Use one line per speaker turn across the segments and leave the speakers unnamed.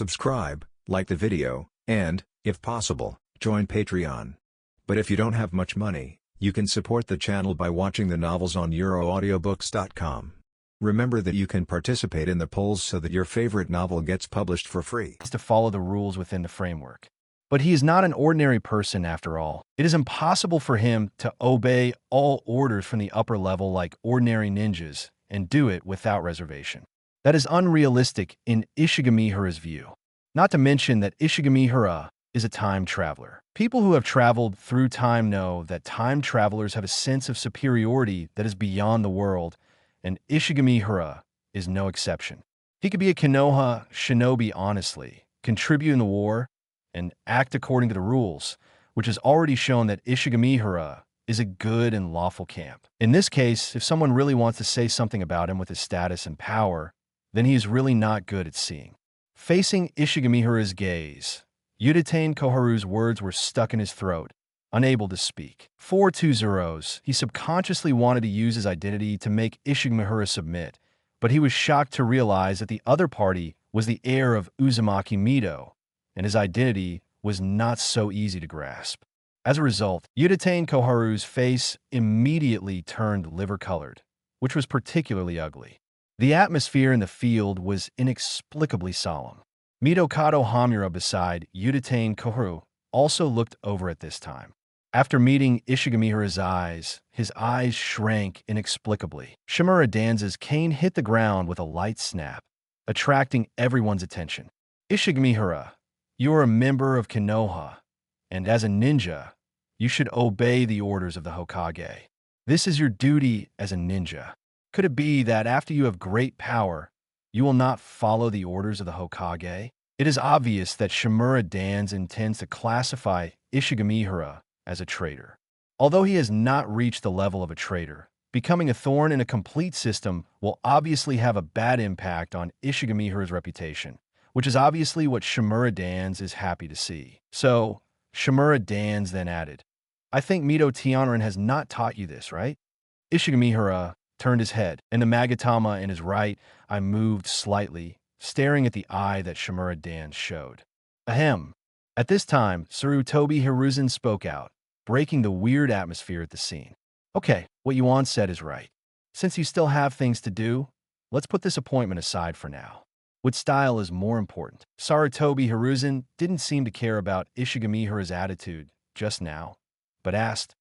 subscribe, like the video, and, if possible, join Patreon. But if you don't have much money, you can support the channel by watching the novels on euroaudiobooks.com. Remember that you can participate in the polls so that your favorite novel gets published for free.
To follow the rules within the framework. But he is not an ordinary person after all. It is impossible for him to obey all orders from the upper level like ordinary ninjas and do it without reservation. That is unrealistic in Ishigamihara's view. Not to mention that Ishigamihara is a time traveler. People who have traveled through time know that time travelers have a sense of superiority that is beyond the world, and Ishigamihara is no exception. He could be a Konoha shinobi honestly, contribute in the war, and act according to the rules, which has already shown that Ishigamihara is a good and lawful camp. In this case, if someone really wants to say something about him with his status and power, then he is really not good at seeing. Facing Ishigamihara's gaze, Uchiha Koharu's words were stuck in his throat, unable to speak. 420, he subconsciously wanted to use his identity to make Ishigamihara submit, but he was shocked to realize that the other party was the heir of Uzumaki Mido, and his identity was not so easy to grasp. As a result, Uchiha Koharu's face immediately turned liver-colored, which was particularly ugly. The atmosphere in the field was inexplicably solemn. Midokado Hamura beside Uchiha Koharu also looked over at this time. After meeting Ishigamihara's eyes, his eyes shrank inexplicably. Shimura Danza's cane hit the ground with a light snap, attracting everyone's attention. Ishigamihara, you are a member of Konoha, and as a ninja, you should obey the orders of the Hokage. This is your duty as a ninja. Could it be that after you have great power, you will not follow the orders of the Hokage? It is obvious that Shimura Danza intends to classify Ishigamihara as a traitor. Although he has not reached the level of a traitor, becoming a thorn in a complete system will obviously have a bad impact on Ishigamihara's reputation, which is obviously what Shimura Danza is happy to see. So, Shimura Danza then added, I think Mido Tianrin has not taught you this, right? Ishigamihara turned his head, and the Magatama in his right eye moved slightly, staring at the eye that Shimura Danza showed. Ahem. At this time, Sarutobi Hiruzen spoke out, breaking the weird atmosphere at the scene. Okay, what Yuan said is right. Since you still have things to do, let's put this appointment aside for now. What style is more important? Sarutobi Hiruzen didn't seem to care about Ishigamihara's attitude just now, but asked,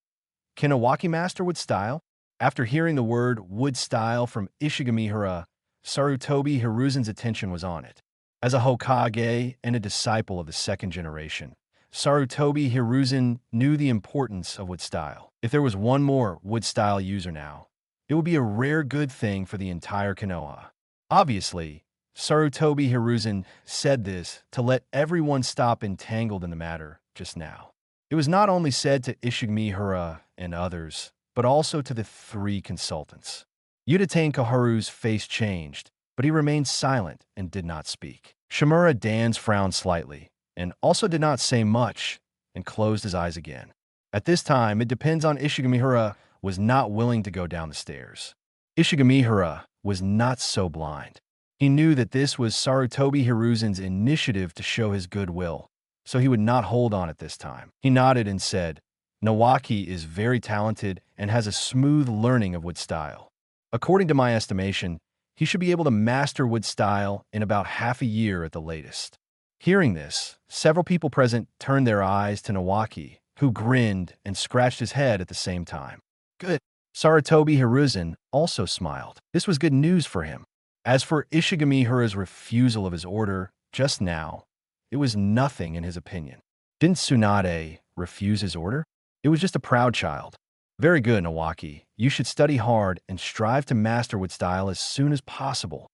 Can a Waki master wood style? After hearing the word wood style from Ishigamihara, Sarutobi Hiruzen's attention was on it. As a Hokage and a disciple of the second generation, Sarutobi Hiruzen knew the importance of wood style. If there was one more wood style user now, it would be a rare good thing for the entire Konoha. Obviously, Sarutobi Hiruzen said this to let everyone stop entangled in the matter just now. It was not only said to Ishigamihara and others, but also to the three consultants. Uchiha Koharu's face changed, but he remained silent and did not speak. Shimura Danza frowned slightly, and also did not say much, and closed his eyes again. At this time, it depends on Ishigamihara was not willing to go down the stairs. Ishigamihara was not so blind. He knew that this was Sarutobi Hiruzen's initiative to show his goodwill, so he would not hold on at this time. He nodded and said, Nawaki is very talented and has a smooth learning of wood style. According to my estimation, he should be able to master wood style in about half a year at the latest. Hearing this, several people present turned their eyes to Nawaki, who grinned and scratched his head at the same time. Good. Sarutobi Hiruzen also smiled. This was good news for him. As for Ishigamihara's refusal of his order just now, it was nothing in his opinion. Didn't Tsunade refuse his order? It was just a proud child. Very good, Nawaki. You should study hard and strive to master wood style as soon as possible.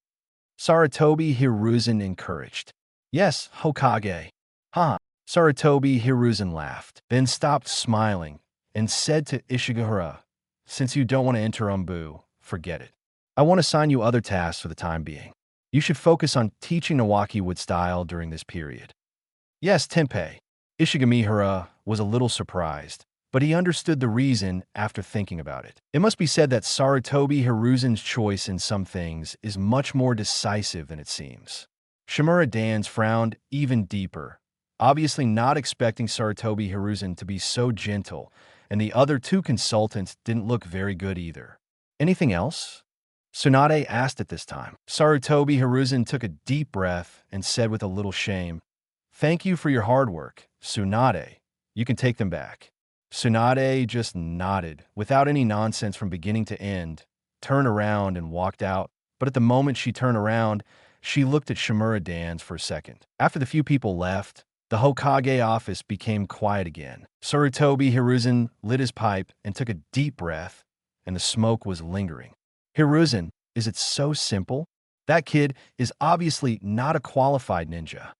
Sarutobi Hiruzen encouraged. Yes, Hokage. Ha! Sarutobi Hiruzen laughed, then stopped smiling and said to Ishigamihara, Since you don't want to enter Umbu, forget it. I won't assign you other tasks for the time being. You should focus on teaching Nawaki wood style during this period. Yes, Tenpei. Ishigamihara was a little surprised, but he understood the reason after thinking about it. It must be said that Sarutobi Hiruzen's choice in some things is much more decisive than it seems. Shimura Dans frowned even deeper, obviously not expecting Sarutobi Hiruzen to be so gentle, and the other two consultants didn't look very good either. Anything else? Tsunade asked at this time. Sarutobi Hiruzen took a deep breath and said with a little shame, "Thank you for your hard work, Tsunade. You can take them back." Tsunade just nodded, without any nonsense from beginning to end, turned around and walked out. But at the moment she turned around, she looked at Shimura Dans for a second. After the few people left, the Hokage office became quiet again. Sarutobi Hiruzen lit his pipe and took a deep breath, and the smoke was lingering. Hiruzen, is it so simple? That kid is obviously not a qualified ninja.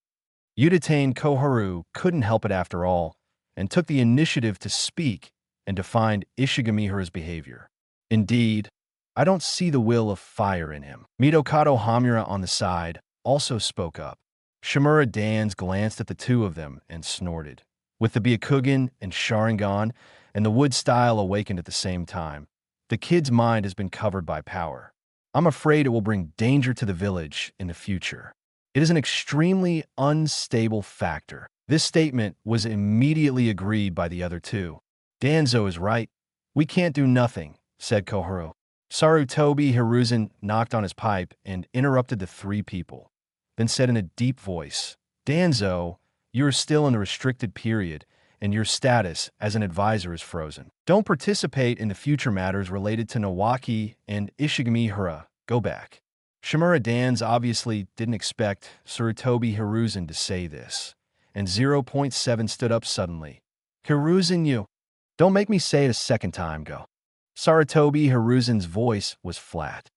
Uchiha Koharu couldn't help it after all, and took the initiative to speak and define Ishigamihara's behavior. Indeed, I don't see the will of fire in him. Mitokado Hamura on the side also spoke up. Shimura Dans glanced at the two of them and snorted. With the Byakugan and Sharingan and the wood style awakened at the same time, the kid's mind has been covered by power. I'm afraid it will bring danger to the village in the future. It is an extremely unstable factor. This statement was immediately agreed by the other two. Danzo is right. We can't do nothing, said Koharu. Sarutobi Hiruzen knocked on his pipe and interrupted the three people, then said in a deep voice, Danzo, you are still in the restricted period, and your status as an advisor is frozen. Don't participate in the future matters related to Nawaki and Ishigamihara. Go back. Shimura Dans obviously didn't expect Sarutobi Hiruzen to say this, and 0.7 stood up suddenly. Hiruzen, you. Don't make me say it a second time, go. Sarutobi Hiruzen's voice was flat.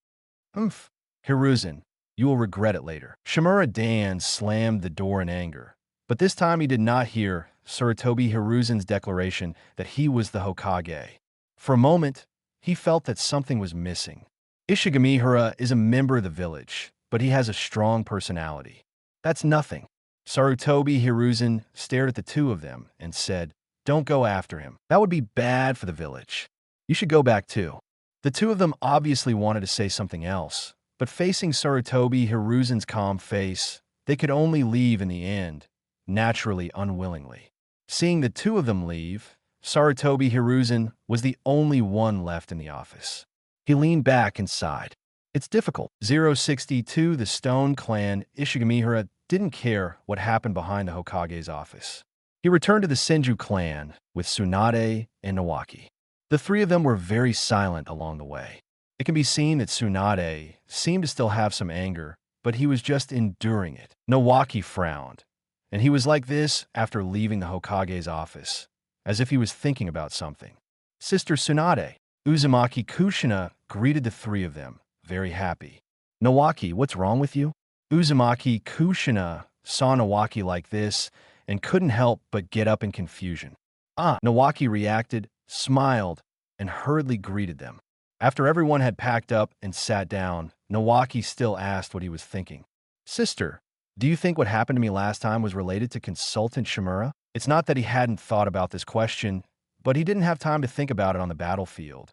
Hiruzen, you will regret it later. Shimura Dans slammed the door in anger, but this time he did not hear Sarutobi Hiruzen's declaration that he was the Hokage. For a moment, he felt that something was missing. Ishigamihara is a member of the village, but he has a strong personality. That's nothing. Sarutobi Hiruzen stared at the two of them and said, Don't go after him. That would be bad for the village. You should go back too. The two of them obviously wanted to say something else, but facing Sarutobi Hiruzen's calm face, they could only leave in the end, naturally unwillingly. Seeing the two of them leave, Sarutobi Hiruzen was the only one left in the office. He leaned back and sighed. It's difficult. 062, the Stone Clan, Ishigamihara didn't care what happened behind the Hokage's office. He returned to the Senju clan with Tsunade and Nawaki. The three of them were very silent along the way. It can be seen that Tsunade seemed to still have some anger, but he was just enduring it. Nawaki frowned, and he was like this after leaving the Hokage's office, as if he was thinking about something. Sister Tsunade, Uzumaki Kushina greeted the three of them, very happy. Nawaki, what's wrong with you? Uzumaki Kushina saw Nawaki like this and couldn't help but get up in confusion. Nawaki reacted, smiled, and hurriedly greeted them. After everyone had packed up and sat down, Nawaki still asked what he was thinking. Sister, do you think what happened to me last time was related to Consultant Shimura? It's not that he hadn't thought about this question, but he didn't have time to think about it on the battlefield,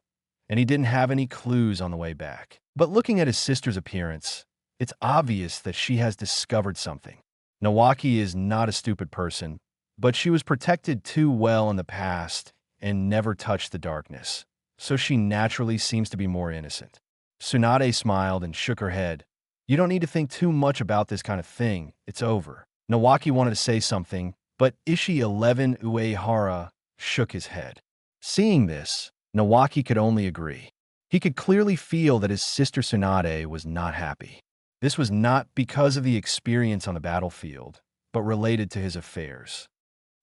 and he didn't have any clues on the way back. But looking at his sister's appearance, it's obvious that she has discovered something. Nawaki is not a stupid person, but she was protected too well in the past and never touched the darkness, so she naturally seems to be more innocent. Tsunade smiled and shook her head. You don't need to think too much about this kind of thing. It's over. Nawaki wanted to say something, but Ishi 11 Uehara shook his head. Seeing this, Nawaki could only agree. He could clearly feel that his sister Tsunade was not happy. This was not because of the experience on the battlefield, but related to his affairs.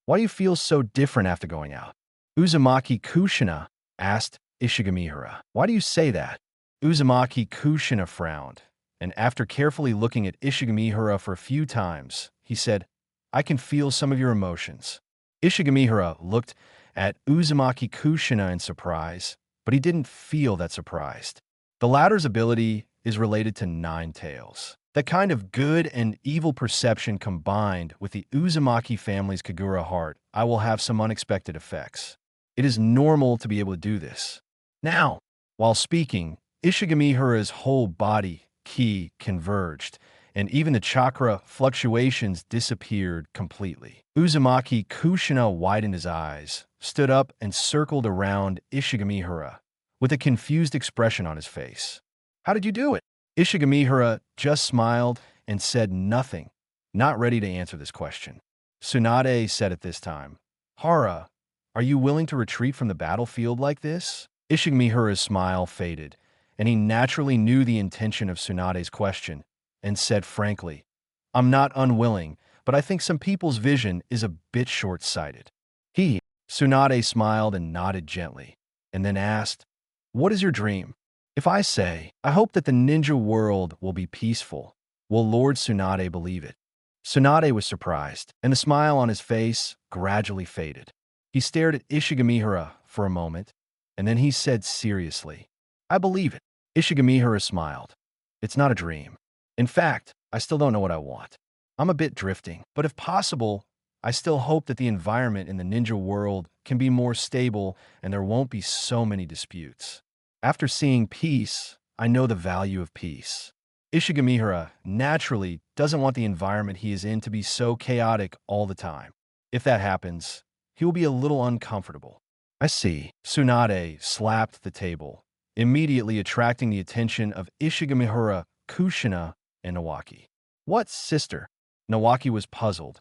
Why do you feel so different after going out? Uzumaki Kushina asked Ishigamihara. Why do you say that? Uzumaki Kushina frowned, and after carefully looking at Ishigamihara for a few times, he said, I can feel some of your emotions. Ishigamihara looked at Uzumaki Kushina in surprise, but he didn't feel that surprised. The latter's ability is related to Nine Tails. That kind of good and evil perception combined with the Uzumaki family's Kagura heart, I will have some unexpected effects. It is normal to be able to do this. Now, while speaking, Ishigamihara's whole body, ki, converged, and even the chakra fluctuations disappeared completely. Uzumaki Kushina widened his eyes, stood up, and circled around Ishigamihara with a confused expression on his face. "How did you do it?" Ishigamihara just smiled and said nothing, not ready to answer this question. Tsunade said at this time, "Hara, are you willing to retreat from the battlefield like this?" Ishigamihara's smile faded, and he naturally knew the intention of Tsunade's question, and said frankly, "I'm not unwilling, but I think some people's vision is a bit short-sighted." Tsunade smiled and nodded gently, and then asked, "What is your dream?" "If I say, I hope that the ninja world will be peaceful, will Lord Tsunade believe it?" Tsunade was surprised, and the smile on his face gradually faded. He stared at Ishigamihara for a moment, and then he said seriously, "I believe it." Ishigamihara smiled. "It's not a dream. In fact, I still don't know what I want. I'm a bit drifting, but if possible, I still hope that the environment in the ninja world can be more stable and there won't be so many disputes. After seeing peace, I know the value of peace." Ishigamihara naturally doesn't want the environment he is in to be so chaotic all the time. If that happens, he will be a little uncomfortable. "I see." Tsunade slapped the table, immediately attracting the attention of Ishigamihara, Kushina, and Nawaki. "What, sister?" Nawaki was puzzled,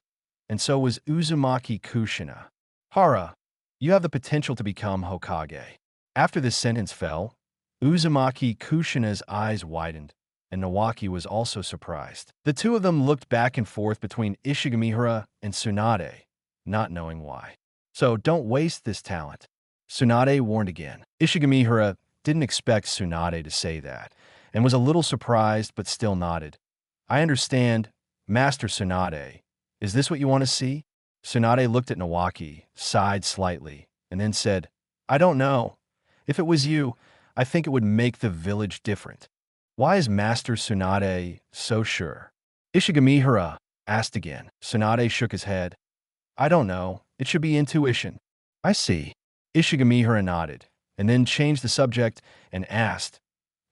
and so was Uzumaki Kushina. "Hara, you have the potential to become Hokage." After this sentence fell, Uzumaki Kushina's eyes widened, and Nawaki was also surprised. The two of them looked back and forth between Ishigamihara and Tsunade, not knowing why. "So don't waste this talent," Tsunade warned again. Ishigamihara didn't expect Tsunade to say that, and was a little surprised but still nodded. "I understand, Master Tsunade. Is this what you want to see?" Tsunade looked at Nawaki, sighed slightly, and then said, "I don't know. If it was you, I think it would make the village different." "Why is Master Tsunade so sure?" Ishigamihara asked again. Tsunade shook his head. "I don't know. It should be intuition." "I see." Ishigamihara nodded, and then changed the subject and asked,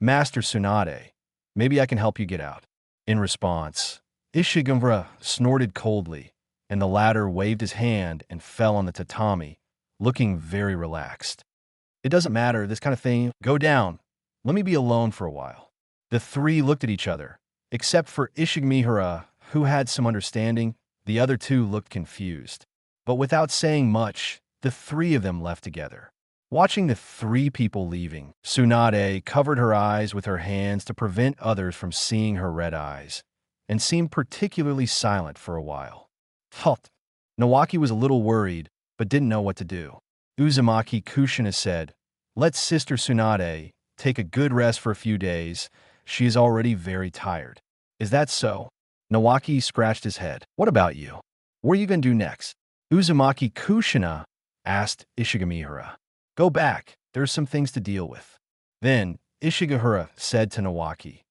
"Master Tsunade, maybe I can help you get out." In response, Ishigamihara snorted coldly, and the latter waved his hand and fell on the tatami, looking very relaxed. "It doesn't matter, this kind of thing. Go down. Let me be alone for a while." The three looked at each other. Except for Ishigamihara, who had some understanding, the other two looked confused. But without saying much, the three of them left together. Watching the three people leaving, Tsunade covered her eyes with her hands to prevent others from seeing her red eyes, and seemed particularly silent for a while. Halt! Nawaki was a little worried, but didn't know what to do. Uzumaki Kushina said, "Let Sister Tsunade take a good rest for a few days. She is already very tired." "Is that so?" Nawaki scratched his head. "What about you? What are you going to do next?" Uzumaki Kushina asked Ishigamihara. "Go back. There are some things to deal with." Then Ishigamihara said to Nawaki,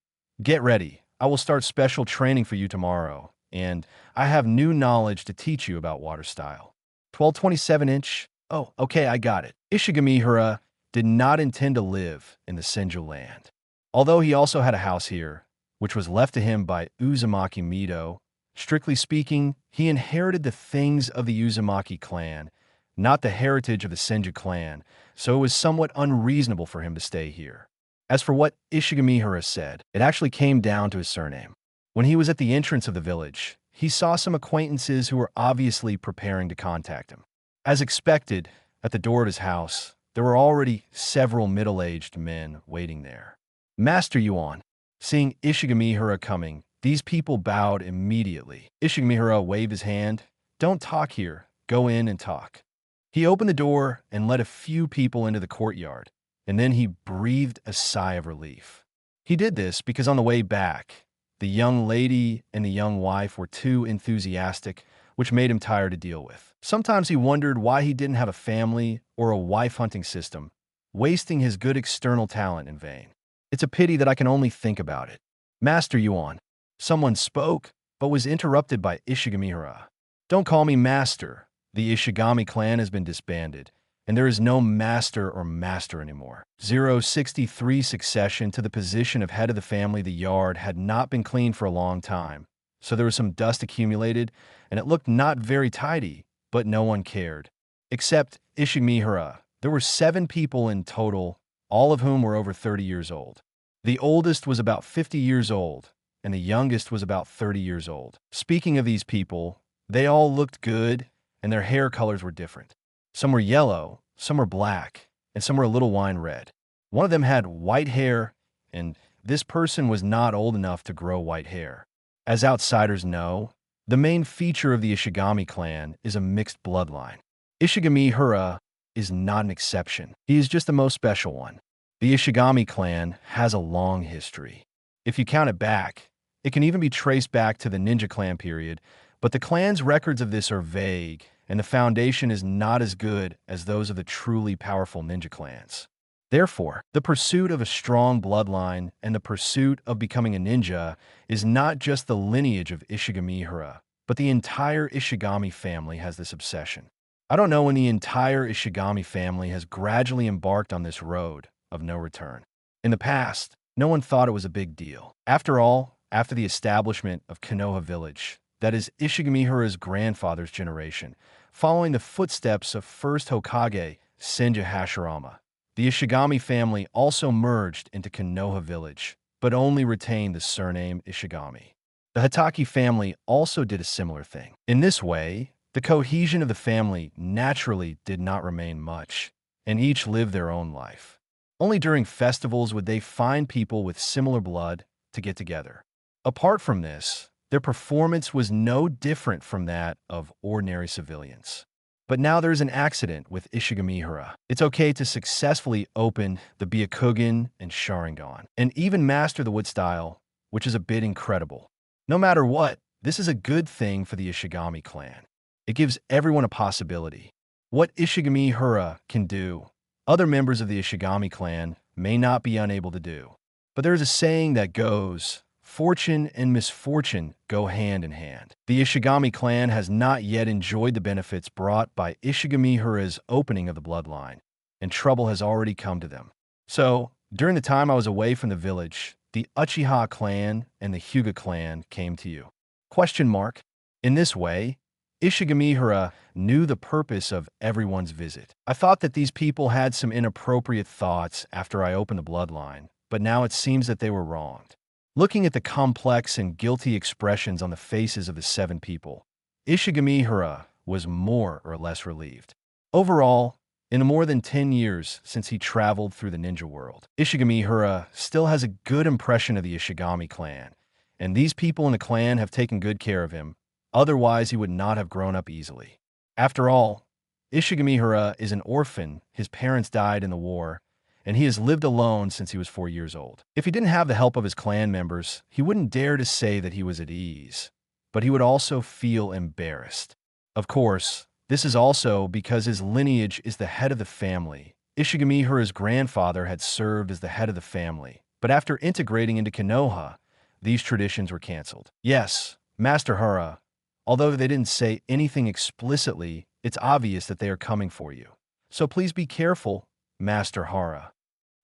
"Get ready. I will start special training for you tomorrow, and I have new knowledge to teach you about water style." 1227-inch? Oh, okay, I got it. Ishigamihara did not intend to live in the Senju land. Although he also had a house here, which was left to him by Uzumaki Mido, strictly speaking, he inherited the things of the Uzumaki clan, not the heritage of the Senju clan, so it was somewhat unreasonable for him to stay here. As for what Ishigamihara said, it actually came down to his surname. When he was at the entrance of the village, he saw some acquaintances who were obviously preparing to contact him. As expected, at the door of his house, there were already several middle-aged men waiting there. "Master Yuan." Seeing Ishigamihara coming, these people bowed immediately. Ishigamihara waved his hand. "Don't talk here. Go in and talk." He opened the door and let a few people into the courtyard, and then he breathed a sigh of relief. He did this because on the way back, the young lady and the young wife were too enthusiastic, which made him tired to deal with. Sometimes he wondered why he didn't have a family or a wife-hunting system, wasting his good external talent in vain. It's a pity that I can only think about it. "Master Yuan." Someone spoke, but was interrupted by Ishigamihara. "Don't call me master. The Ishigami clan has been disbanded, and there is no master or master anymore. 063 succession to the position of head of the family. The yard had not been cleaned for a long time, so there was some dust accumulated, and it looked not very tidy, but no one cared. Except Ishigamihara. There were 7 people in total, all of whom were over 30 years old. The oldest was about 50 years old, and the youngest was about 30 years old. Speaking of these people, they all looked good, and their hair colors were different. Some were yellow, some were black, and some were a little wine red. One of them had white hair, and this person was not old enough to grow white hair. As outsiders know, the main feature of the Ishigami clan is a mixed bloodline. Ishigamihara is not an exception. He is just the most special one. The Ishigami clan has a long history. If you count it back, it can even be traced back to the ninja clan period, but the clan's records of this are vague, and the foundation is not as good as those of the truly powerful ninja clans. Therefore, the pursuit of a strong bloodline and the pursuit of becoming a ninja is not just the lineage of Ishigamihara, but the entire Ishigami family has this obsession. I don't know when the entire Ishigami family has gradually embarked on this road of no return. In the past, no one thought it was a big deal. After all, after the establishment of Konoha village, that is Ishigamihara's grandfather's generation, following the footsteps of first Hokage Senju Hashirama, the Ishigami family also merged into Konoha village, but only retained the surname Ishigami. The Hatake family also did a similar thing. In this way, the cohesion of the family naturally did not remain much, and each lived their own life. Only during festivals would they find people with similar blood to get together. Apart from this, their performance was no different from that of ordinary civilians. But now there's an accident with Ishigamihara. It's okay to successfully open the Byakugan and Sharingan, and even master the wood style, which is a bit incredible. No matter what, this is a good thing for the Ishigami clan. It gives everyone a possibility. What Ishigamihara can do, other members of the Ishigami clan may not be unable to do. But there is a saying that goes, fortune and misfortune go hand in hand. The Ishigami clan has not yet enjoyed the benefits brought by Ishigamihara's opening of the bloodline, and trouble has already come to them. So, during the time I was away from the village, the Uchiha clan and the Hyuga clan came to you. Question mark. In this way, Ishigamihara knew the purpose of everyone's visit. I thought that these people had some inappropriate thoughts after I opened the bloodline, but now it seems that they were wronged. Looking at the complex and guilty expressions on the faces of the 7 people, Ishigamihara was more or less relieved. Overall, in the more than 10 years since he traveled through the ninja world, Ishigamihara still has a good impression of the Ishigami clan, and these people in the clan have taken good care of him. Otherwise, he would not have grown up easily. After all, Ishigamihara is an orphan. His parents died in the war, and he has lived alone since he was 4 years old. If he didn't have the help of his clan members, he wouldn't dare to say that he was at ease, but he would also feel embarrassed. Of course, this is also because his lineage is the head of the family. Ishigamihara's grandfather had served as the head of the family, but after integrating into Konoha, these traditions were canceled. Yes, Master Hara, although they didn't say anything explicitly, it's obvious that they are coming for you. So please be careful, Master Hara.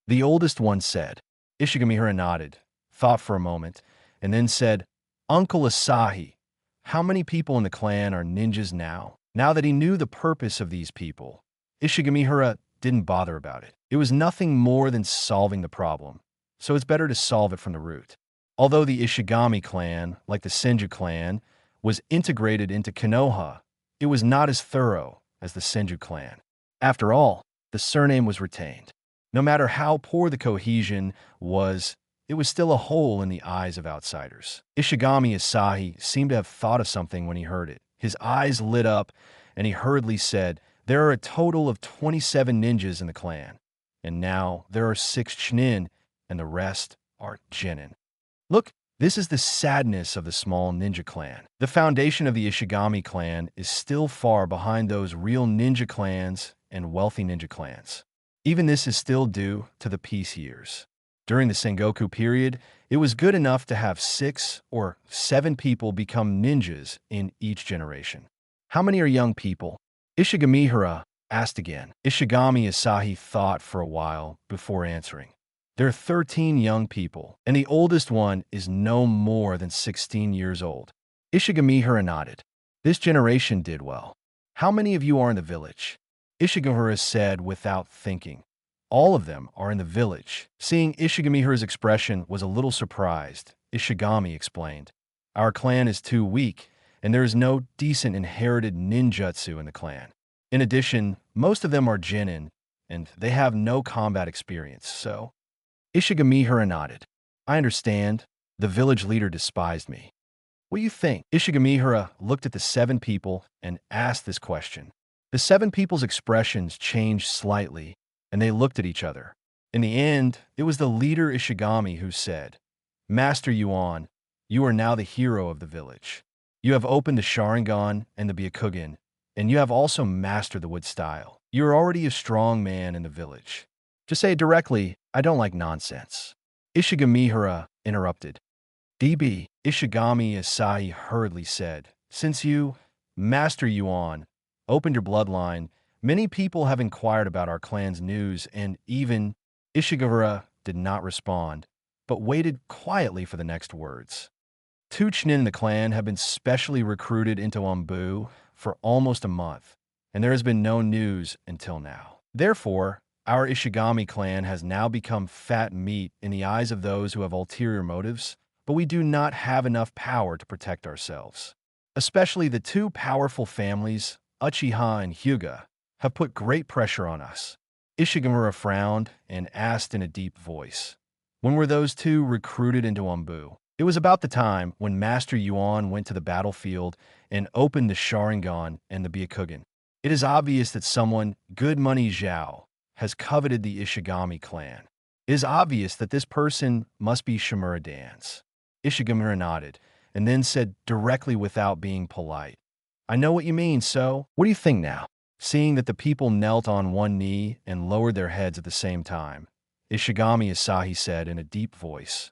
The oldest one said. Ishigamihara nodded, thought for a moment, and then said, Uncle Asahi, how many people in the clan are ninjas now? Now that he knew the purpose of these people, Ishigamihara didn't bother about it. It was nothing more than solving the problem, so it's better to solve it from the root. Although the Ishigami clan, like the Senju clan, was integrated into Konoha, it was not as thorough as the Senju clan. After all, the surname was retained. No matter how poor the cohesion was, it was still a hole in the eyes of outsiders. Ishigami Asahi seemed to have thought of something when he heard it. His eyes lit up, and he hurriedly said, There are a total of 27 ninjas in the clan, and now there are 6 Chunin, and the rest are Genin. Look, this is the sadness of the small ninja clan. The foundation of the Ishigami clan is still far behind those real ninja clans and wealthy ninja clans. Even this is still due to the peace years. During the Sengoku period, it was good enough to have 6 or 7 people become ninjas in each generation. How many are young people? Ishigamihara asked again. Ishigami Asahi thought for a while before answering. There are 13 young people, and the oldest one is no more than 16 years old. Ishigamihara nodded. This generation did well. How many of you are in the village? Ishigamihara said without thinking. All of them are in the village. Seeing Ishigamihara's expression was a little surprised. Ishigami explained. Our clan is too weak, and there is no decent inherited ninjutsu in the clan. In addition, most of them are genin, and they have no combat experience, so... Ishigamihara nodded. I understand. The village leader despised me. What do you think? Ishigamihara looked at the 7 people and asked this question. The 7 people's expressions changed slightly, and they looked at each other. In the end, it was the leader Ishigami who said, Master Yuan, you are now the hero of the village. You have opened the Sharingan and the Byakugan, and you have also mastered the wood style. You are already a strong man in the village. To say it directly, I don't like nonsense. Ishigamihara interrupted. DB, Ishigami Asahi hurriedly said, Since you, Master Yuan, opened your bloodline, many people have inquired about our clan's news, and even Ishigamihara did not respond, but waited quietly for the next words. 2 Chunin in the clan have been specially recruited into Umbu for almost a month, and there has been no news until now. Therefore, our Ishigami clan has now become fat meat in the eyes of those who have ulterior motives, but we do not have enough power to protect ourselves. Especially the 2 powerful families, Uchiha and Hyuga, have put great pressure on us. Ishigamihara frowned and asked in a deep voice, When were those 2 recruited into Umbu? It was about the time when Master Yuan went to the battlefield and opened the Sharingan and the Byakugan. It is obvious that someone, Good Money Zhao, has coveted the Ishigami clan. It is obvious that this person must be Shimura Dan's. Ishigamihara nodded, and then said directly without being polite, I know what you mean, so what do you think now? Seeing that the people knelt on one knee and lowered their heads at the same time, Ishigami Asahi said in a deep voice,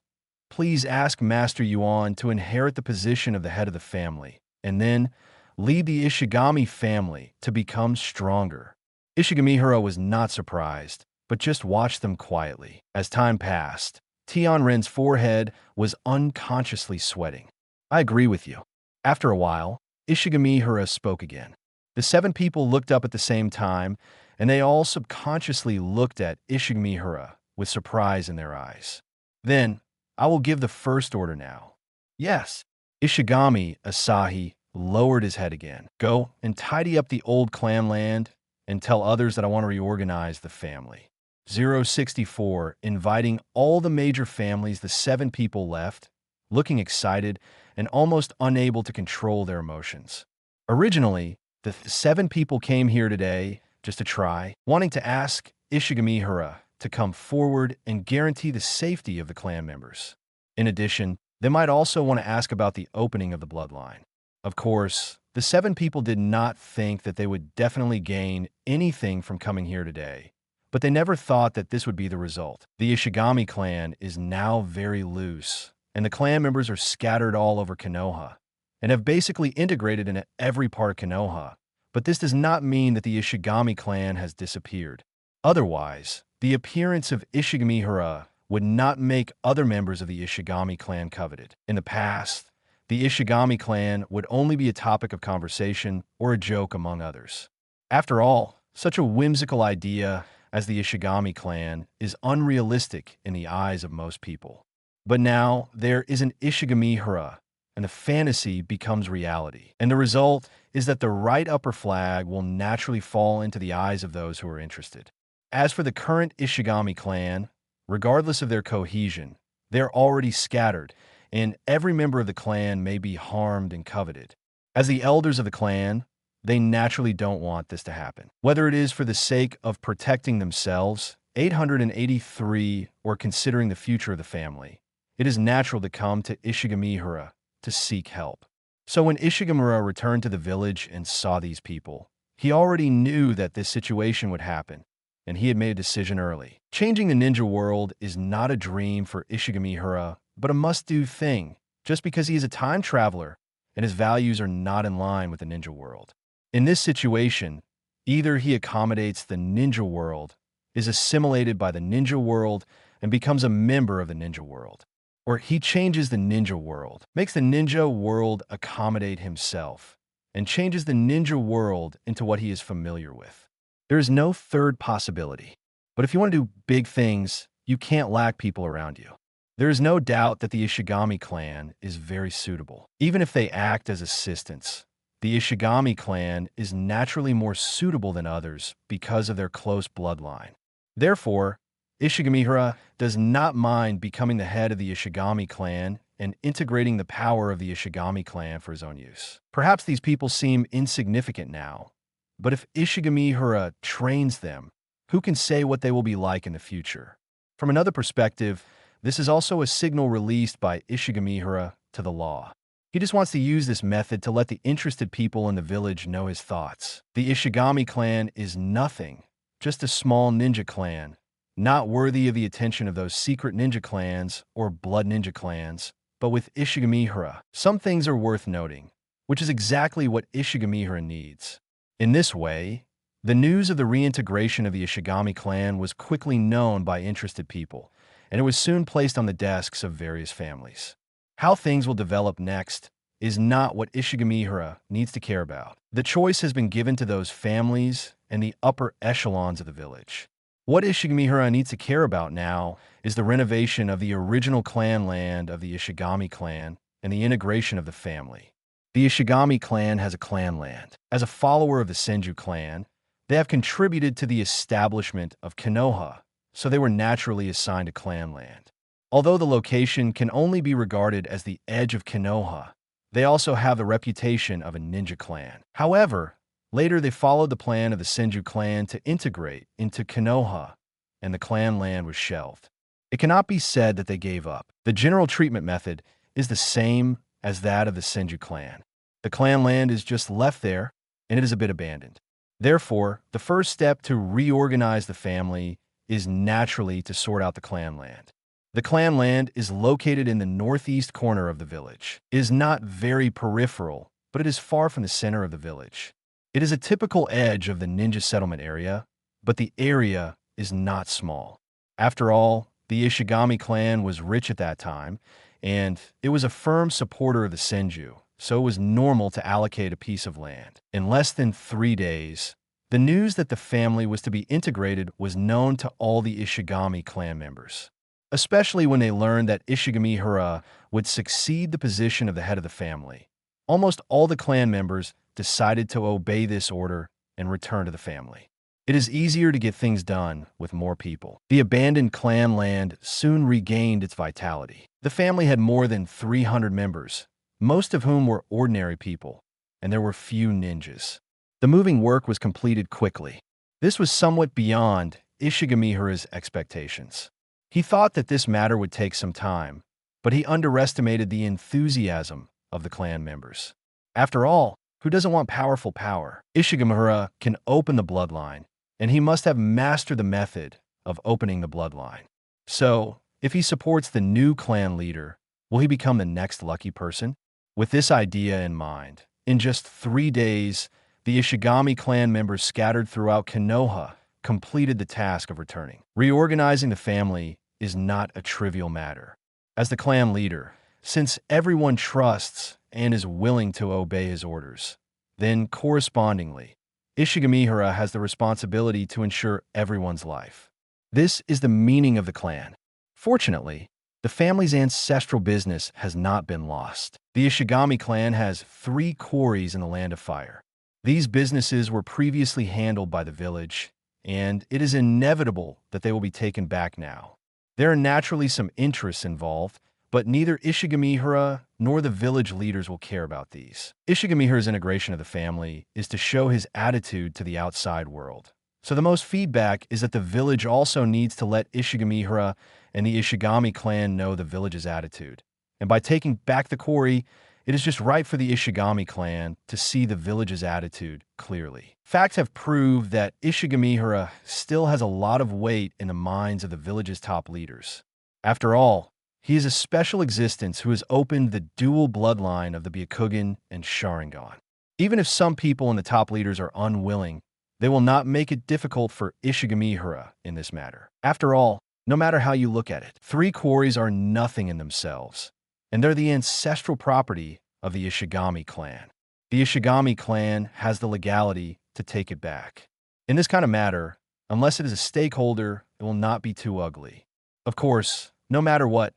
Please ask Master Yuan to inherit the position of the head of the family, and then lead the Ishigami family to become stronger. Ishigamihara was not surprised, but just watched them quietly. As time passed, Tianren's forehead was unconsciously sweating. I agree with you. After a while, Ishigamihara spoke again. The 7 people looked up at the same time, and they all subconsciously looked at Ishigamihara with surprise in their eyes. Then, I will give the first order now. Yes. Ishigami Asahi lowered his head again. Go and tidy up the old clan land and tell others that I want to reorganize the family. 064, inviting all the major families, the 7 people left, looking excited and almost unable to control their emotions. Originally, the 7 people came here today just to try, wanting to ask Ishigamihara to come forward and guarantee the safety of the clan members. In addition, they might also want to ask about the opening of the bloodline. Of course, the 7 people did not think that they would definitely gain anything from coming here today, but they never thought that this would be the result. The Ishigami clan is now very loose, and the clan members are scattered all over Konoha, and have basically integrated into every part of Konoha, but this does not mean that the Ishigami clan has disappeared. Otherwise, the appearance of Ishigamihara would not make other members of the Ishigami clan coveted. In the past, the Ishigami clan would only be a topic of conversation or a joke among others. After all, such a whimsical idea as the Ishigami clan is unrealistic in the eyes of most people. But now there is an Ishigamihara, and the fantasy becomes reality. And the result is that the right upper flag will naturally fall into the eyes of those who are interested. As for the current Ishigami clan, regardless of their cohesion, they're already scattered, and every member of the clan may be harmed and coveted. As the elders of the clan, they naturally don't want this to happen. Whether it is for the sake of protecting themselves, 883, or considering the future of the family, it is natural to come to Ishigamihara to seek help. So when Ishigamihara returned to the village and saw these people, he already knew that this situation would happen, and he had made a decision early. Changing the ninja world is not a dream for Ishigamihara, but a must-do thing, just because he is a time traveler and his values are not in line with the ninja world. In this situation, Either he accommodates the ninja world, is assimilated by the ninja world, and becomes a member of the ninja world, or he changes the ninja world, makes the ninja world accommodate himself, and changes the ninja world into what he is familiar with. There is no third possibility. But if you want to do big things, you can't lack people around you. There is no doubt that the Ishigami clan is very suitable. Even if they act as assistants, the Ishigami clan is naturally more suitable than others because of their close bloodline. Therefore, Ishigamihara does not mind becoming the head of the Ishigami clan and integrating the power of the Ishigami clan for his own use. Perhaps these people seem insignificant now, but if Ishigamihara trains them, who can say what they will be like in the future? From another perspective, this is also a signal released by Ishigamihara to the law. He just wants to use this method to let the interested people in the village know his thoughts. The Ishigami clan is nothing, just a small ninja clan, not worthy of the attention of those secret ninja clans or blood ninja clans. But with Ishigamihara, some things are worth noting, which is exactly what Ishigamihara needs. In this way, the news of the reintegration of the Ishigami clan was quickly known by interested people, and it was soon placed on the desks of various families. How things will develop next is not what Ishigamihara needs to care about. The choice has been given to those families and the upper echelons of the village. What Ishigamihara needs to care about now is the renovation of the original clan land of the Ishigami clan and the integration of the family. The Ishigami clan has a clan land. As a follower of the Senju clan, they have contributed to the establishment of Konoha, so they were naturally assigned a clan land. Although the location can only be regarded as the edge of Konoha, they also have the reputation of a ninja clan. However, later they followed the plan of the Senju clan to integrate into Konoha, and the clan land was shelved. It cannot be said that they gave up. The general treatment method is the same as that of the Senju clan. The clan land is just left there, and it is a bit abandoned. Therefore, the first step to reorganize the family is naturally to sort out the clan land. The clan land is located in the northeast corner of the village. It is not very peripheral, but it is far from the center of the village. It is a typical edge of the ninja settlement area, but the area is not small. After all, the Ishigami clan was rich at that time, and it was a firm supporter of the Senju, so it was normal to allocate a piece of land. In less than 3 days, the news that the family was to be integrated was known to all the Ishigami clan members, especially when they learned that Ishigamihara would succeed the position of the head of the family. Almost all the clan members decided to obey this order and return to the family. It is easier to get things done with more people. The abandoned clan land soon regained its vitality. The family had more than 300 members, most of whom were ordinary people, and there were few ninjas. The moving work was completed quickly. This was somewhat beyond Ishigamihara's expectations. He thought that this matter would take some time, but he underestimated the enthusiasm of the clan members. After all, who doesn't want powerful power? Ishigamihara can open the bloodline, and he must have mastered the method of opening the bloodline. So, if he supports the new clan leader, will he become the next lucky person? With this idea in mind, in just 3 days, the Ishigami clan members scattered throughout Konoha completed the task of returning. Reorganizing the family is not a trivial matter. As the clan leader, since everyone trusts and is willing to obey his orders, then correspondingly, Ishigamihara has the responsibility to ensure everyone's life. This is the meaning of the clan. Fortunately, the family's ancestral business has not been lost. The Ishigami clan has 3 quarries in the Land of Fire. These businesses were previously handled by the village, and it is inevitable that they will be taken back now. There are naturally some interests involved, but neither Ishigamihara nor the village leaders will care about these. Ishigamihara's integration of the family is to show his attitude to the outside world. So the most feedback is that the village also needs to let Ishigamihara and the Ishigami clan know the village's attitude. And by taking back the quarry, it is just right for the Ishigami clan to see the village's attitude clearly. Facts have proved that Ishigamihara still has a lot of weight in the minds of the village's top leaders. After all, he is a special existence who has opened the dual bloodline of the Byakugan and Sharingan. Even if some people and the top leaders are unwilling, They will not make it difficult for Ishigamihara in this matter. After all, no matter how you look at it, 3 quarries are nothing in themselves, and they're the ancestral property of the Ishigami clan. The Ishigami clan has the legality to take it back. In this kind of matter, unless it is a stakeholder, it will not be too ugly. Of course, no matter what,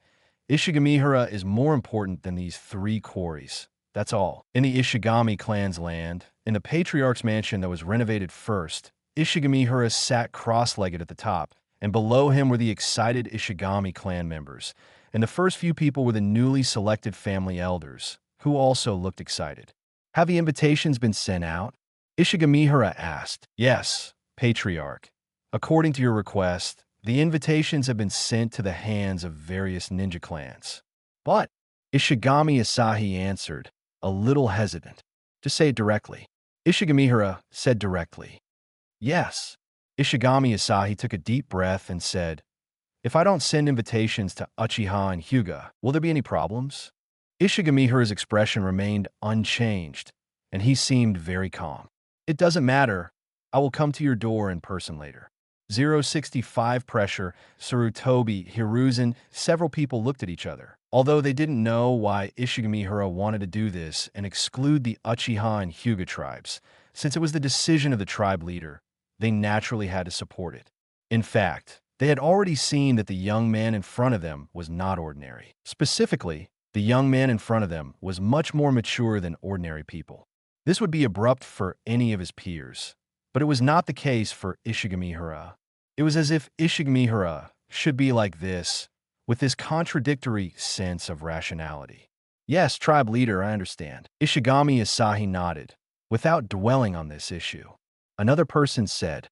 Ishigamihara is more important than these 3 quarries. That's all. In the Ishigami clan's land, in the patriarch's mansion that was renovated first, Ishigamihara sat cross-legged at the top, and below him were the excited Ishigami clan members, and the first few people were the newly selected family elders, who also looked excited. Have the invitations been sent out? Ishigamihara asked. Yes, patriarch. According to your request, the invitations have been sent to the hands of various ninja clans. But Ishigami Asahi answered, a little hesitant. Just say it directly. Ishigamihara said directly. Yes. Ishigami Asahi took a deep breath and said, if I don't send invitations to Uchiha and Hyuga, will there be any problems? Ishigamihara's expression remained unchanged, and he seemed very calm. It doesn't matter. I will come to your door in person later. 065 pressure, Sarutobi, Hiruzen, several people looked at each other. Although they didn't know why Ishigamihara wanted to do this and exclude the Uchiha and Hyuga tribes, since it was the decision of the tribe leader, they naturally had to support it. In fact, they had already seen that the young man in front of them was not ordinary. Specifically, the young man in front of them was much more mature than ordinary people. This would be abrupt for any of his peers, but it was not the case for Ishigamihara. It was as if Ishigamihara should be like this, with this contradictory sense of rationality. Yes, tribe leader, I understand. Ishigami Asahi nodded, without dwelling on this issue. Another person said,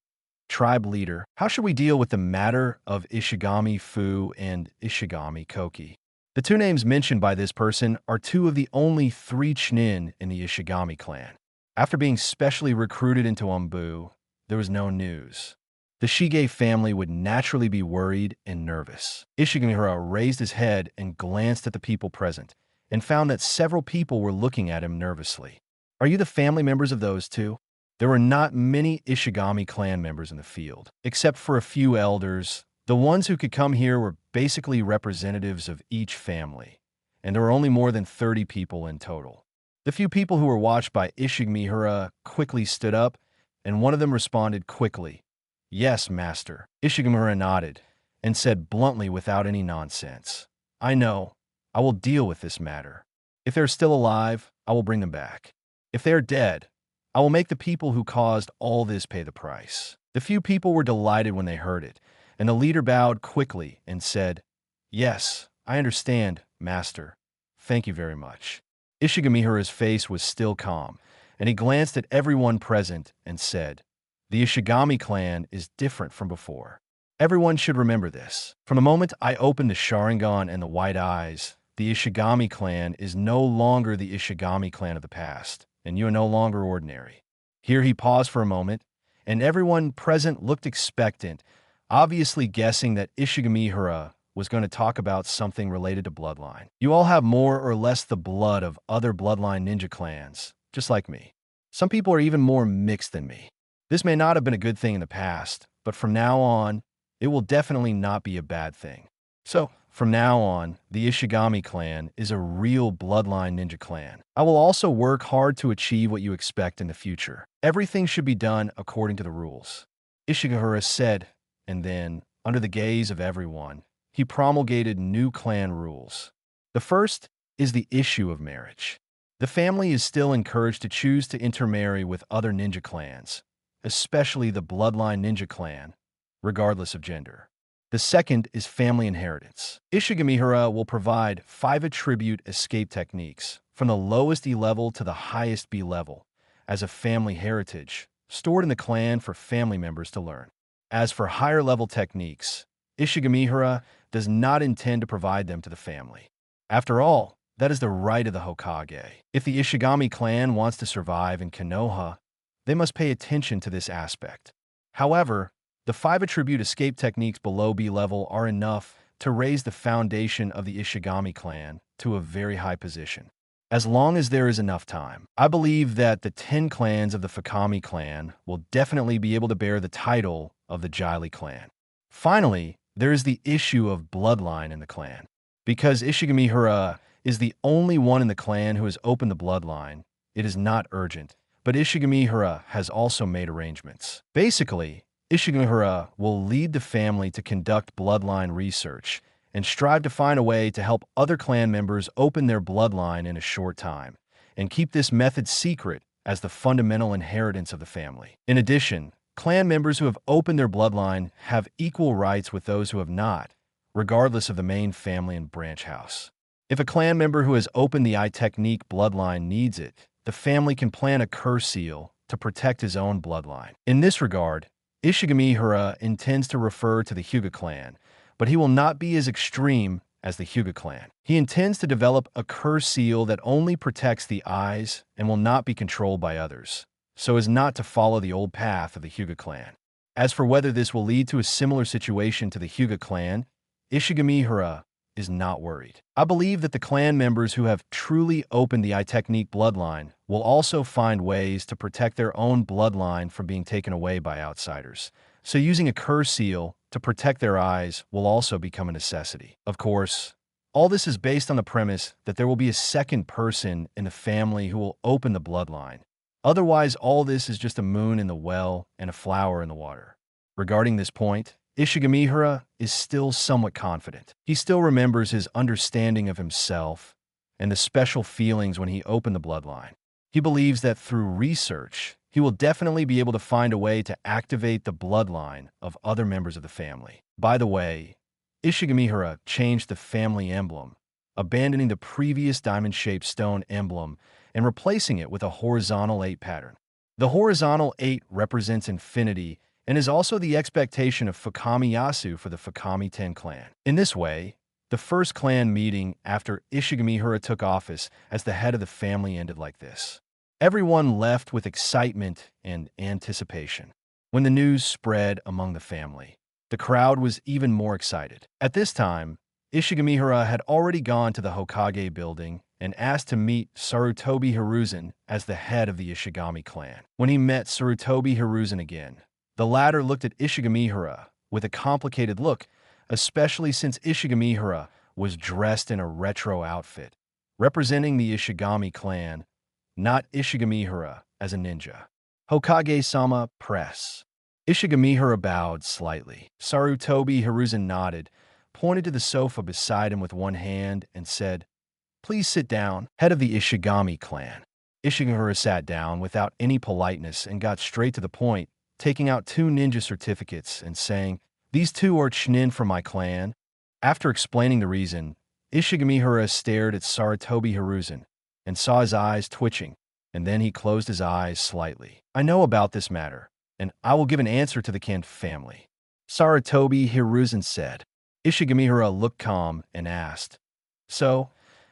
tribe leader, how should we deal with the matter of Ishigami Fu and Ishigami Koki? The 2 names mentioned by this person are 2 of the only 3 Chunin in the Ishigami clan. After being specially recruited into Umbu, there was no news. The Shige family would naturally be worried and nervous. Ishigamihara raised his head and glanced at the people present, and found that several people were looking at him nervously. Are you the family members of those 2? There were not many Ishigami clan members in the field, except for a few elders. The ones who could come here were basically representatives of each family, and there were only more than 30 people in total. The few people who were watched by Ishigamihara quickly stood up, and one of them responded quickly, yes, master. Ishigamihara nodded and said bluntly without any nonsense, I know. I will deal with this matter. If they're still alive, I will bring them back. If they are dead, I will make the people who caused all this pay the price. The few people were delighted when they heard it, and the leader bowed quickly and said, yes, I understand, master. Thank you very much. Ishigamihara's face was still calm, and he glanced at everyone present and said, the Ishigami clan is different from before. Everyone should remember this. From the moment I opened the Sharingan and the White Eyes, the Ishigami clan is no longer the Ishigami clan of the past, and you are no longer ordinary. Here he paused for a moment, and everyone present looked expectant, obviously guessing that Ishigamihara was going to talk about something related to bloodline. You all have more or less the blood of other bloodline ninja clans, just like me. Some people are even more mixed than me. This may not have been a good thing in the past, but from now on, it will definitely not be a bad thing. So, from now on, the Ishigami clan is a real bloodline ninja clan. I will also work hard to achieve what you expect in the future. Everything should be done according to the rules. Ishigamihara said, and then, under the gaze of everyone, he promulgated new clan rules. The first is the issue of marriage. The family is still encouraged to choose to intermarry with other ninja clans, especially the bloodline ninja clan, regardless of gender. The second is family inheritance. Ishigamihara will provide 5 attribute escape techniques from the lowest E level to the highest B level as a family heritage, stored in the clan for family members to learn. As for higher level techniques, Ishigamihara does not intend to provide them to the family. After all, that is the right of the Hokage. If the Ishigami clan wants to survive in Konoha, they must pay attention to this aspect. However, the 5 attribute escape techniques below B level are enough to raise the foundation of the Ishigami clan to a very high position. as long as there is enough time. I believe that the 10 clans of the Fukami clan will definitely be able to bear the title of the Jili clan. Finally, there is the issue of bloodline in the clan. Because Ishigamihara is the only one in the clan who has opened the bloodline, it is not urgent, but Ishigamihara has also made arrangements. Basically, Ishigamihara will lead the family to conduct bloodline research and strive to find a way to help other clan members open their bloodline in a short time, and keep this method secret as the fundamental inheritance of the family. In addition, clan members who have opened their bloodline have equal rights with those who have not, regardless of the main family and branch house. If a clan member who has opened the eye technique bloodline needs it, the family can plant a curse seal to protect his own bloodline. In this regard, Ishigamihara intends to refer to the Hyuga clan, but he will not be as extreme as the Hyuga clan. He intends to develop a curse seal that only protects the eyes and will not be controlled by others, so as not to follow the old path of the Hyuga clan. As for whether this will lead to a similar situation to the Hyuga clan, Ishigamihara is not worried. I believe that the clan members who have truly opened the eye technique bloodline will also find ways to protect their own bloodline from being taken away by outsiders. So using a curse seal to protect their eyes will also become a necessity. Of course, all this is based on the premise that there will be a second person in the family who will open the bloodline. Otherwise, all this is just a moon in the well and a flower in the water. Regarding this point, Ishigamihara is still somewhat confident. He still remembers his understanding of himself and the special feelings when he opened the bloodline. He believes that through research, he will definitely be able to find a way to activate the bloodline of other members of the family. By the way, Ishigamihara changed the family emblem, abandoning the previous diamond-shaped stone emblem and replacing it with a horizontal 8 pattern. The horizontal 8 represents infinity and is also the expectation of Fukami Yasu for the Fukami 10 clan. In this way, the first clan meeting after Ishigamihara took office as the head of the family ended like this. Everyone left with excitement and anticipation. When the news spread among the family, the crowd was even more excited. At this time, Ishigamihara had already gone to the Hokage building and asked to meet Sarutobi Hiruzen as the head of the Ishigami clan. When he met Sarutobi Hiruzen again, the latter looked at Ishigamihara with a complicated look, especially since Ishigamihara was dressed in a retro outfit, representing the Ishigami clan, not Ishigamihara as a ninja. Hokage-sama, press. Ishigamihara bowed slightly. Sarutobi Hiruzen nodded, pointed to the sofa beside him with one hand, and said, "Please sit down, head of the Ishigami clan." Ishigamihara sat down without any politeness and got straight to the point, taking out 2 ninja certificates and saying, "These 2 are Chunin from my clan." After explaining the reason, Ishigamihara stared at Sarutobi Hiruzen and saw his eyes twitching, and then he closed his eyes slightly. "I know about this matter, and I will give an answer to the Kan family," Sarutobi Hiruzen said. Ishigamihara looked calm and asked, "So,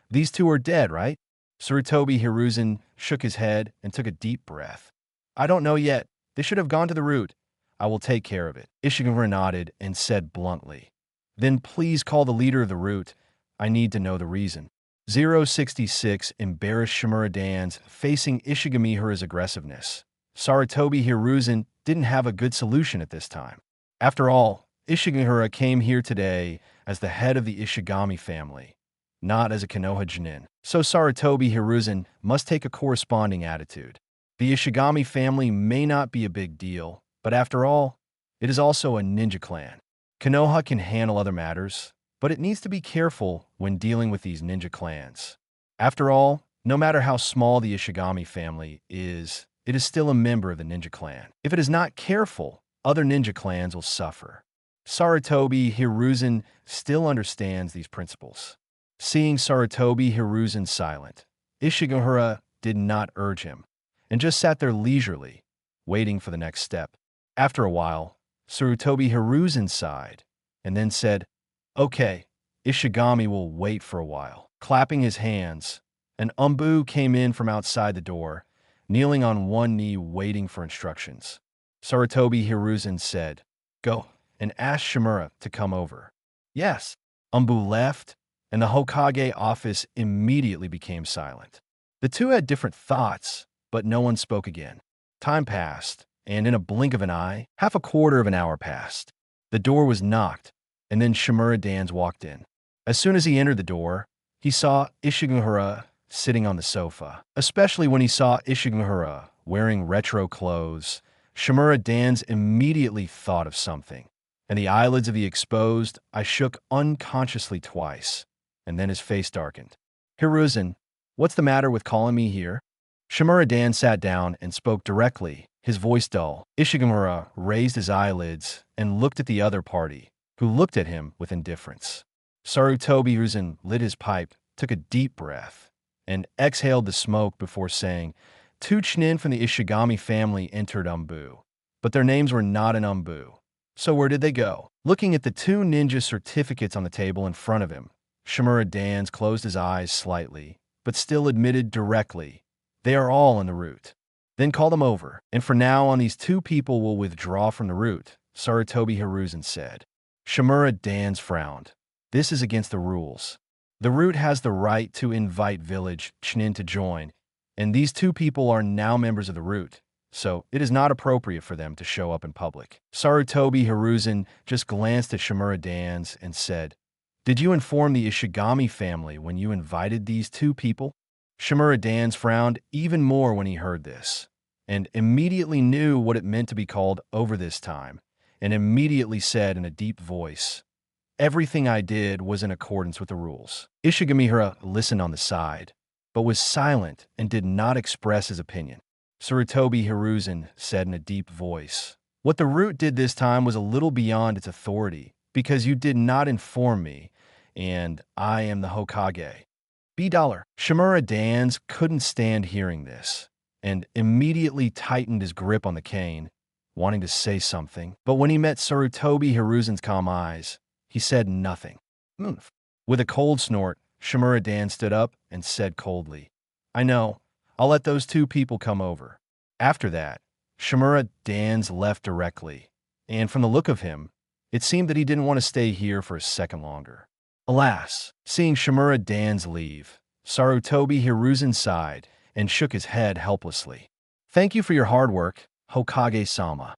these 2 are dead, right?" Sarutobi Hiruzen shook his head and took a deep breath. "I don't know yet. They should have gone to the root. I will take care of it." Ishigamihara nodded and said bluntly, "Then please call the leader of the root. I need to know the reason." 066 embarrassed Shimura Dans facing Ishigamihara's aggressiveness. Sarutobi Hiruzen didn't have a good solution at this time. After all, Ishigamihara came here today as the head of the Ishigami family, not as a Konoha Chunin. So Sarutobi Hiruzen must take a corresponding attitude. The Ishigami family may not be a big deal, but after all, it is also a ninja clan. Konoha can handle other matters, but it needs to be careful when dealing with these ninja clans. After all, no matter how small the Ishigami family is, it is still a member of the ninja clan. If it is not careful, other ninja clans will suffer. Sarutobi Hiruzen still understands these principles. Seeing Sarutobi Hiruzen silent, Ishigamihara did not urge him, and just sat there leisurely, waiting for the next step. After a while, Sarutobi Hiruzen sighed, and then said, "Okay, Ishigami will wait for a while." Clapping his hands, an Umbu came in from outside the door, kneeling on one knee waiting for instructions. Sarutobi Hiruzen said, "Go and ask Shimura to come over." "Yes." Umbu left, and the Hokage office immediately became silent. The two had different thoughts, but no one spoke again. Time passed, and in a blink of an eye, half a quarter of an hour passed. The door was knocked, and then Shimura Dans walked in. As soon as he entered the door, he saw Ishigamihara sitting on the sofa. Especially when he saw Ishigamihara wearing retro clothes, Shimura Dans immediately thought of something, and the eyelids of the exposed eye shook unconsciously twice, and then his face darkened. "Hiruzen, what's the matter with calling me here?" Shimura Dan sat down and spoke directly, his voice dull. Ishigamihara raised his eyelids and looked at the other party, who looked at him with indifference. Sarutobi Hiruzen lit his pipe, took a deep breath, and exhaled the smoke before saying, "Two Chunin from the Ishigami family entered Umbu, but their names were not in Umbu. So where did they go?" Looking at the two ninja certificates on the table in front of him, Shimura Dans closed his eyes slightly, but still admitted directly, "They are all in the route." "Then call them over, and for now on these two people will withdraw from the route," Sarutobi Hiruzen said. Shimura Dans frowned. "This is against the rules. The route has the right to invite village Chunin to join, and these two people are now members of the route, so it is not appropriate for them to show up in public." Sarutobi Hiruzen just glanced at Shimura Dans and said, "Did you inform the Ishigami family when you invited these two people?" Shimura Dans frowned even more when he heard this, and immediately knew what it meant to be called over this time, and immediately said in a deep voice, "Everything I did was in accordance with the rules." Ishigamihara listened on the side, but was silent and did not express his opinion. Sarutobi Hiruzen said in a deep voice, "What the root did this time was a little beyond its authority, because you did not inform me, and I am the Hokage." $. Shimura Dans couldn't stand hearing this, and immediately tightened his grip on the cane, wanting to say something, but when he met Sarutobi Hiruzen's calm eyes, he said nothing. With a cold snort, Shimura Dan stood up and said coldly, "I know. I'll let those two people come over." After that, Shimura Dans left directly, and from the look of him, it seemed that he didn't want to stay here for a second longer. Alas, seeing Shimura Dans leave, Sarutobi Hiruzen sighed and shook his head helplessly. "Thank you for your hard work, Hokage-sama."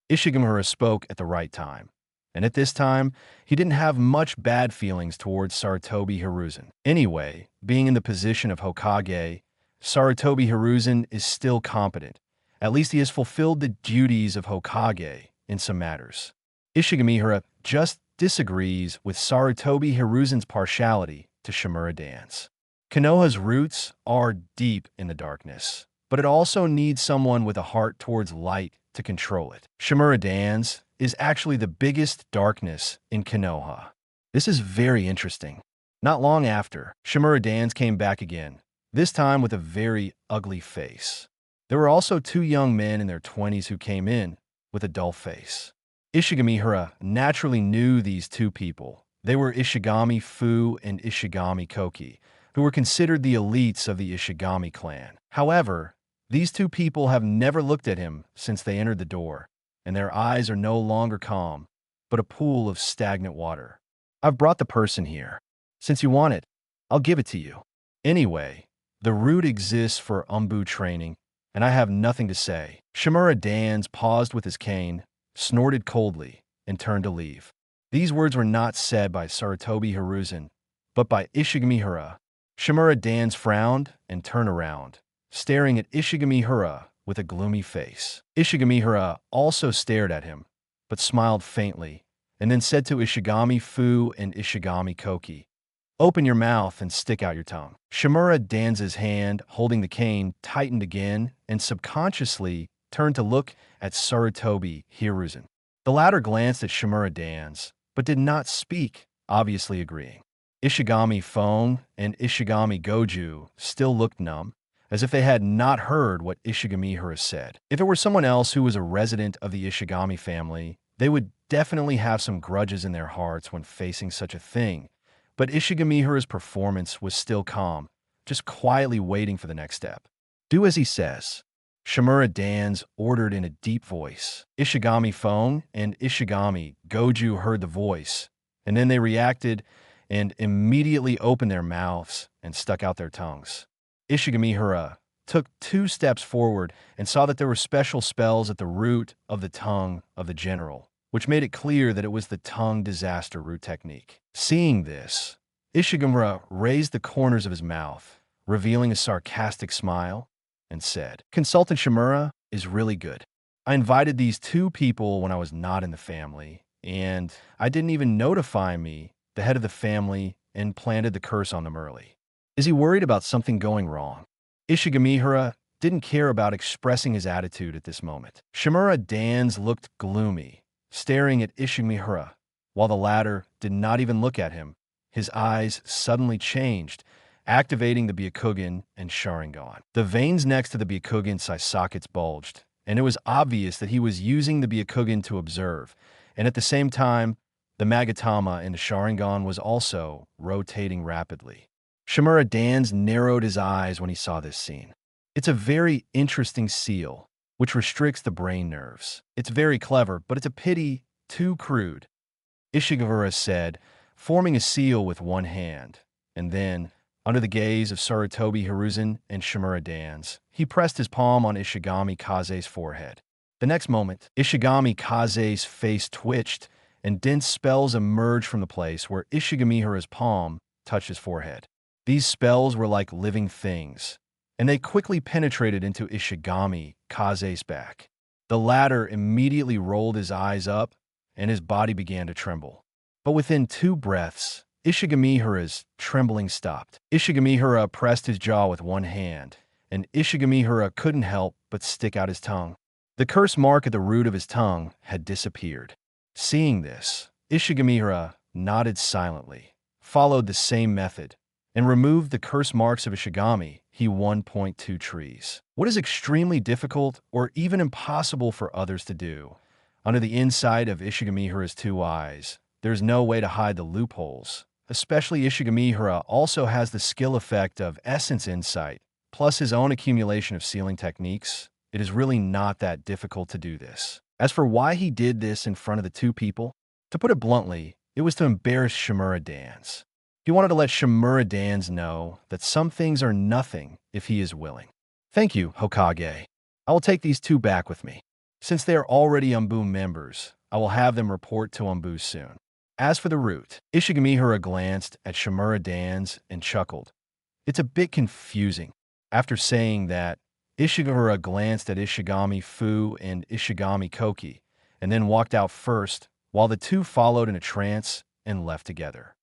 Ishigamihara spoke at the right time, and at this time, he didn't have much bad feelings towards Sarutobi Hiruzen. Anyway, being in the position of Hokage, Sarutobi Hiruzen is still competent. At least he has fulfilled the duties of Hokage in some matters. Ishigamihara just disagrees with Sarutobi Hiruzen's partiality to Shimura Dans. Konoha's roots are deep in the darkness, but it also needs someone with a heart towards light to control it. Shimura Dans is actually the biggest darkness in Konoha. This is very interesting. Not long after, Shimura Dans came back again, this time with a very ugly face. There were also two young men in their 20s who came in with a dull face. Ishigamihara naturally knew these two people. They were Ishigami Fu and Ishigami Koki, who were considered the elites of the Ishigami clan. However, these two people have never looked at him since they entered the door, and their eyes are no longer calm, but a pool of stagnant water. "I've brought the person here. Since you want it, I'll give it to you. Anyway, the route exists for Umbu training, and I have nothing to say." Shimura Dans paused with his cane, snorted coldly, and turned to leave. These words were not said by Sarutobi Hiruzen, but by Ishigamihara. Shimura Dans frowned and turned around, staring at Ishigamihara with a gloomy face. Ishigamihara also stared at him, but smiled faintly, and then said to Ishigami Fu and Ishigami Koki, "Open your mouth and stick out your tongue." Shimura Dan's hand, holding the cane, tightened again and subconsciously turned to look at Sarutobi Hiruzen. The latter glanced at Shimura Dans, but did not speak, obviously agreeing. Ishigami Fong and Ishigami Goju still looked numb, as if they had not heard what Ishigamihara said. If it were someone else who was a resident of the Ishigami family, they would definitely have some grudges in their hearts when facing such a thing, but Ishigamihara's performance was still calm, just quietly waiting for the next step. "Do as he says," Shimura Dans ordered in a deep voice. Ishigami Fong and Ishigami Goju heard the voice, and then they reacted and immediately opened their mouths and stuck out their tongues. Ishigamihara took 2 steps forward and saw that there were special spells at the root of the tongue of the general, which made it clear that it was the tongue disaster root technique. Seeing this, Ishigamihara raised the corners of his mouth, revealing a sarcastic smile, and said, "Consultant Shimura is really good. I invited these 2 people when I was not in the family, and I didn't even notify me, the head of the family, and planted the curse on them early. Is he worried about something going wrong?" Ishigamihara didn't care about expressing his attitude at this moment. Shimura Dans looked gloomy, staring at Ishigamihara, while the latter did not even look at him. His eyes suddenly changed, activating the Byakugan and Sharingan. The veins next to the Byakugan's eye sockets bulged, and it was obvious that he was using the Byakugan to observe, and at the same time, the Magatama in the Sharingan was also rotating rapidly. Shimura Dans narrowed his eyes when he saw this scene. It's a very interesting seal, which restricts the brain nerves. It's very clever, but it's a pity too crude, Ishigamihara said, forming a seal with one hand, and then, under the gaze of Sarutobi Hiruzen and Shimura Dans, he pressed his palm on Ishigami Kaze's forehead. The next moment, Ishigami Kaze's face twitched, and dense spells emerged from the place where Ishigamihara's palm touched his forehead. These spells were like living things, and they quickly penetrated into Ishigami Kaze's back. The latter immediately rolled his eyes up, and his body began to tremble. But within 2 breaths, Ishigamihara's trembling stopped. Ishigamihara pressed his jaw with one hand, and Ishigamihara couldn't help but stick out his tongue. The curse mark at the root of his tongue had disappeared. Seeing this, Ishigamihara nodded silently, followed the same method, and removed the curse marks of Ishigami. He 1.2 trees. What is extremely difficult or even impossible for others to do? Under the inside of Ishigamihara's 2 eyes, there's no way to hide the loopholes. Especially Ishigamihara also has the skill effect of essence insight, plus his own accumulation of sealing techniques. It is really not that difficult to do this. As for why he did this in front of the 2 people, to put it bluntly, it was to embarrass Shimura Dans. He wanted to let Shimura Dans know that some things are nothing if he is willing. "Thank you, Hokage. I will take these 2 back with me. Since they are already Umbu members, I will have them report to Umbu soon." As for the root, Ishigamihara glanced at Shimura Dans and chuckled. It's a bit confusing. After saying that, Ishigamihara glanced at Ishigami Fu and Ishigami Koki, and then walked out first, while the 2 followed in a trance and left together.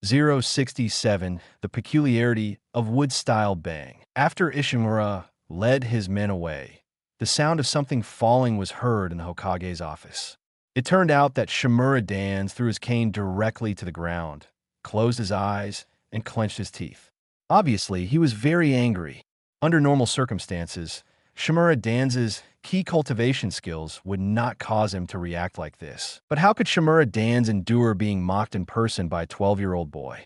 067. The peculiarity of wood-style bang. After Ishigamihara led his men away, the sound of something falling was heard in the Hokage's office. It turned out that Shimura Dans threw his cane directly to the ground, closed his eyes, and clenched his teeth. Obviously, he was very angry. Under normal circumstances, Shimura Dans's key cultivation skills would not cause him to react like this. But how could Shimura Dans endure being mocked in person by a 12-year-old boy?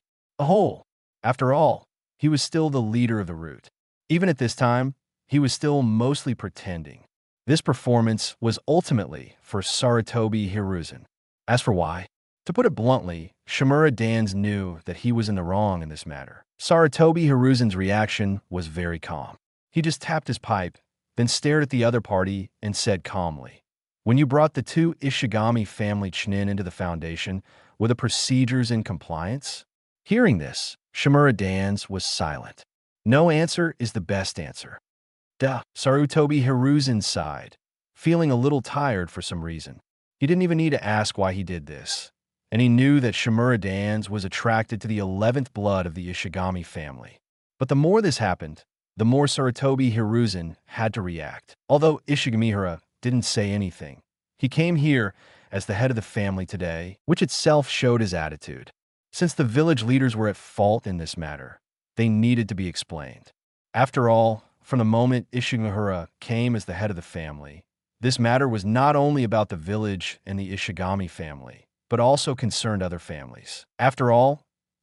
After all, he was still the leader of the root. Even at this time, he was still mostly pretending. This performance was ultimately for Sarutobi Hiruzen. As for why, to put it bluntly, Shimura Dans knew that he was in the wrong in this matter. Sarutobi Hiruzen's reaction was very calm. He just tapped his pipe, then stared at the other party and said calmly, "When you brought the 2 Ishigami family Chunin into the Foundation, were the procedures in compliance?" Hearing this, Shimura Dans was silent. No answer is the best answer. Sarutobi Hiruzen sighed, feeling a little tired for some reason. He didn't even need to ask why he did this, and he knew that Shimura Dans was attracted to the 11th blood of the Ishigami family. But the more this happened, the more Sarutobi Hiruzen had to react. Although Ishigamihara didn't say anything, he came here as the head of the family today, which itself showed his attitude. Since the village leaders were at fault in this matter, they needed to be explained. After all, from the moment Ishigamihara came as the head of the family, this matter was not only about the village and the Ishigami family, but also concerned other families. After all,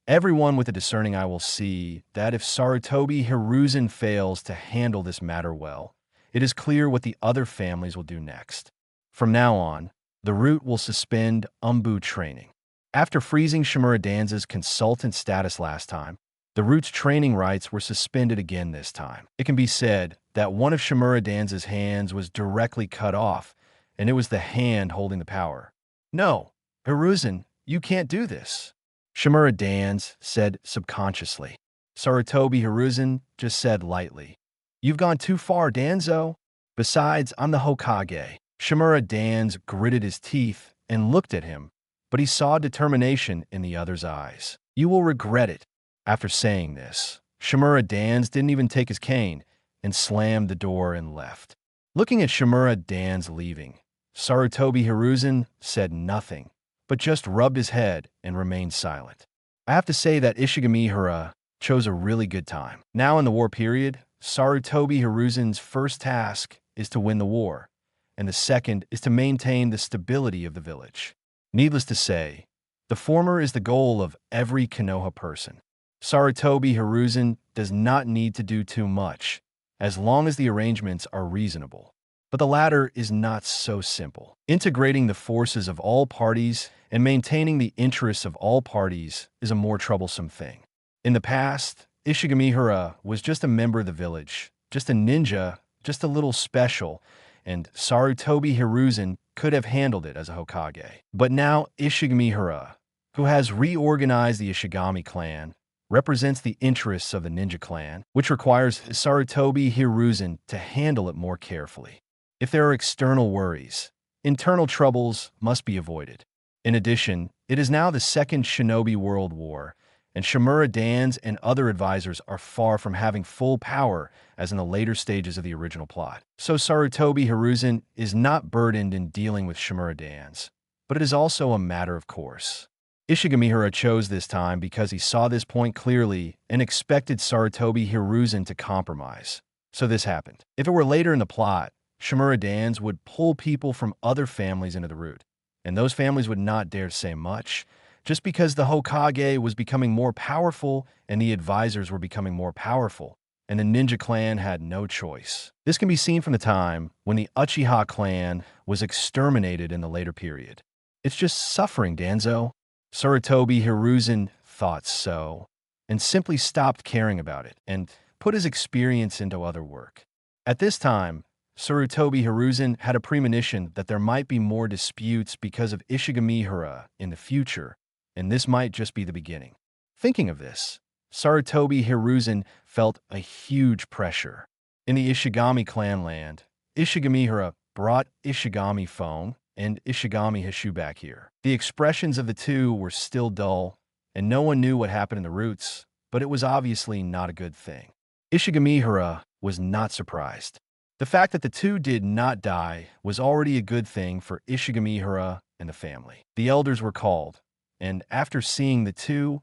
everyone with a discerning eye will see that if Sarutobi Hiruzen fails to handle this matter well, it is clear what the other families will do next. From now on, the root will suspend Umbu training. After freezing Shimura Dans's consultant status last time, The root's training rights were suspended again this time. It can be said that one of Shimura Dan's hands was directly cut off, and it was the hand holding the power. "No, Hiruzen, you can't do this," Shimura Dans said subconsciously. Sarutobi Hiruzen just said lightly, "You've gone too far, Danzo. Besides, I'm the Hokage." Shimura Dans gritted his teeth and looked at him, but he saw determination in the other's eyes. "You will regret it." After saying this, Shimura Dans didn't even take his cane and slammed the door and left. Looking at Shimura Dans leaving, Sarutobi Hiruzen said nothing, but just rubbed his head and remained silent. I have to say that Ishigamihara chose a really good time. Now in the war period, Sarutobi Hiruzen's first task is to win the war, and the second is to maintain the stability of the village. Needless to say, the former is the goal of every Konoha person. Sarutobi Hiruzen does not need to do too much, as long as the arrangements are reasonable. But the latter is not so simple. Integrating the forces of all parties and maintaining the interests of all parties is a more troublesome thing. In the past, Ishigamihara was just a member of the village, just a ninja, just a little special, and Sarutobi Hiruzen could have handled it as a Hokage. But now Ishigamihara, who has reorganized the Ishigami clan, represents the interests of the ninja clan, which requires Sarutobi Hiruzen to handle it more carefully. If there are external worries, internal troubles must be avoided. In addition, it is now the Second Shinobi World War, and Shimura Dans and other advisors are far from having full power as in the later stages of the original plot. So Sarutobi Hiruzen is not burdened in dealing with Shimura Dans, but it is also a matter of course. Ishigamihara chose this time because he saw this point clearly and expected Sarutobi Hiruzen to compromise. So this happened. If it were later in the plot, Shimura Dans would pull people from other families into the root, and those families would not dare say much, just because the Hokage was becoming more powerful and the advisors were becoming more powerful, and the ninja clan had no choice. This can be seen from the time when the Uchiha clan was exterminated in the later period. It's just suffering, Danzo. Sarutobi Hiruzen thought so, and simply stopped caring about it, and put his experience into other work. At this time, Sarutobi Hiruzen had a premonition that there might be more disputes because of Ishigamihara in the future, and this might just be the beginning. Thinking of this, Sarutobi Hiruzen felt a huge pressure. In the Ishigami clan land, Ishigamihara brought Ishigami phone and Ishigami Hishu back here. The expressions of the two were still dull, and no one knew what happened in the roots, but it was obviously not a good thing. Ishigamihara was not surprised. The fact that the two did not die was already a good thing for Ishigamihara and the family. The elders were called, and after seeing the two,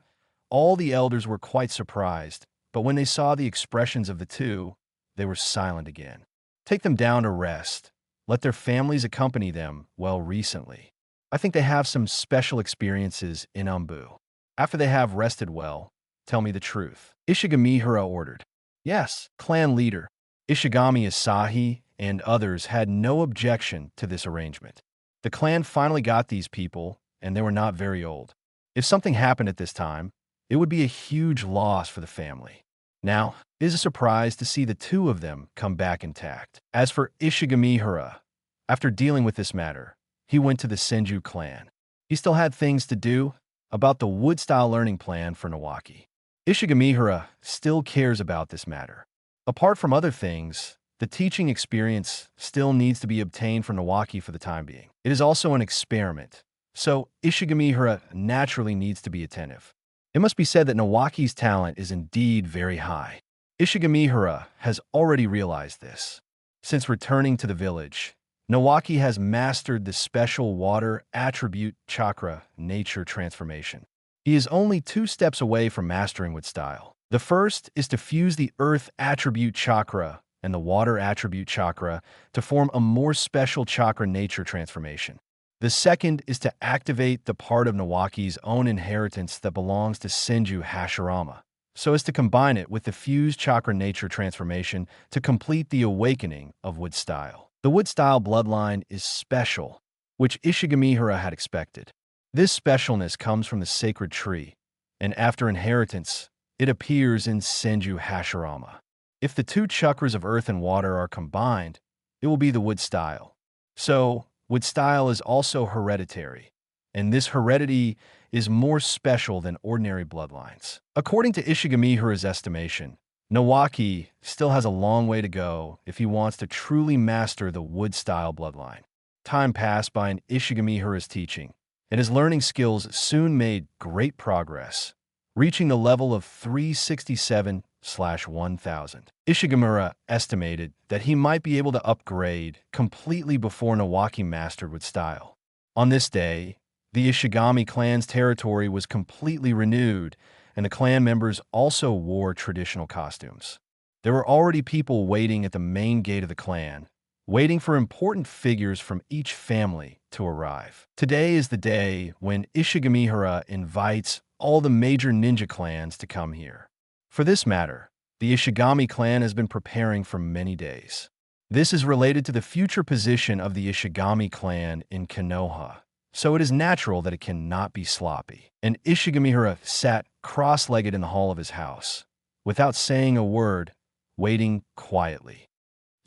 all the elders were quite surprised, but when they saw the expressions of the two, they were silent again. Take them down to rest. Let their families accompany them well recently. I think they have some special experiences in Umbu. After they have rested well, tell me the truth. Ishigamihara ordered. Yes, clan leader. Ishigami Asahi and others had no objection to this arrangement. The clan finally got these people, and they were not very old. If something happened at this time, it would be a huge loss for the family. Now, it is a surprise to see the two of them come back intact. As for Ishigamihara, after dealing with this matter, he went to the Senju clan. He still had things to do about the wood-style learning plan for Nawaki. Ishigamihara still cares about this matter. Apart from other things, the teaching experience still needs to be obtained from Nawaki for the time being. It is also an experiment, so Ishigamihara naturally needs to be attentive. It must be said that Nawaki's talent is indeed very high. Ishigamihara has already realized this. Since returning to the village, Nawaki has mastered the special water attribute chakra nature transformation. He is only 2 steps away from mastering with style. The first is to fuse the earth attribute chakra and the water attribute chakra to form a more special chakra nature transformation. The second is to activate the part of Nawaki's own inheritance that belongs to Senju Hashirama, so as to combine it with the fused chakra nature transformation to complete the awakening of wood style. The wood style bloodline is special, which Ishigamihara had expected. This specialness comes from the sacred tree, and after inheritance, it appears in Senju Hashirama. If the two chakras of earth and water are combined, it will be the wood style. So, wood style is also hereditary, and this heredity is more special than ordinary bloodlines. According to Ishigamihara's estimation, Nawaki still has a long way to go if he wants to truly master the wood-style bloodline. Time passed by in Ishigamihara's teaching, and his learning skills soon made great progress, reaching the level of 367/1000. Ishigamihara estimated that he might be able to upgrade completely before Nawaki mastered wood style. On this day, the Ishigami clan's territory was completely renewed, and the clan members also wore traditional costumes. There were already people waiting at the main gate of the clan, waiting for important figures from each family to arrive. Today is the day when Ishigamihara invites all the major ninja clans to come here. For this matter, the Ishigami clan has been preparing for many days. This is related to the future position of the Ishigami clan in Konoha, so it is natural that it cannot be sloppy. And Ishigamihara sat cross-legged in the hall of his house, without saying a word, waiting quietly.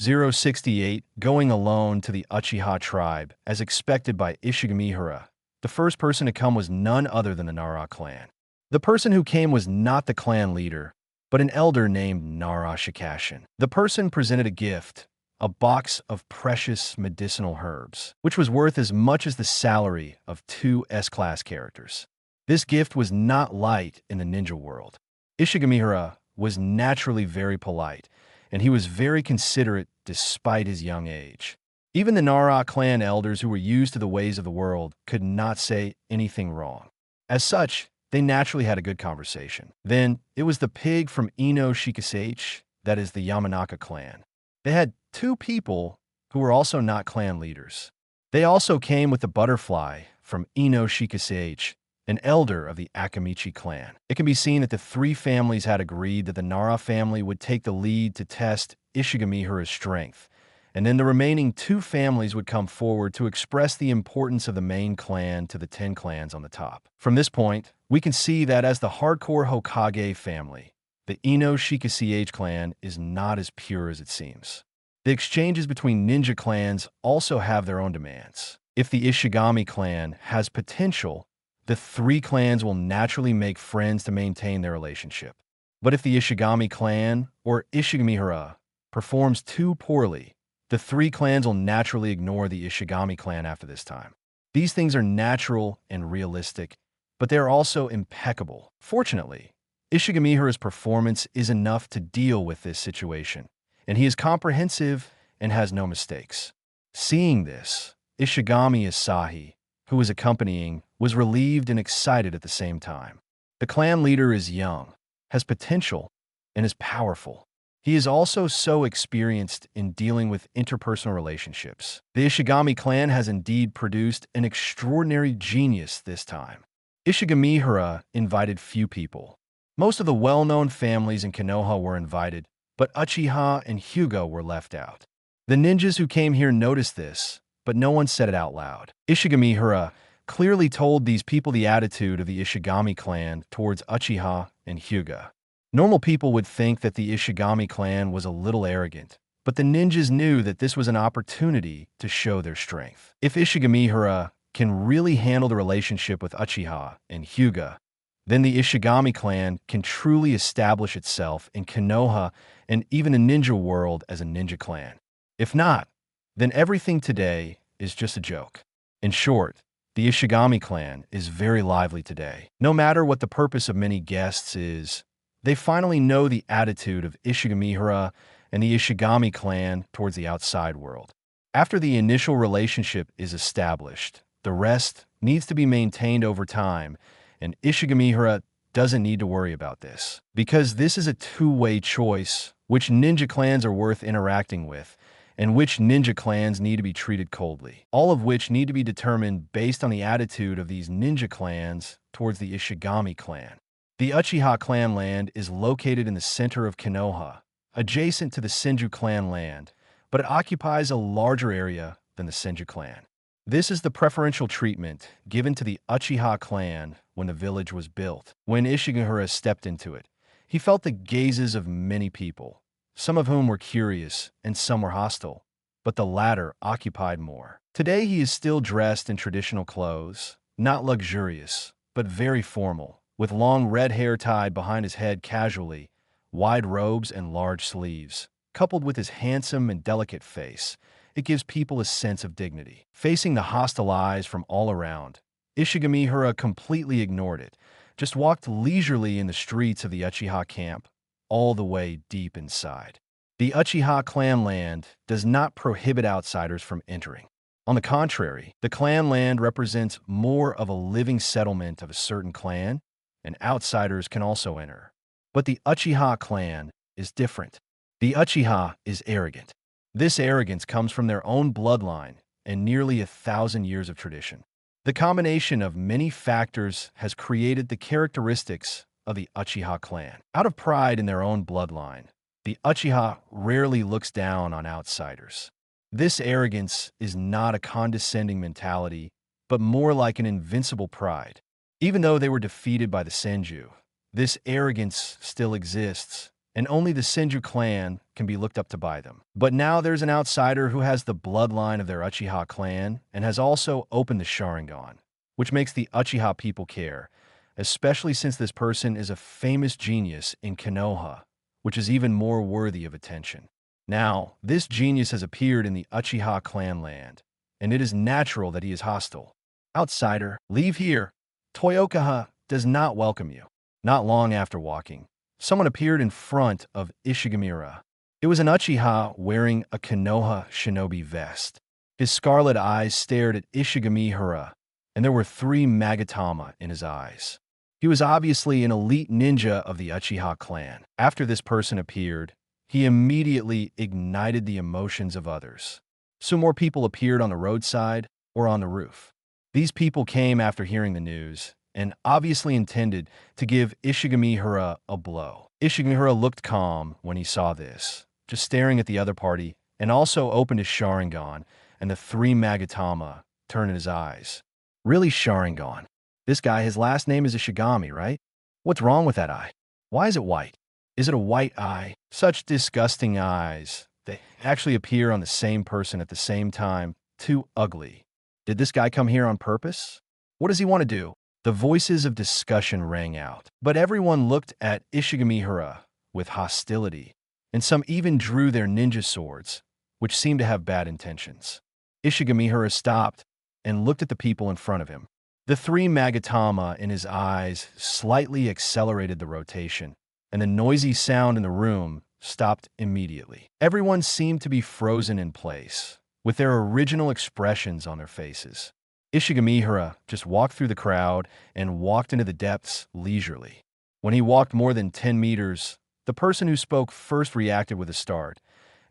068, going alone to the Uchiha tribe, as expected by Ishigamihara. The first person to come was none other than the Nara clan. The person who came was not the clan leader, but an elder named Nara Shikashin. The person presented a gift, a box of precious medicinal herbs, which was worth as much as the salary of 2 S-class characters. This gift was not light in the ninja world. Ishigamihara was naturally very polite, and he was very considerate despite his young age. Even the Nara clan elders who were used to the ways of the world could not say anything wrong. As such, they naturally had a good conversation. Then, it was the pig from Ino Shikasage, that is the Yamanaka clan. They had 2 people who were also not clan leaders. They also came with the butterfly from Ino Shikasage, an elder of the Akamichi clan. It can be seen that the 3 families had agreed that the Nara family would take the lead to test Ishigamihara's strength, and then the remaining 2 families would come forward to express the importance of the main clan to the 10 clans on the top. From this point, we can see that as the hardcore Hokage family, the Ino Shikasage clan is not as pure as it seems. The exchanges between ninja clans also have their own demands. If the Ishigami clan has potential, the 3 clans will naturally make friends to maintain their relationship. But if the Ishigami clan, or Ishigamihara, performs too poorly, the 3 clans will naturally ignore the Ishigami clan after this time. These things are natural and realistic, but they are also impeccable. Fortunately, Ishigamihara's performance is enough to deal with this situation, and he is comprehensive and has no mistakes. Seeing this, Ishigami Asahi, who was accompanying, was relieved and excited at the same time. The clan leader is young, has potential, and is powerful. He is also so experienced in dealing with interpersonal relationships. The Ishigami clan has indeed produced an extraordinary genius this time. Ishigamihara invited few people. Most of the well-known families in Konoha were invited, but Uchiha and Hyuga were left out. The ninjas who came here noticed this, but no one said it out loud. Ishigamihara clearly told these people the attitude of the Ishigami clan towards Uchiha and Hyuga. Normal people would think that the Ishigami clan was a little arrogant, but the ninjas knew that this was an opportunity to show their strength. If Ishigamihara can really handle the relationship with Uchiha and Hyuga, then the Ishigami clan can truly establish itself in Konoha and even the ninja world as a ninja clan. If not, then everything today is just a joke. In short, the Ishigami clan is very lively today. No matter what the purpose of many guests is, they finally know the attitude of Ishigamihara and the Ishigami clan towards the outside world. After the initial relationship is established, the rest needs to be maintained over time, and Ishigamihara doesn't need to worry about this. Because this is a two-way choice, which ninja clans are worth interacting with, and which ninja clans need to be treated coldly. All of which need to be determined based on the attitude of these ninja clans towards the Ishigami clan. The Uchiha clan land is located in the center of Konoha, adjacent to the Senju clan land, but it occupies a larger area than the Senju clan. This is the preferential treatment given to the Uchiha clan when the village was built. When Ishigamihara stepped into it, He felt the gazes of many people, some of whom were curious and some were hostile, but the latter occupied more. Today he is still dressed in traditional clothes, not luxurious, but very formal, with long red hair tied behind his head casually, wide robes and large sleeves. Coupled with his handsome and delicate face, it gives people a sense of dignity. Facing the hostile eyes from all around, Ishigamihara completely ignored it, just walked leisurely in the streets of the Uchiha camp, all the way deep inside. The Uchiha clan land does not prohibit outsiders from entering. On the contrary, the clan land represents more of a living settlement of a certain clan, and outsiders can also enter. But the Uchiha clan is different. The Uchiha is arrogant. This arrogance comes from their own bloodline and nearly 1,000 years of tradition. The combination of many factors has created the characteristics of the Uchiha clan. Out of pride in their own bloodline, the Uchiha rarely looks down on outsiders. This arrogance is not a condescending mentality, but more like an invincible pride. Even though they were defeated by the Senju, this arrogance still exists, and only the Senju clan can be looked up to by them. But now there's an outsider who has the bloodline of their Uchiha clan and has also opened the Sharingan, which makes the Uchiha people care, especially since this person is a famous genius in Konoha, which is even more worthy of attention. Now, this genius has appeared in the Uchiha clan land, and it is natural that he is hostile. Outsider, leave here. Toyokaha does not welcome you. Not long after walking, someone appeared in front of Ishigamihara. It was an Uchiha wearing a Konoha shinobi vest. His scarlet eyes stared at Ishigamihara, and there were 3 magatama in his eyes. He was obviously an elite ninja of the Uchiha clan. After this person appeared, he immediately ignited the emotions of others. Soon more people appeared on the roadside or on the roof. These people came after hearing the news and obviously intended to give Ishigamihara a blow. Ishigamihara looked calm when he saw this, just staring at the other party, and also opened his Sharingan, and the 3 magatama turned in his eyes. Really, Sharingan? This guy, his last name is Ishigami, right? What's wrong with that eye? Why is it white? Is it a white eye? Such disgusting eyes. They actually appear on the same person at the same time. Too ugly. Did this guy come here on purpose? What does he want to do? The voices of discussion rang out, but everyone looked at Ishigamihara with hostility, and some even drew their ninja swords, which seemed to have bad intentions. Ishigamihara stopped and looked at the people in front of him. The 3 magatama in his eyes slightly accelerated the rotation, and the noisy sound in the room stopped immediately. Everyone seemed to be frozen in place, with their original expressions on their faces. Ishigamihara just walked through the crowd and walked into the depths leisurely. When he walked more than 10 meters, the person who spoke first reacted with a start,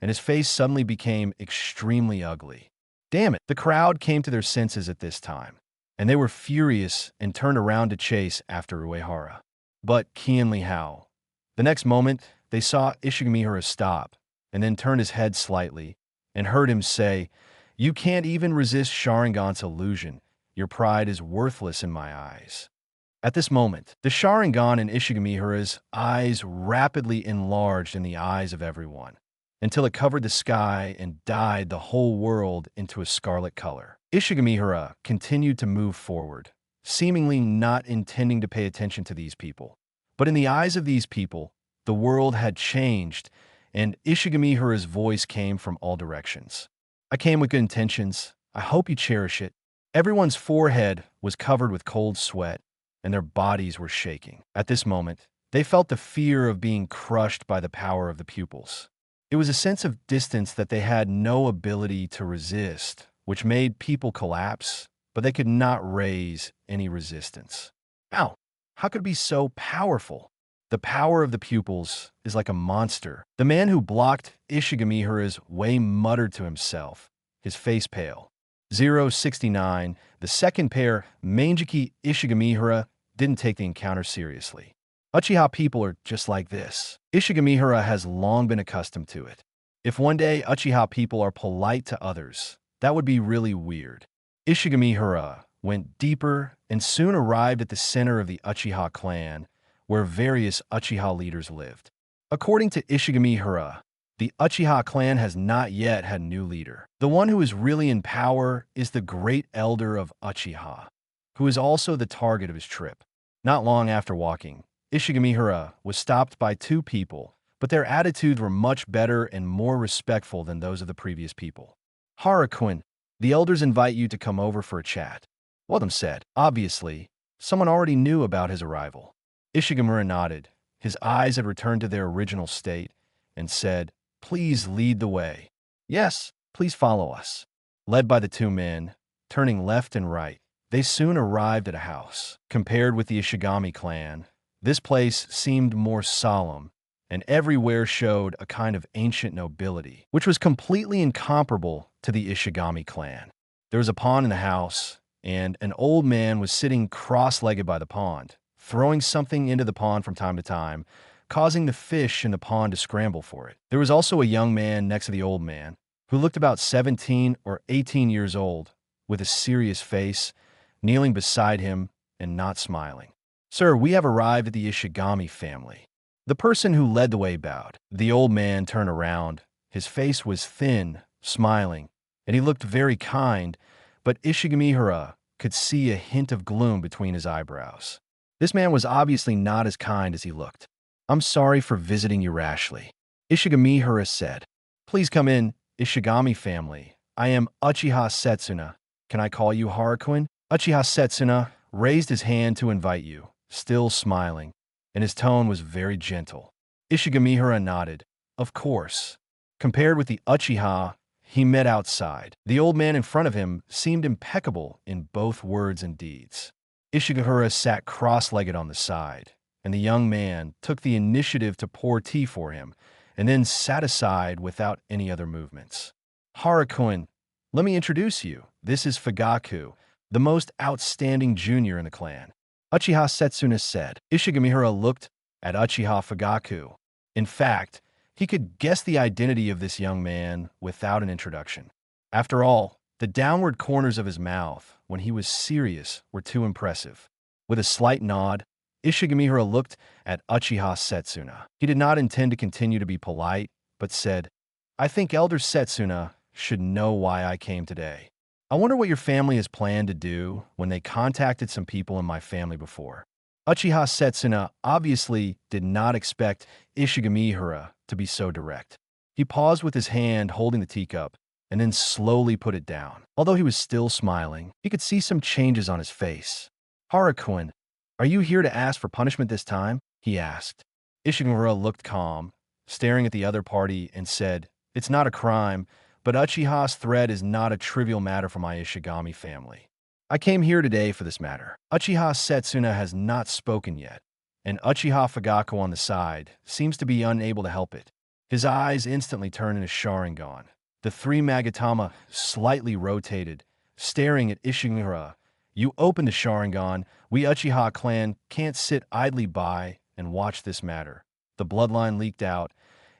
and his face suddenly became extremely ugly. Damn it, the crowd came to their senses at this time, and they were furious and turned around to chase after Uehara. But keenly how? The next moment, they saw Ishigamihara stop, and then turn his head slightly, and heard him say, "You can't even resist Sharingan's illusion. Your pride is worthless in my eyes." At this moment, the Sharingan in Ishigamihara's eyes rapidly enlarged in the eyes of everyone, until it covered the sky and dyed the whole world into a scarlet color. Ishigamihara continued to move forward, seemingly not intending to pay attention to these people. But in the eyes of these people, the world had changed, and Ishigamihara's voice came from all directions. "I came with good intentions. I hope you cherish it." Everyone's forehead was covered with cold sweat, and their bodies were shaking. At this moment, they felt the fear of being crushed by the power of the pupils. It was a sense of distance that they had no ability to resist, which made people collapse, but they could not raise any resistance. Ow! How could it be so powerful? The power of the pupils is like a monster. The man who blocked Ishigamihara's way muttered to himself, his face pale. 069, the second pair, Manjiki Ishigamihara, didn't take the encounter seriously. Uchiha people are just like this. Ishigamihara has long been accustomed to it. If one day Uchiha people are polite to others, that would be really weird. Ishigamihara went deeper and soon arrived at the center of the Uchiha clan, where various Uchiha leaders lived. According to Ishigamihara, the Uchiha clan has not yet had a new leader. The one who is really in power is the great elder of Uchiha, who is also the target of his trip. Not long after walking, Ishigamihara was stopped by two people, but their attitudes were much better and more respectful than those of the previous people. Harakun, the elders invite you to come over for a chat. One of them said. Obviously, someone already knew about his arrival. Ishigamihara nodded. His eyes had returned to their original state and said, "Please lead the way." "Yes, please follow us." Led by the two men, turning left and right, they soon arrived at a house. Compared with the Ishigami clan, this place seemed more solemn, and everywhere showed a kind of ancient nobility, which was completely incomparable to the Ishigami clan. There was a pond in the house, and an old man was sitting cross-legged by the pond, throwing something into the pond from time to time, causing the fish in the pond to scramble for it. There was also a young man next to the old man, who looked about 17 or 18 years old, with a serious face, kneeling beside him and not smiling. "Sir, we have arrived at the Ishigami family." The person who led the way bowed. The old man turned around. His face was thin, smiling, and he looked very kind, but Ishigamihara could see a hint of gloom between his eyebrows. This man was obviously not as kind as he looked. "I'm sorry for visiting you rashly," Ishigamihara said. "Please come in, Ishigami family. I am Uchiha Setsuna. Can I call you Harakun?" Uchiha Setsuna raised his hand to invite you, still smiling, and his tone was very gentle. Ishigamihara nodded. Of course. Compared with the Uchiha he met outside, the old man in front of him seemed impeccable in both words and deeds. Ishigamihara sat cross-legged on the side, and the young man took the initiative to pour tea for him, and then sat aside without any other movements. "Harakun, let me introduce you. This is Fugaku, the most outstanding junior in the clan," Uchiha Setsuna said. Ishigamihara looked at Uchiha Fugaku. In fact, he could guess the identity of this young man without an introduction. After all, the downward corners of his mouth, when he was serious, were too impressive. With a slight nod, Ishigamihara looked at Uchiha Setsuna. He did not intend to continue to be polite, but said, "I think Elder Setsuna should know why I came today. I wonder what your family has planned to do when they contacted some people in my family before." Uchiha Setsuna obviously did not expect Ishigamihara to be so direct. He paused with his hand holding the teacup and then slowly put it down. Although he was still smiling, he could see some changes on his face. "Harakun, are you here to ask for punishment this time?" he asked. Ishigamihara looked calm, staring at the other party, and said, "It's not a crime, but Uchiha's threat is not a trivial matter for my Ishigami family. I came here today for this matter." Uchiha Setsuna has not spoken yet, and Uchiha Fugaku on the side seems to be unable to help it. His eyes instantly turn into Sharingan. The three Magatama slightly rotated, staring at Ishigamihara. "You opened the Sharingan. We Uchiha clan can't sit idly by and watch this matter. The bloodline leaked out.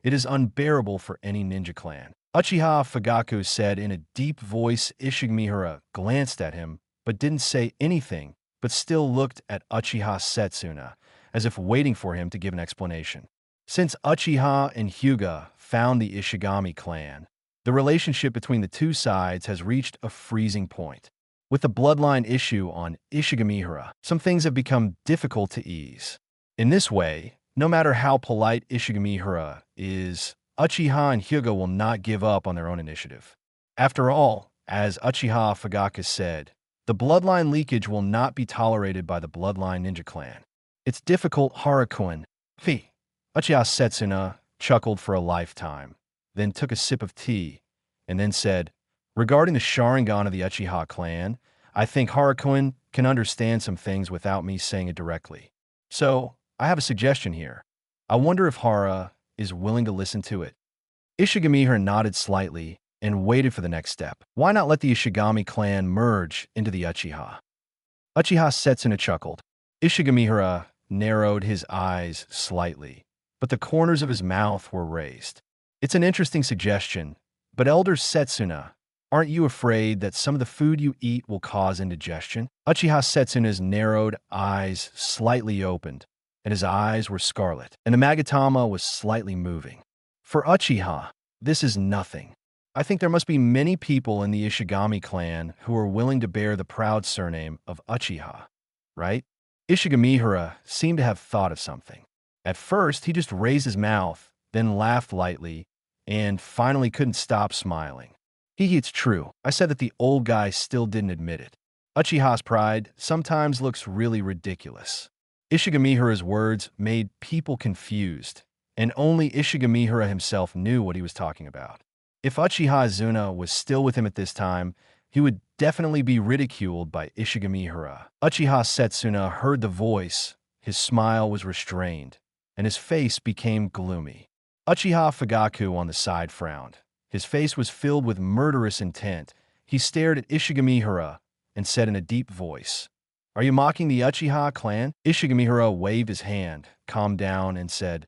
It is unbearable for any ninja clan." Uchiha Fugaku said in a deep voice. Ishigamihara glanced at him, but didn't say anything, but still looked at Uchiha Setsuna, as if waiting for him to give an explanation. Since Uchiha and Hyuga found the Ishigami clan, the relationship between the two sides has reached a freezing point. With the bloodline issue on Ishigamihara, some things have become difficult to ease. In this way, no matter how polite Ishigamihara is, Uchiha and Hyuga will not give up on their own initiative. After all, as Uchiha Fugaku said, the bloodline leakage will not be tolerated by the bloodline ninja clan. "It's difficult, Harakun." Uchiha Setsuna chuckled for a lifetime, then took a sip of tea, and then said, "Regarding the Sharingan of the Uchiha clan, I think Harakun can understand some things without me saying it directly. So, I have a suggestion here. I wonder if Hara is willing to listen to it." Ishigamihara nodded slightly and waited for the next step. Why not let the Ishigami clan merge into the Uchiha? Uchiha Setsuna chuckled. Ishigamihara narrowed his eyes slightly, but the corners of his mouth were raised. "It's an interesting suggestion, but Elder Setsuna, aren't you afraid that some of the food you eat will cause indigestion?" Uchiha Setsuna's narrowed eyes slightly opened, and his eyes were scarlet, and the Magatama was slightly moving. For Uchiha, this is nothing. I think there must be many people in the Ishigami clan who are willing to bear the proud surname of Uchiha, right? Ishigamihara seemed to have thought of something. At first, he just raised his mouth, then laughed lightly, and finally couldn't stop smiling. It's true. I said that the old guy still didn't admit it. Uchiha's pride sometimes looks really ridiculous. Ishigamihara's words made people confused, and only Ishigamihara himself knew what he was talking about. If Uchiha Izuna was still with him at this time, he would definitely be ridiculed by Ishigamihara. Uchiha Setsuna heard the voice, his smile was restrained, and his face became gloomy. Uchiha Fugaku on the side frowned. His face was filled with murderous intent. He stared at Ishigamihara and said in a deep voice, "Are you mocking the Uchiha clan?" Ishigamihara waved his hand, calmed down, and said,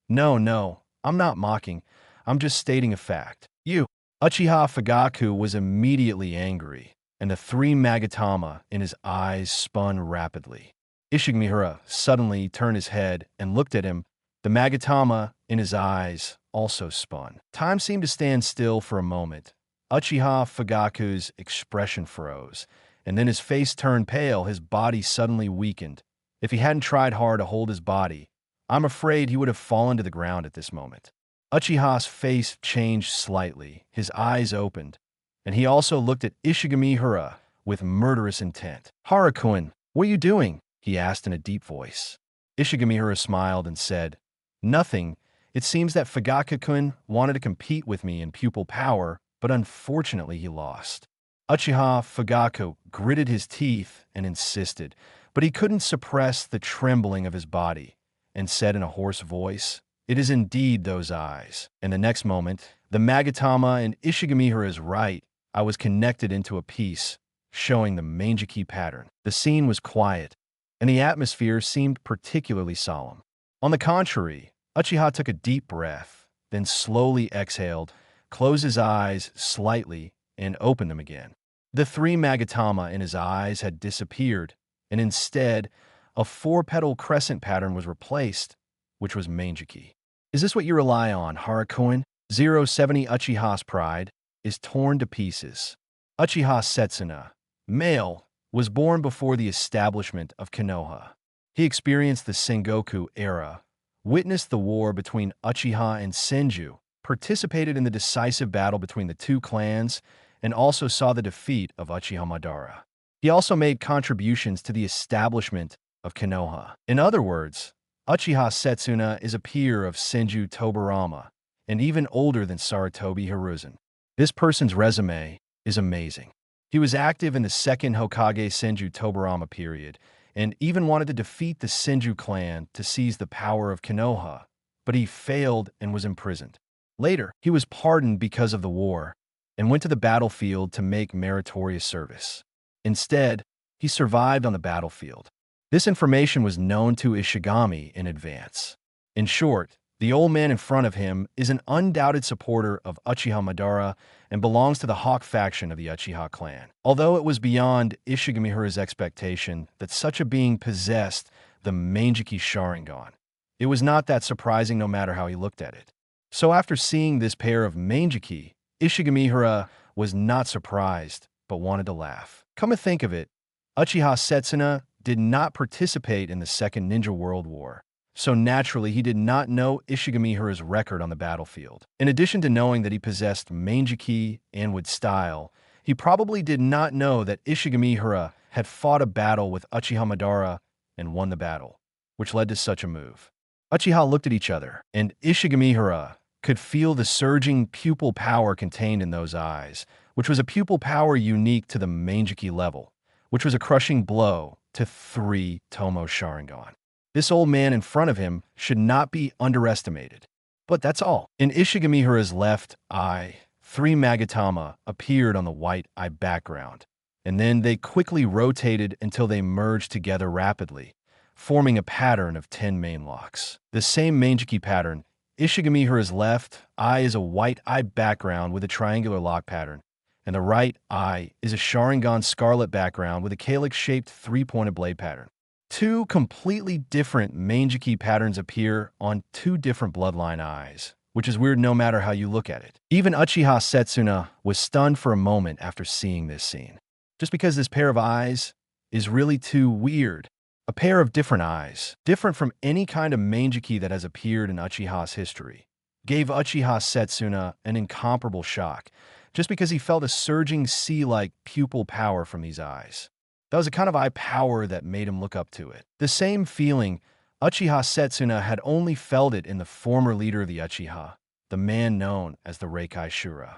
No, I'm not mocking. I'm just stating a fact. You." Uchiha Fugaku was immediately angry, and the three Magatama in his eyes spun rapidly. Ishigamihara suddenly turned his head and looked at him. The Magatama in his eyes also spun. Time seemed to stand still for a moment. Uchiha Fugaku's expression froze, and then his face turned pale, his body suddenly weakened. If he hadn't tried hard to hold his body, I'm afraid he would have fallen to the ground at this moment. Uchiha's face changed slightly, his eyes opened, and he also looked at Ishigamihara with murderous intent. "Harakun, what are you doing?" he asked in a deep voice. Ishigamihara smiled and said, "Nothing. It seems that Fugaku-kun wanted to compete with me in pupil power, but unfortunately he lost." Uchiha Fugaku gritted his teeth and insisted, but he couldn't suppress the trembling of his body, and said in a hoarse voice, "It is indeed those eyes." And the next moment, the Magatama in Ishigamihara is right. I was connected into a piece, showing the Mangeki pattern. The scene was quiet, and the atmosphere seemed particularly solemn. On the contrary, Uchiha took a deep breath, then slowly exhaled, closed his eyes slightly, and opened them again. The three Magatama in his eyes had disappeared, and instead, a four-petal crescent pattern was replaced, which was Mangeki. "Is this what you rely on, Harakun?" 070 Uchiha's pride is torn to pieces. Uchiha Setsuna, male, was born before the establishment of Konoha. He experienced the Sengoku era, witnessed the war between Uchiha and Senju, participated in the decisive battle between the two clans, and also saw the defeat of Uchiha Madara. He also made contributions to the establishment of Konoha. In other words, Uchiha Setsuna is a peer of Senju Tobarama, and even older than Sarutobi Hiruzen. This person's resume is amazing. He was active in the second Hokage Senju Tobarama period, and even wanted to defeat the Senju clan to seize the power of Konoha, but he failed and was imprisoned. Later, he was pardoned because of the war, and went to the battlefield to make meritorious service. Instead, he survived on the battlefield. This information was known to Ishigami in advance. In short, the old man in front of him is an undoubted supporter of Uchiha Madara and belongs to the Hawk faction of the Uchiha clan. Although it was beyond Ishigamihara's expectation that such a being possessed the Mangeki Sharingan, it was not that surprising no matter how he looked at it. So after seeing this pair of Mangeki, Ishigamihara was not surprised, but wanted to laugh. Come to think of it, Uchiha Setsuna did not participate in the Second Ninja World War, so naturally he did not know Ishigamihara's record on the battlefield. In addition to knowing that he possessed Mangeki and would style, he probably did not know that Ishigamihara had fought a battle with Uchiha Madara and won the battle, which led to such a move. Uchiha looked at each other, and Ishigamihara could feel the surging pupil power contained in those eyes, which was a pupil power unique to the Mangeki level, which was a crushing blow to 3 Tomo Sharingan. This old man in front of him should not be underestimated. But that's all. In Ishigamihara's left eye, 3 Magatama appeared on the white eye background, and then they quickly rotated until they merged together rapidly, forming a pattern of 10 main locks. The same Mangeki pattern, Ishigamihara's left eye is a white eye background with a triangular lock pattern, and the right eye is a Sharingan scarlet background with a calyx-shaped 3-pointed blade pattern. Two completely different Mangeki patterns appear on two different bloodline eyes, which is weird no matter how you look at it. Even Uchiha Setsuna was stunned for a moment after seeing this scene. Just because this pair of eyes is really too weird. A pair of different eyes, different from any kind of Mangeki that has appeared in Uchiha's history, gave Uchiha Setsuna an incomparable shock, just because he felt a surging sea-like pupil power from these eyes. That was a kind of eye power that made him look up to it. The same feeling Uchiha Setsuna had only felt it in the former leader of the Uchiha, the man known as the Reikai Shura.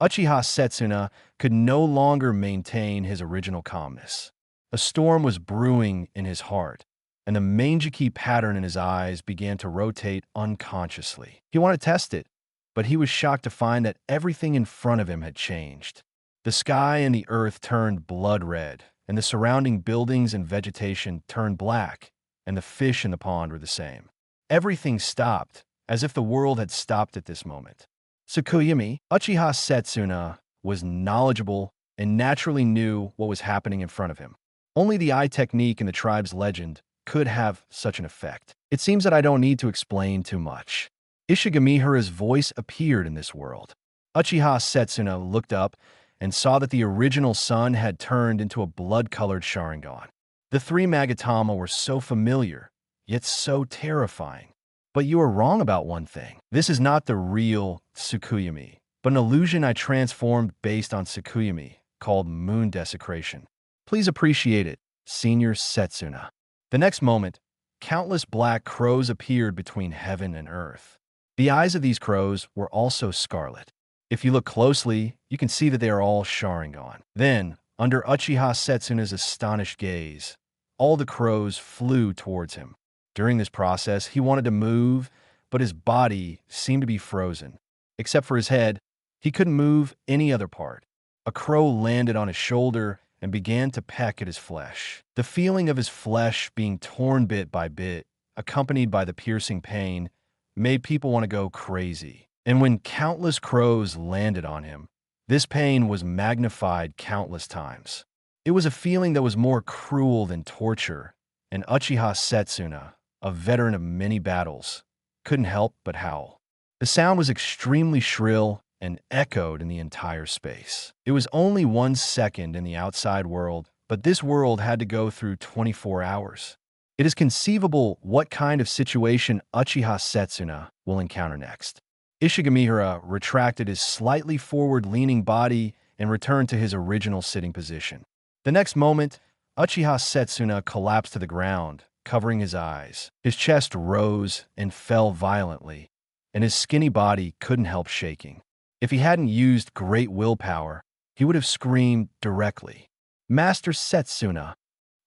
Uchiha Setsuna could no longer maintain his original calmness. A storm was brewing in his heart, and the Mangeki pattern in his eyes began to rotate unconsciously. He wanted to test it, but he was shocked to find that everything in front of him had changed. The sky and the earth turned blood red, and the surrounding buildings and vegetation turned black, and the fish in the pond were the same. Everything stopped, as if the world had stopped at this moment. Tsukuyami, Uchiha Setsuna, was knowledgeable and naturally knew what was happening in front of him. Only the eye technique in the tribe's legend could have such an effect. It seems that I don't need to explain too much. Ishigamihara's voice appeared in this world. Uchiha Setsuna looked up and saw that the original sun had turned into a blood-colored Sharingan. The three Magatama were so familiar, yet so terrifying. But you are wrong about one thing. This is not the real Tsukuyami, but an illusion I transformed based on Tsukuyami, called moon desecration. Please appreciate it, Senior Setsuna. The next moment, countless black crows appeared between heaven and earth. The eyes of these crows were also scarlet. If you look closely, you can see that they are all Sharingan. Then, under Uchiha Setsuna's astonished gaze, all the crows flew towards him. During this process, he wanted to move, but his body seemed to be frozen. Except for his head, he couldn't move any other part. A crow landed on his shoulder and began to peck at his flesh. The feeling of his flesh being torn bit by bit, accompanied by the piercing pain, made people want to go crazy. And when countless crows landed on him, this pain was magnified countless times. It was a feeling that was more cruel than torture, and Uchiha Setsuna, a veteran of many battles, couldn't help but howl. The sound was extremely shrill and echoed in the entire space. It was only 1 second in the outside world, but this world had to go through 24 hours. It is conceivable what kind of situation Uchiha Setsuna will encounter next. Ishigamihara retracted his slightly forward-leaning body and returned to his original sitting position. The next moment, Uchiha Setsuna collapsed to the ground, covering his eyes. His chest rose and fell violently, and his skinny body couldn't help shaking. If he hadn't used great willpower, he would have screamed directly. "Master Setsuna!"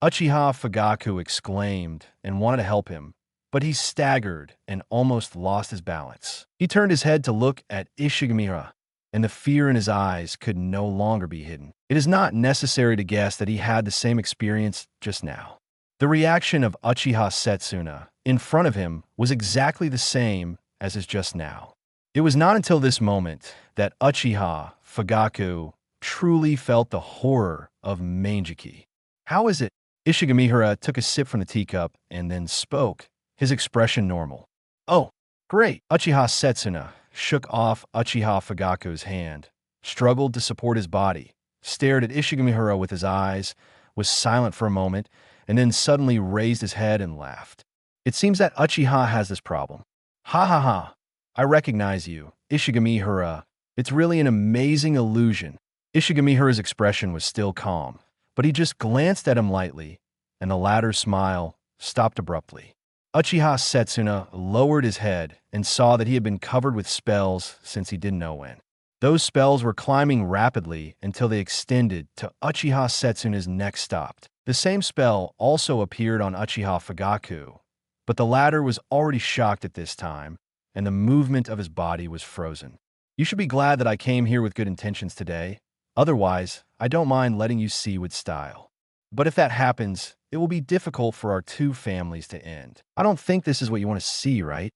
Uchiha Fugaku exclaimed and wanted to help him, but he staggered and almost lost his balance. He turned his head to look at Ishigamihara, and the fear in his eyes could no longer be hidden. It is not necessary to guess that he had the same experience just now. The reaction of Uchiha Setsuna in front of him was exactly the same as his just now. It was not until this moment that Uchiha Fugaku truly felt the horror of Mangeki. "How is it?" Ishigamihara took a sip from the teacup and then spoke, his expression normal. "Oh, great." Uchiha Setsuna shook off Uchiha Fugaku's hand, struggled to support his body, stared at Ishigamihara with his eyes, was silent for a moment, and then suddenly raised his head and laughed. "It seems that Uchiha has this problem. Ha ha ha. I recognize you, Ishigamihara. It's really an amazing illusion." Ishigamihara's expression was still calm, but he just glanced at him lightly, and the latter's smile stopped abruptly. Uchiha Setsuna lowered his head and saw that he had been covered with spells since he didn't know when. Those spells were climbing rapidly until they extended to Uchiha Setsuna's neck stopped. The same spell also appeared on Uchiha Fugaku, but the latter was already shocked at this time, and the movement of his body was frozen. "You should be glad that I came here with good intentions today. Otherwise, I don't mind letting you see with style. But if that happens, it will be difficult for our two families to end. I don't think this is what you want to see, right?"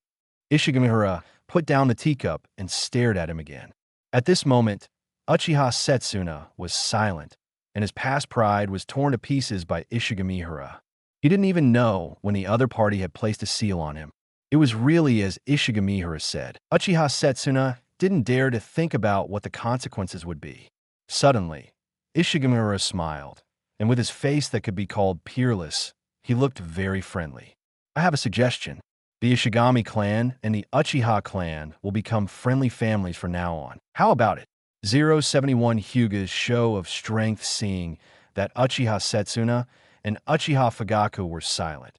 Ishigamihara put down the teacup and stared at him again. At this moment, Uchiha Setsuna was silent, and his past pride was torn to pieces by Ishigamihara. He didn't even know when the other party had placed a seal on him. It was really as Ishigamihara said. Uchiha Setsuna didn't dare to think about what the consequences would be. Suddenly, Ishigamihara smiled, and with his face that could be called peerless, he looked very friendly. I have a suggestion. The Ishigami clan and the Uchiha clan will become friendly families from now on. How about it? 071 Hyuga's show of strength, seeing that Uchiha Setsuna and Uchiha Fugaku were silent.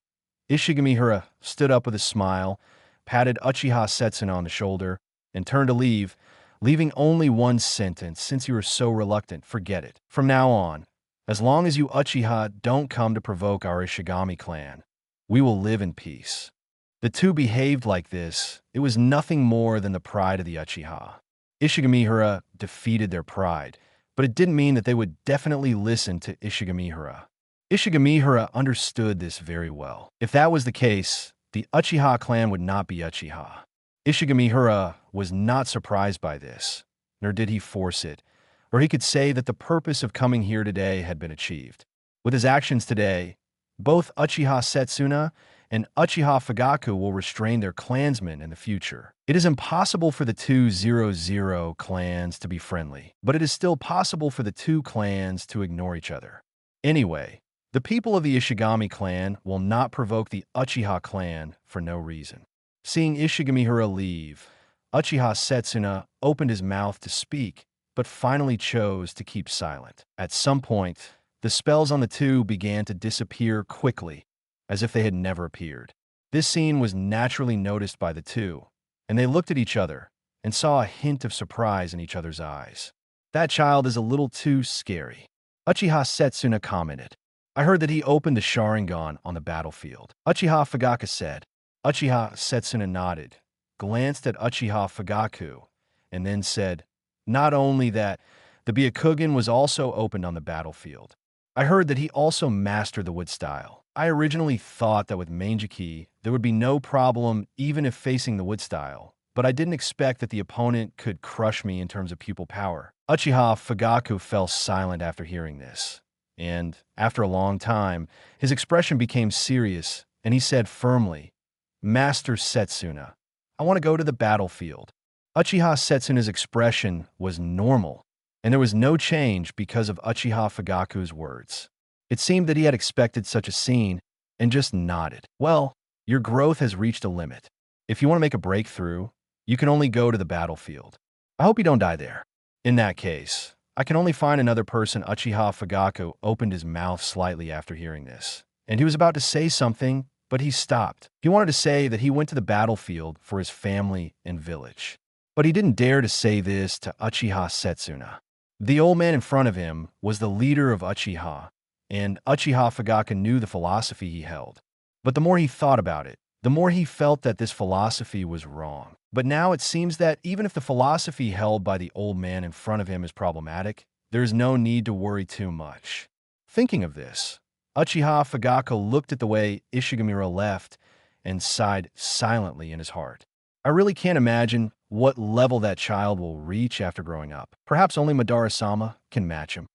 Ishigamihara stood up with a smile, patted Uchiha Setsuna on the shoulder, and turned to leave, leaving only one sentence. Since you were so reluctant, forget it. From now on, as long as you Uchiha don't come to provoke our Ishigami clan, we will live in peace. The two behaved like this. It was nothing more than the pride of the Uchiha. Ishigamihara defeated their pride, but it didn't mean that they would definitely listen to Ishigamihara. Ishigamihara understood this very well. If that was the case, the Uchiha clan would not be Uchiha. Ishigamihara was not surprised by this, nor did he force it, or he could say that the purpose of coming here today had been achieved. With his actions today, both Uchiha Setsuna and Uchiha Fugaku will restrain their clansmen in the future. It is impossible for the two 00 clans to be friendly, but it is still possible for the two clans to ignore each other. Anyway, the people of the Ishigami clan will not provoke the Uchiha clan for no reason. Seeing Ishigamihara leave, Uchiha Setsuna opened his mouth to speak, but finally chose to keep silent. At some point, the spells on the two began to disappear quickly, as if they had never appeared. This scene was naturally noticed by the two, and they looked at each other and saw a hint of surprise in each other's eyes. That child is a little too scary. Uchiha Setsuna commented. I heard that he opened the Sharingan on the battlefield. Uchiha Fugaku said. Uchiha Setsuna nodded, glanced at Uchiha Fugaku, and then said, not only that, the Byakugan was also opened on the battlefield. I heard that he also mastered the wood style. I originally thought that with Mangeki, there would be no problem even if facing the wood style, but I didn't expect that the opponent could crush me in terms of pupil power. Uchiha Fugaku fell silent after hearing this, and after a long time, his expression became serious, and he said firmly, Master Setsuna, I want to go to the battlefield. Uchiha Setsuna's expression was normal, and there was no change because of Uchiha Fugaku's words. It seemed that he had expected such a scene and just nodded. Well, your growth has reached a limit. If you want to make a breakthrough, you can only go to the battlefield. I hope you don't die there. In that case, I can only find another person. Uchiha Fugaku opened his mouth slightly after hearing this, and he was about to say something, but he stopped. He wanted to say that he went to the battlefield for his family and village, but he didn't dare to say this to Uchiha Setsuna. The old man in front of him was the leader of Uchiha, and Uchiha Fugaku knew the philosophy he held. But the more he thought about it, the more he felt that this philosophy was wrong. But now it seems that even if the philosophy held by the old man in front of him is problematic, there is no need to worry too much. Thinking of this, Uchiha Fugaku looked at the way Ishigamihara left and sighed silently in his heart. I really can't imagine what level that child will reach after growing up. Perhaps only Madara-sama can match him.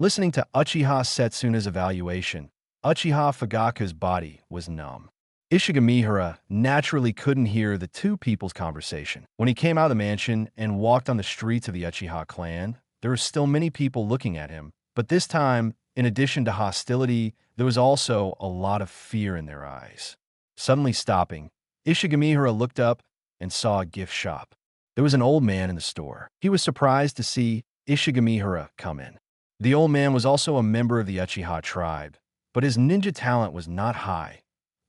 Listening to Uchiha Setsuna's evaluation, Uchiha Fugaku's body was numb. Ishigamihara naturally couldn't hear the two people's conversation. When he came out of the mansion and walked on the streets of the Uchiha clan, there were still many people looking at him, but this time, in addition to hostility, there was also a lot of fear in their eyes. Suddenly stopping, Ishigamihara looked up and saw a gift shop. There was an old man in the store. He was surprised to see Ishigamihara come in. The old man was also a member of the Uchiha tribe, but his ninja talent was not high,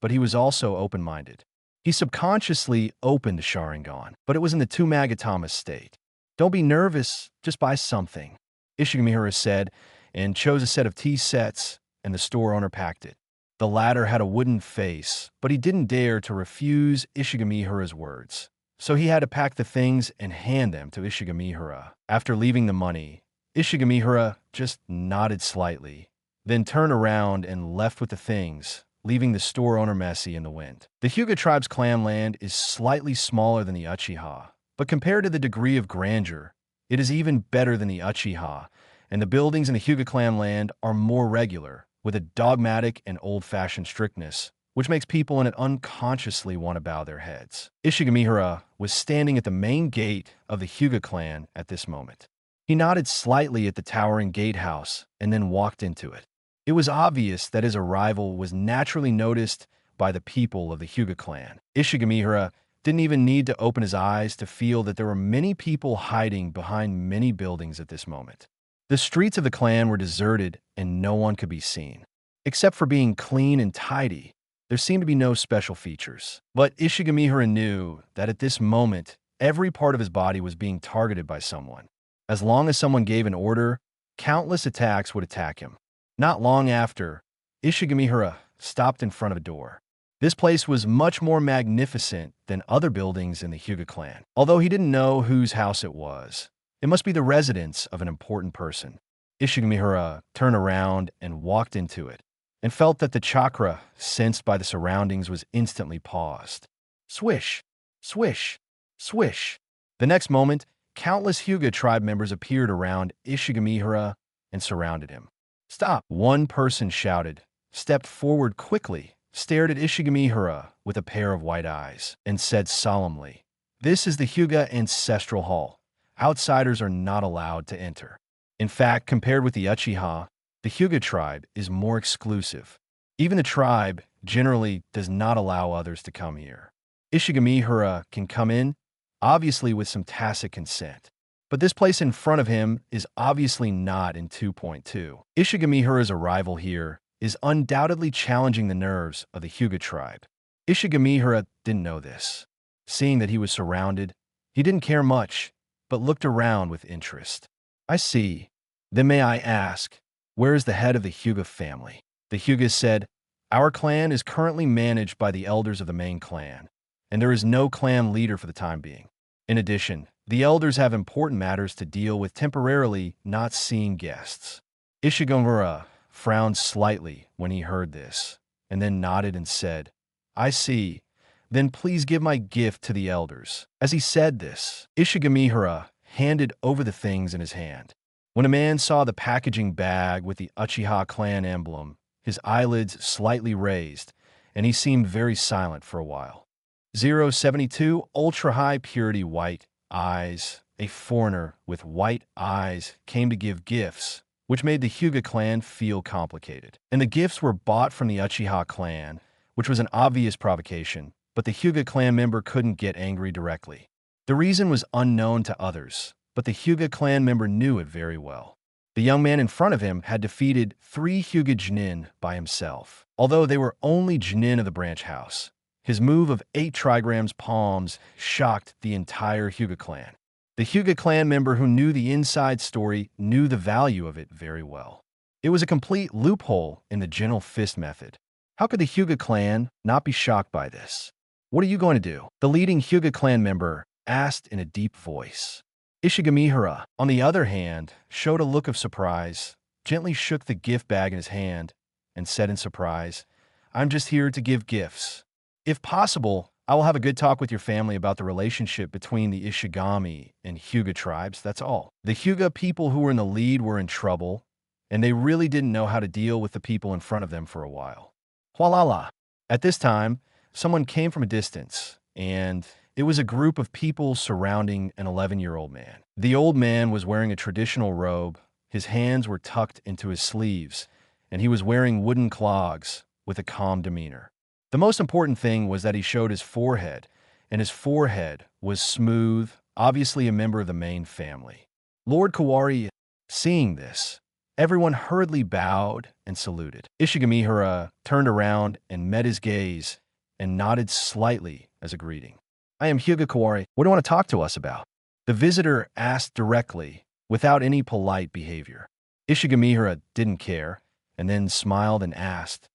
but he was also open-minded. He subconsciously opened the Sharingan, but it was in the two Magatama state. Don't be nervous, just buy something, Ishigamihara said, and chose a set of tea sets, and the store owner packed it. The latter had a wooden face, but he didn't dare to refuse Ishigamihara's words. So he had to pack the things and hand them to Ishigamihara. After leaving the money, Ishigamihara just nodded slightly, then turned around and left with the things, leaving the store owner messy in the wind. The Hyuga tribe's clan land is slightly smaller than the Uchiha, but compared to the degree of grandeur, it is even better than the Uchiha, and the buildings in the Hyuga clan land are more regular, with a dogmatic and old-fashioned strictness, which makes people in it unconsciously want to bow their heads. Ishigamihara was standing at the main gate of the Hyuga clan at this moment. He nodded slightly at the towering gatehouse and then walked into it. It was obvious that his arrival was naturally noticed by the people of the Hyuga clan. Ishigamihara didn't even need to open his eyes to feel that there were many people hiding behind many buildings at this moment. The streets of the clan were deserted and no one could be seen. Except for being clean and tidy, there seemed to be no special features. But Ishigamihara knew that at this moment, every part of his body was being targeted by someone. As long as someone gave an order, countless attacks would attack him. Not long after, Ishigamihara stopped in front of a door. This place was much more magnificent than other buildings in the Hyuga clan. Although he didn't know whose house it was, it must be the residence of an important person. Ishigamihara turned around and walked into it, and felt that the chakra sensed by the surroundings was instantly paused. Swish, swish, swish. The next moment, countless Hyuga tribe members appeared around Ishigamihara and surrounded him. Stop! One person shouted, stepped forward quickly, stared at Ishigamihara with a pair of white eyes, and said solemnly, "This is the Hyuga Ancestral Hall. Outsiders are not allowed to enter." In fact, compared with the Uchiha, the Hyuga tribe is more exclusive. Even the tribe generally does not allow others to come here. Ishigamihara can come in, obviously with some tacit consent. But this place in front of him is obviously not in 2.2. Ishigamihara's arrival here is undoubtedly challenging the nerves of the Hyuga tribe. Ishigamihara didn't know this. Seeing that he was surrounded, he didn't care much, but looked around with interest. I see. Then may I ask, where is the head of the Hyuga family? The Hyugas said, "Our clan is currently managed by the elders of the main clan, and there is no clan leader for the time being. In addition, the elders have important matters to deal with temporarily not seeing guests." Ishigamihara frowned slightly when he heard this, and then nodded and said, "I see. Then please give my gift to the elders." As he said this, Ishigamihara handed over the things in his hand. When a man saw the packaging bag with the Uchiha clan emblem, his eyelids slightly raised, and he seemed very silent for a while. 072 ultra-high purity white eyes. A foreigner with white eyes came to give gifts, which made the Hyuga clan feel complicated. And the gifts were bought from the Uchiha clan, which was an obvious provocation, but the Hyuga clan member couldn't get angry directly. The reason was unknown to others, but the Hyuga clan member knew it very well. The young man in front of him had defeated 3 Hyuga Jnin by himself, although they were only Jnin of the branch house. His move of 8 trigrams palms shocked the entire Hyuga clan. The Hyuga clan member who knew the inside story knew the value of it very well. It was a complete loophole in the gentle fist method. How could the Hyuga clan not be shocked by this? "What are you going to do?" the leading Hyuga clan member asked in a deep voice. Ishigamihara, on the other hand, showed a look of surprise, gently shook the gift bag in his hand, and said in surprise, "I'm just here to give gifts. If possible, I will have a good talk with your family about the relationship between the Ishigami and Hyuga tribes, that's all." The Hyuga people who were in the lead were in trouble, and they really didn't know how to deal with the people in front of them for a while. Hualala. At this time, someone came from a distance, and it was a group of people surrounding an 11-year-old man. The old man was wearing a traditional robe, his hands were tucked into his sleeves, and he was wearing wooden clogs with a calm demeanor. The most important thing was that he showed his forehead, and his forehead was smooth, obviously a member of the main family. Lord Kawari, seeing this, everyone hurriedly bowed and saluted. Ishigamihara turned around and met his gaze and nodded slightly as a greeting. "I am Hyuga Kawari. What do you want to talk to us about?" The visitor asked directly, without any polite behavior. Ishigamihara didn't care, and then smiled and asked,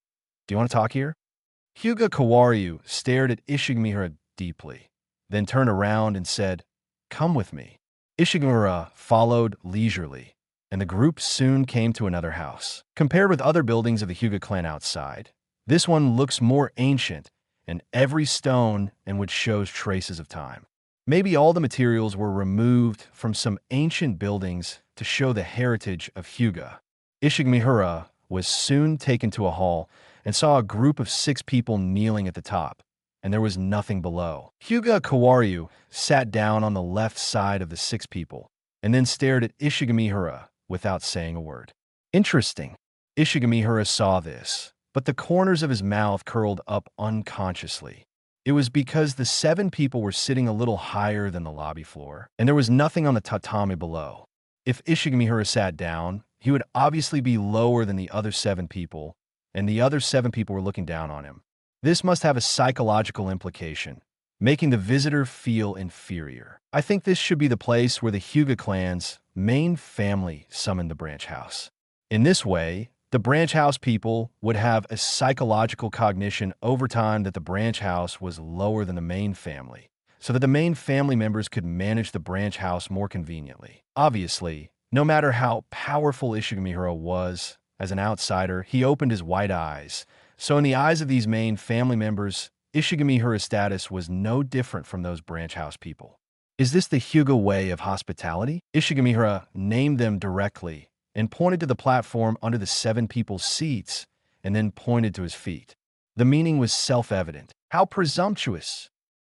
"Do you want to talk here?" Hyuga Kawaryu stared at Ishigamihara deeply, then turned around and said, "Come with me." Ishigamihara followed leisurely, and the group soon came to another house. Compared with other buildings of the Hyuga clan outside, this one looks more ancient, and every stone in which shows traces of time. Maybe all the materials were removed from some ancient buildings to show the heritage of Hyuga. Ishigamihara was soon taken to a hall and saw a group of 6 people kneeling at the top, and there was nothing below. Hyuga Kawaryu sat down on the left side of the 6 people and then stared at Ishigamihara without saying a word. Interesting. Ishigamihara saw this, but the corners of his mouth curled up unconsciously. It was because the 7 people were sitting a little higher than the lobby floor, and there was nothing on the tatami below. If Ishigamihara sat down, he would obviously be lower than the other 7 people, and the other 7 people were looking down on him. This must have a psychological implication, making the visitor feel inferior. I think this should be the place where the Hyuga clan's main family summoned the branch house. In this way, the branch house people would have a psychological cognition over time that the branch house was lower than the main family, so that the main family members could manage the branch house more conveniently. Obviously, no matter how powerful Ishigamihara was, as an outsider, he opened his white eyes. So in the eyes of these main family members, Ishigamihara's status was no different from those branch house people. Is this the Hyuga way of hospitality? Ishigamihara named them directly and pointed to the platform under the 7 people's seats, and then pointed to his feet. The meaning was self-evident. How presumptuous!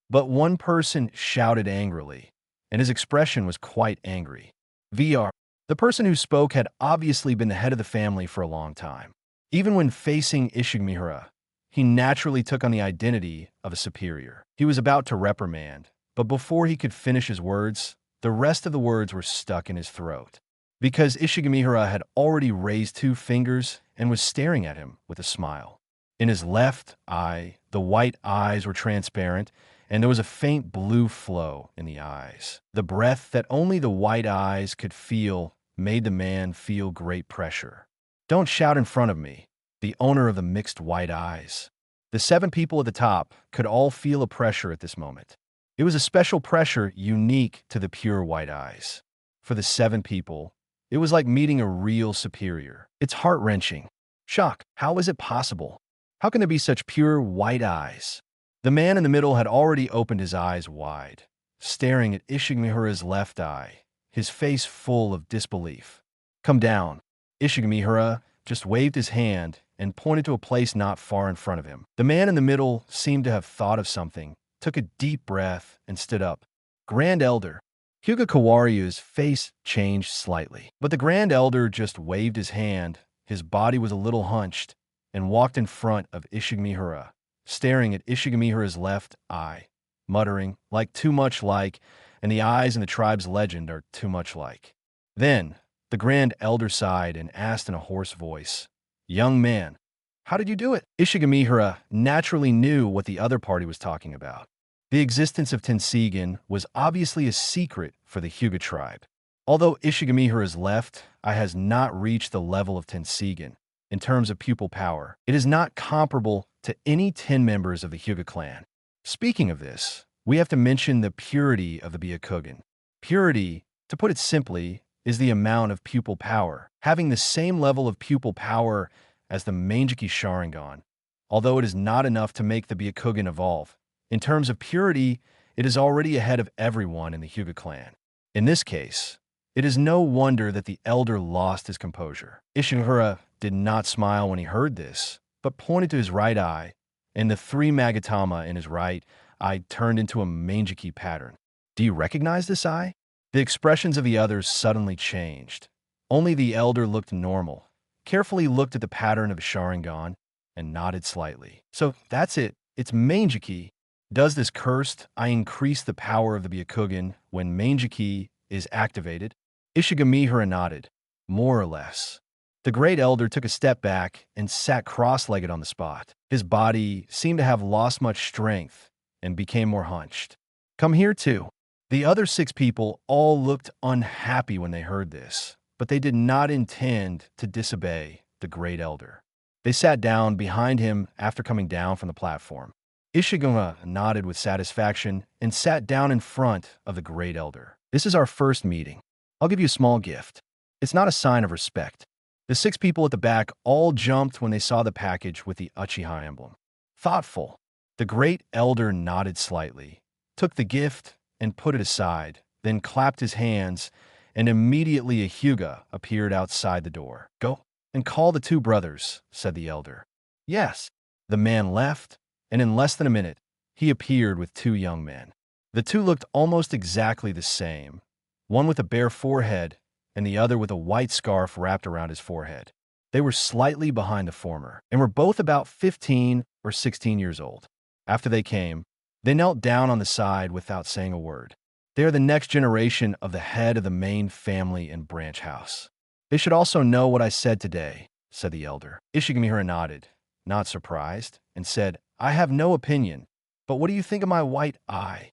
But one person shouted angrily, and his expression was quite angry. The person who spoke had obviously been the head of the family for a long time. Even when facing Ishigamihara, he naturally took on the identity of a superior. He was about to reprimand, but before he could finish his words, the rest of the words were stuck in his throat, because Ishigamihara had already raised 2 fingers and was staring at him with a smile. In his left eye, the white eyes were transparent, and there was a faint blue flow in the eyes. The breath that only the white eyes could feel made the man feel great pressure. "Don't shout in front of me," the owner of the mixed white eyes. The 7 people at the top could all feel a pressure at this moment. It was a special pressure unique to the pure white eyes. For the 7 people, it was like meeting a real superior. It's heart-wrenching. Shock. How is it possible? How can there be such pure white eyes? The man in the middle had already opened his eyes wide, staring at Ishigamihara's left eye, his face full of disbelief. "Come down." Ishigamihara just waved his hand and pointed to a place not far in front of him. The man in the middle seemed to have thought of something, took a deep breath, and stood up. "Grand Elder." Hyuga Kawaryu's face changed slightly, but the Grand Elder just waved his hand, his body was a little hunched, and walked in front of Ishigamihara, staring at Ishigamihara's left eye, muttering, "Like too much like, and the eyes in the tribe's legend are too much like." Then, the Grand Elder sighed and asked in a hoarse voice, "Young man, how did you do it?" Ishigamihara naturally knew what the other party was talking about. The existence of Tensigen was obviously a secret for the Hyuga tribe. Although Ishigamihara's left eye has not reached the level of Tensigen in terms of pupil power, it is not comparable to any 10 members of the Hyuga clan. Speaking of this, we have to mention the purity of the Byakugan. Purity, to put it simply, is the amount of pupil power, having the same level of pupil power as the Manjiki Sharingan, although it is not enough to make the Byakugan evolve. In terms of purity, it is already ahead of everyone in the Hyuga clan. In this case, it is no wonder that the elder lost his composure. Ishigamihara did not smile when he heard this, but pointed to his right eye, and the 3 Magatama in his right eye turned into a Manjiki pattern. "Do you recognize this eye?" The expressions of the others suddenly changed. Only the elder looked normal, carefully looked at the pattern of Sharingan, and nodded slightly. "So that's it. It's Manjiki. Does this cursed eye increase the power of the Byakugan when Manjiki is activated?" Ishigamihara nodded. "More or less." The great elder took a step back and sat cross-legged on the spot. His body seemed to have lost much strength and became more hunched. "Come here too." The other 6 people all looked unhappy when they heard this, but they did not intend to disobey the great elder. They sat down behind him after coming down from the platform. Ishigamihara nodded with satisfaction and sat down in front of the great elder. "This is our first meeting. I'll give you a small gift. It's not a sign of respect." The 6 people at the back all jumped when they saw the package with the Uchiha emblem. Thoughtful. The great elder nodded slightly, took the gift and put it aside, then clapped his hands, and immediately a Hyuga appeared outside the door. "Go." "And call the two brothers," said the elder. "Yes." The man left, and in less than a minute, he appeared with two young men. The two looked almost exactly the same, one with a bare forehead and the other with a white scarf wrapped around his forehead. They were slightly behind the former, and were both about 15 or 16 years old. After they came, they knelt down on the side without saying a word. They are the next generation of the head of the main family and branch house. "They should also know what I said today," said the elder. Ishigamihara nodded, not surprised, and said, "I have no opinion, but what do you think of my white eye?"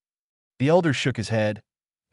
The elder shook his head.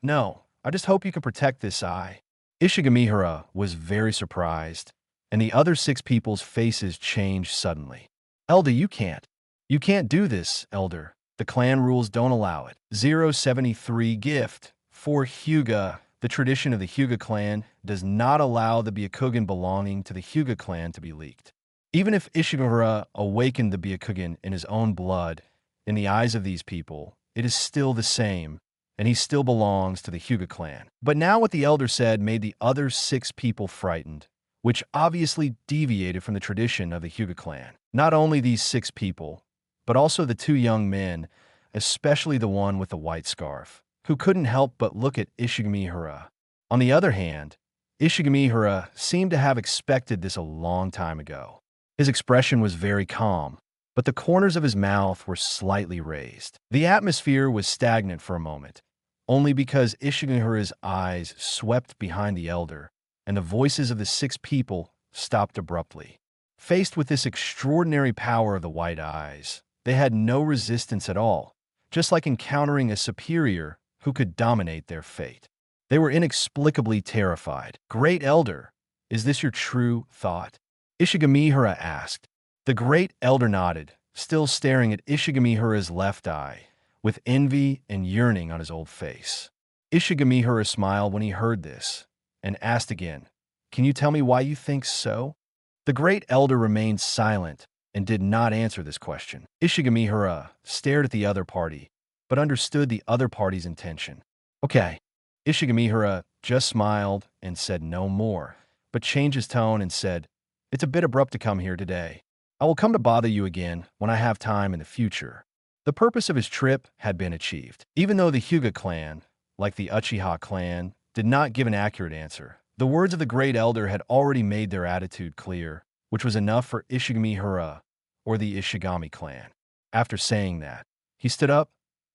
"No, I just hope you can protect this eye." Ishigamihara was very surprised, and the other 6 people's faces changed suddenly. "Elder, you can't. You can't do this, elder. The clan rules don't allow it." 073 gift. For Hyuga, the tradition of the Hyuga clan does not allow the Byakugan belonging to the Hyuga clan to be leaked. Even if Ishigamihara awakened the Byakugan in his own blood, in the eyes of these people, it is still the same, and he still belongs to the Hyuga clan. But now what the elder said made the other 6 people frightened, which obviously deviated from the tradition of the Hyuga clan. Not only these 6 people, but also the 2 young men, especially the one with the white scarf, who couldn't help but look at Ishigamihara. On the other hand, Ishigamihara seemed to have expected this a long time ago. His expression was very calm, but the corners of his mouth were slightly raised. The atmosphere was stagnant for a moment, only because Ishigamihara's eyes swept behind the elder, and the voices of the 6 people stopped abruptly. Faced with this extraordinary power of the white eyes, they had no resistance at all, just like encountering a superior who could dominate their fate. They were inexplicably terrified. "Great elder, is this your true thought?" Ishigamihara asked. The great elder nodded, still staring at Ishigamihara's left eye, with envy and yearning on his old face. Ishigamihara smiled when he heard this, and asked again, "Can you tell me why you think so?" The great elder remained silent and did not answer this question. Ishigamihara stared at the other party, but understood the other party's intention. "Okay." Ishigamihara just smiled and said no more, but changed his tone and said, "It's a bit abrupt to come here today. I will come to bother you again when I have time in the future." The purpose of his trip had been achieved. Even though the Hyuga clan, like the Uchiha clan, did not give an accurate answer, the words of the great elder had already made their attitude clear, which was enough for Ishigamihara or the Ishigami clan. After saying that, he stood up,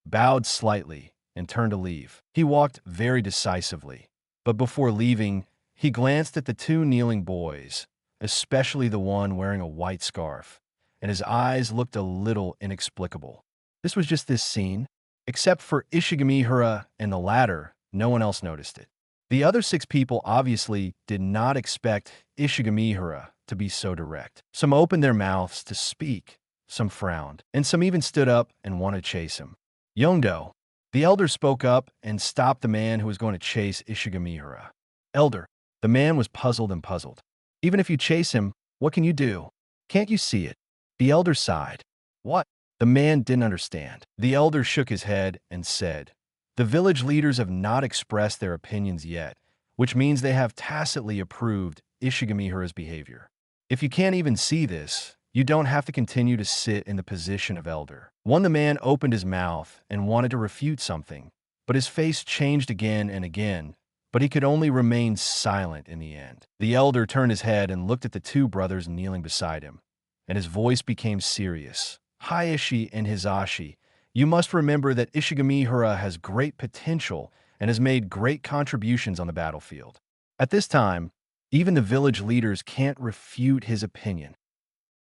bowed slightly, and turned to leave. He walked very decisively, but before leaving, he glanced at the 2 kneeling boys, especially the one wearing a white scarf, and his eyes looked a little inexplicable. This was just this scene. Except for Ishigamihara and the latter, no one else noticed it. The other 6 people obviously did not expect Ishigamihara to be so direct. Some opened their mouths to speak, some frowned, and some even stood up and wanted to chase him. "Yondo," the elder spoke up and stopped the man who was going to chase Ishigamihara. "Elder," the man was puzzled and puzzled. "Even if you chase him, what can you do? Can't you see it?" The elder sighed. "What?" The man didn't understand. The elder shook his head and said, "The village leaders have not expressed their opinions yet, which means they have tacitly approved Ishigamihara's behavior. If you can't even see this, you don't have to continue to sit in the position of elder." The man opened his mouth and wanted to refute something, but his face changed again and again, but he could only remain silent in the end. The elder turned his head and looked at the 2 brothers kneeling beside him, and his voice became serious. "Hayashi and Hisashi, you must remember that Ishigamihara has great potential and has made great contributions on the battlefield. At this time, even the village leaders can't refute his opinion."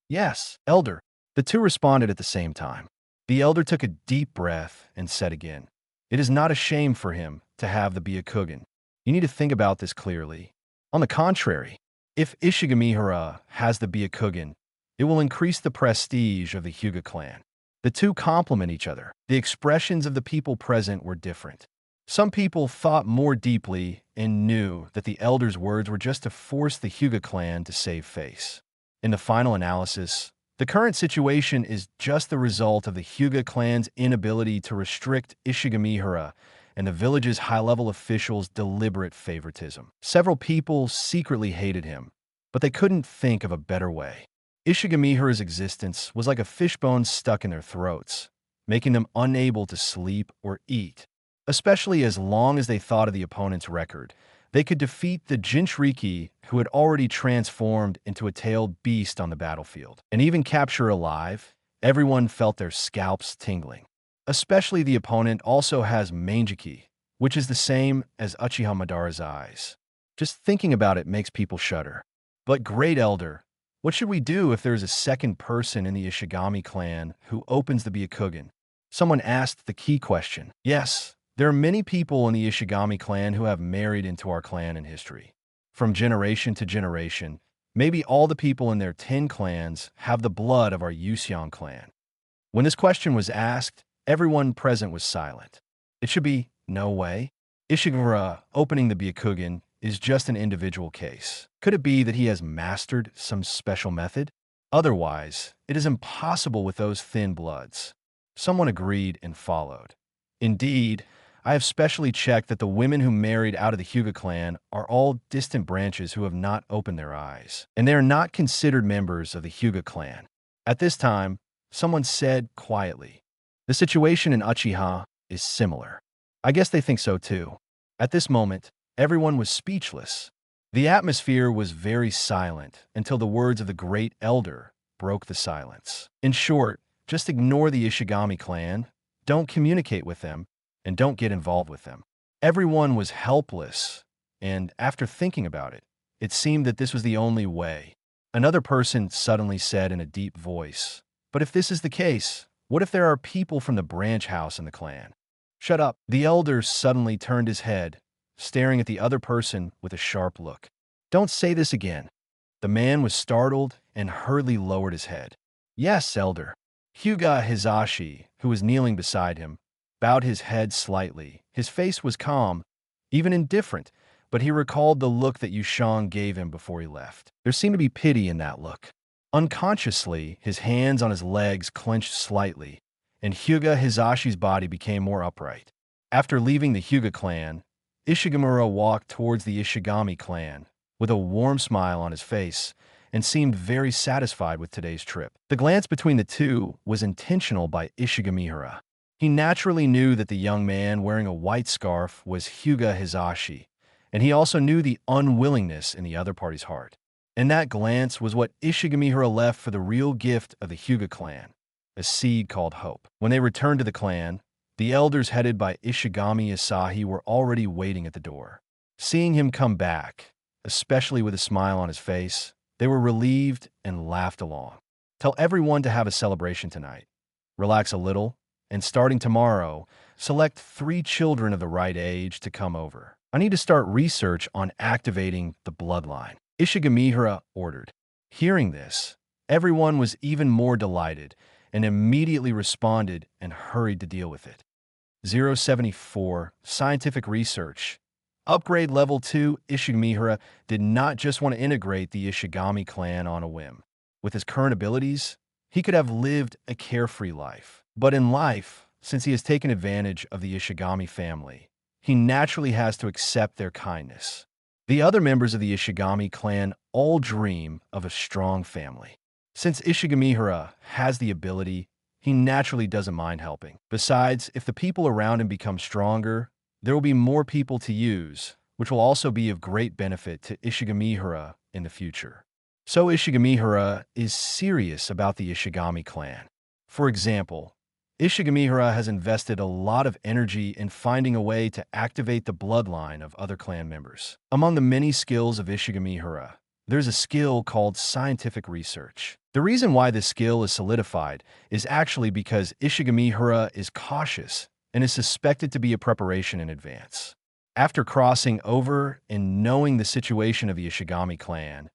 "Yes, elder," the 2 responded at the same time. The elder took a deep breath and said again, "It is not a shame for him to have the Byakugan. You need to think about this clearly. On the contrary, if Ishigamihara has the Byakugan, it will increase the prestige of the Hyuga clan." The 2 complement each other. The expressions of the people present were different. Some people thought more deeply and knew that the elder's words were just to force the Hyuga clan to save face. In the final analysis, the current situation is just the result of the Hyuga clan's inability to restrict Ishigamihara and the village's high-level officials' deliberate favoritism. Several people secretly hated him, but they couldn't think of a better way. Ishigamihara's existence was like a fishbone stuck in their throats, making them unable to sleep or eat. Especially as long as they thought of the opponent's record, they could defeat the Jinchuriki, who had already transformed into a tailed beast on the battlefield, and even capture alive. Everyone felt their scalps tingling. Especially the opponent also has Mangeki, which is the same as Uchiha Madara's eyes. Just thinking about it makes people shudder. But Great Elder, what should we do if there is a second person in the Ishigami clan who opens the Byakugan? Someone asked the key question. Yes, there are many people in the Ishigami clan who have married into our clan in history. From generation to generation, maybe all the people in their 10 clans have the blood of our Yuseong clan. When this question was asked, everyone present was silent. It should be no way. Ishigamihara opening the Byakugan is just an individual case. Could it be that he has mastered some special method? Otherwise, it is impossible with those thin bloods. Someone agreed and followed. Indeed, I have specially checked that the women who married out of the Hyuga clan are all distant branches who have not opened their eyes, and they are not considered members of the Hyuga clan. At this time, someone said quietly, "The situation in Uchiha is similar." I guess they think so too. At this moment, everyone was speechless. The atmosphere was very silent until the words of the Great Elder broke the silence. In short, just ignore the Ishigami clan, don't communicate with them, and don't get involved with them. Everyone was helpless, and after thinking about it, it seemed that this was the only way. Another person suddenly said in a deep voice, "But if this is the case, what if there are people from the branch house in the clan?" "Shut up." The elder suddenly turned his head, staring at the other person with a sharp look. "Don't say this again." The man was startled and hurriedly lowered his head. "Yes, elder." Hyuga Hizashi, who was kneeling beside him, bowed his head slightly. His face was calm, even indifferent, but he recalled the look that Yushang gave him before he left. There seemed to be pity in that look. Unconsciously, his hands on his legs clenched slightly, and Hyuga Hizashi's body became more upright. After leaving the Hyuga clan, Ishigamihara walked towards the Ishigami clan with a warm smile on his face and seemed very satisfied with today's trip. The glance between the two was intentional by Ishigamihara. He naturally knew that the young man wearing a white scarf was Hyuga Hizashi, and he also knew the unwillingness in the other party's heart. And that glance was what Ishigamihara left for the real gift of the Hyuga clan, a seed called hope. When they returned to the clan, the elders headed by Ishigami Asahi were already waiting at the door. Seeing him come back, especially with a smile on his face, they were relieved and laughed along. "Tell everyone to have a celebration tonight. Relax a little, and starting tomorrow, select 3 children of the right age to come over. I need to start research on activating the bloodline," Ishigamihara ordered. Hearing this, everyone was even more delighted and immediately responded and hurried to deal with it. 074 Scientific Research. Upgrade Level 2. Ishigamihara did not just want to integrate the Ishigami clan on a whim. With his current abilities, he could have lived a carefree life. But in life, since he has taken advantage of the Ishigami family, he naturally has to accept their kindness. The other members of the Ishigami clan all dream of a strong family. Since Ishigamihara has the ability, he naturally doesn't mind helping. Besides, if the people around him become stronger, there will be more people to use, which will also be of great benefit to Ishigamihara in the future. So Ishigamihara is serious about the Ishigami clan. For example, Ishigamihara has invested a lot of energy in finding a way to activate the bloodline of other clan members. Among the many skills of Ishigamihara, there's a skill called scientific research. The reason why this skill is solidified is actually because Ishigamihara is cautious and is suspected to be a preparation in advance. After crossing over and knowing the situation of the Ishigami clan,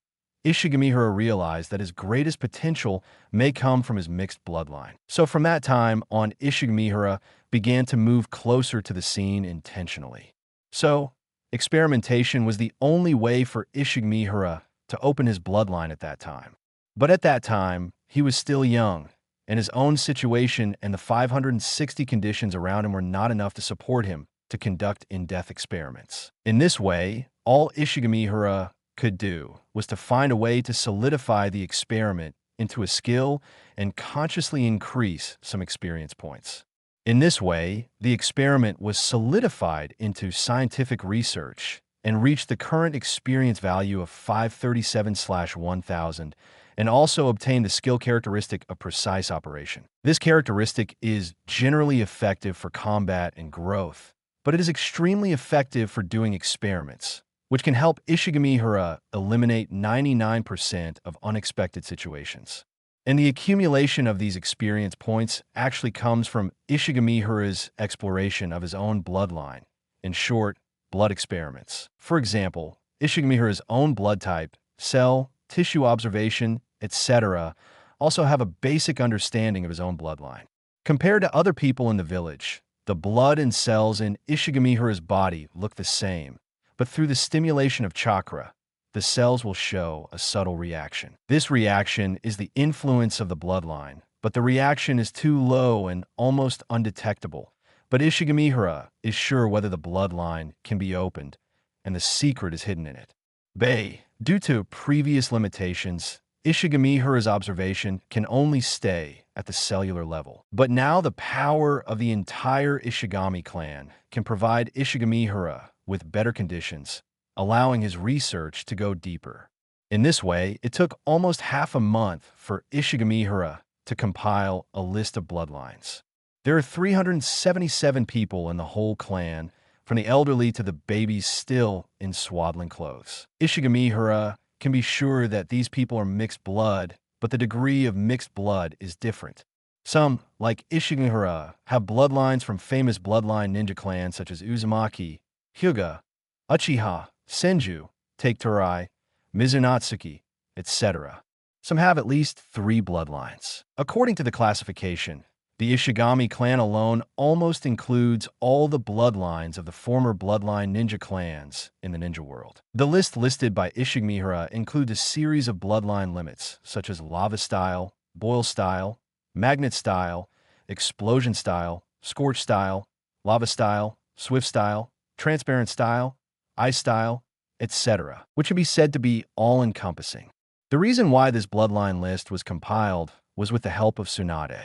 Ishigamihara realized that his greatest potential may come from his mixed bloodline. So from that time on, Ishigamihara began to move closer to the scene intentionally. So, experimentation was the only way for Ishigamihara to open his bloodline at that time. But at that time, he was still young, and his own situation and the 560 conditions around him were not enough to support him to conduct in-depth experiments. In this way, all Ishigamihara could do was to find a way to solidify the experiment into a skill and consciously increase some experience points. In this way, the experiment was solidified into scientific research and reached the current experience value of 537/1000, and also obtained the skill characteristic of precise operation. This characteristic is generally effective for combat and growth, but it is extremely effective for doing experiments, which can help Ishigamihara eliminate 99% of unexpected situations. And the accumulation of these experience points actually comes from Ishigamihara's exploration of his own bloodline, in short, blood experiments. For example, Ishigamihara's own blood type, cell, tissue observation, etc., also have a basic understanding of his own bloodline. Compared to other people in the village, the blood and cells in Ishigamihara's body look the same, but through the stimulation of chakra, the cells will show a subtle reaction. This reaction is the influence of the bloodline, but the reaction is too low and almost undetectable. But Ishigamihara is sure whether the bloodline can be opened, and the secret is hidden in it. Due to previous limitations, Ishigamihara's observation can only stay at the cellular level. But now the power of the entire Ishigami clan can provide Ishigamihara with better conditions, allowing his research to go deeper. In this way, it took almost half a month for Ishigamihara to compile a list of bloodlines. There are 377 people in the whole clan, from the elderly to the babies still in swaddling clothes. Ishigamihara can be sure that these people are mixed blood, but the degree of mixed blood is different. Some, like Ishigamihara, have bloodlines from famous bloodline ninja clans such as Uzumaki, Hyuga, Uchiha, Senju, Take-Torai, Mizunatsuki, etc. Some have at least 3 bloodlines. According to the classification, the Ishigami clan alone almost includes all the bloodlines of the former bloodline ninja clans in the ninja world. The list listed by Ishigamihara includes a series of bloodline limits, such as lava style, boil style, magnet style, explosion style, scorch style, lava style, swift style, transparent style, ice style, etc., which can be said to be all-encompassing. The reason why this bloodline list was compiled was with the help of Tsunade.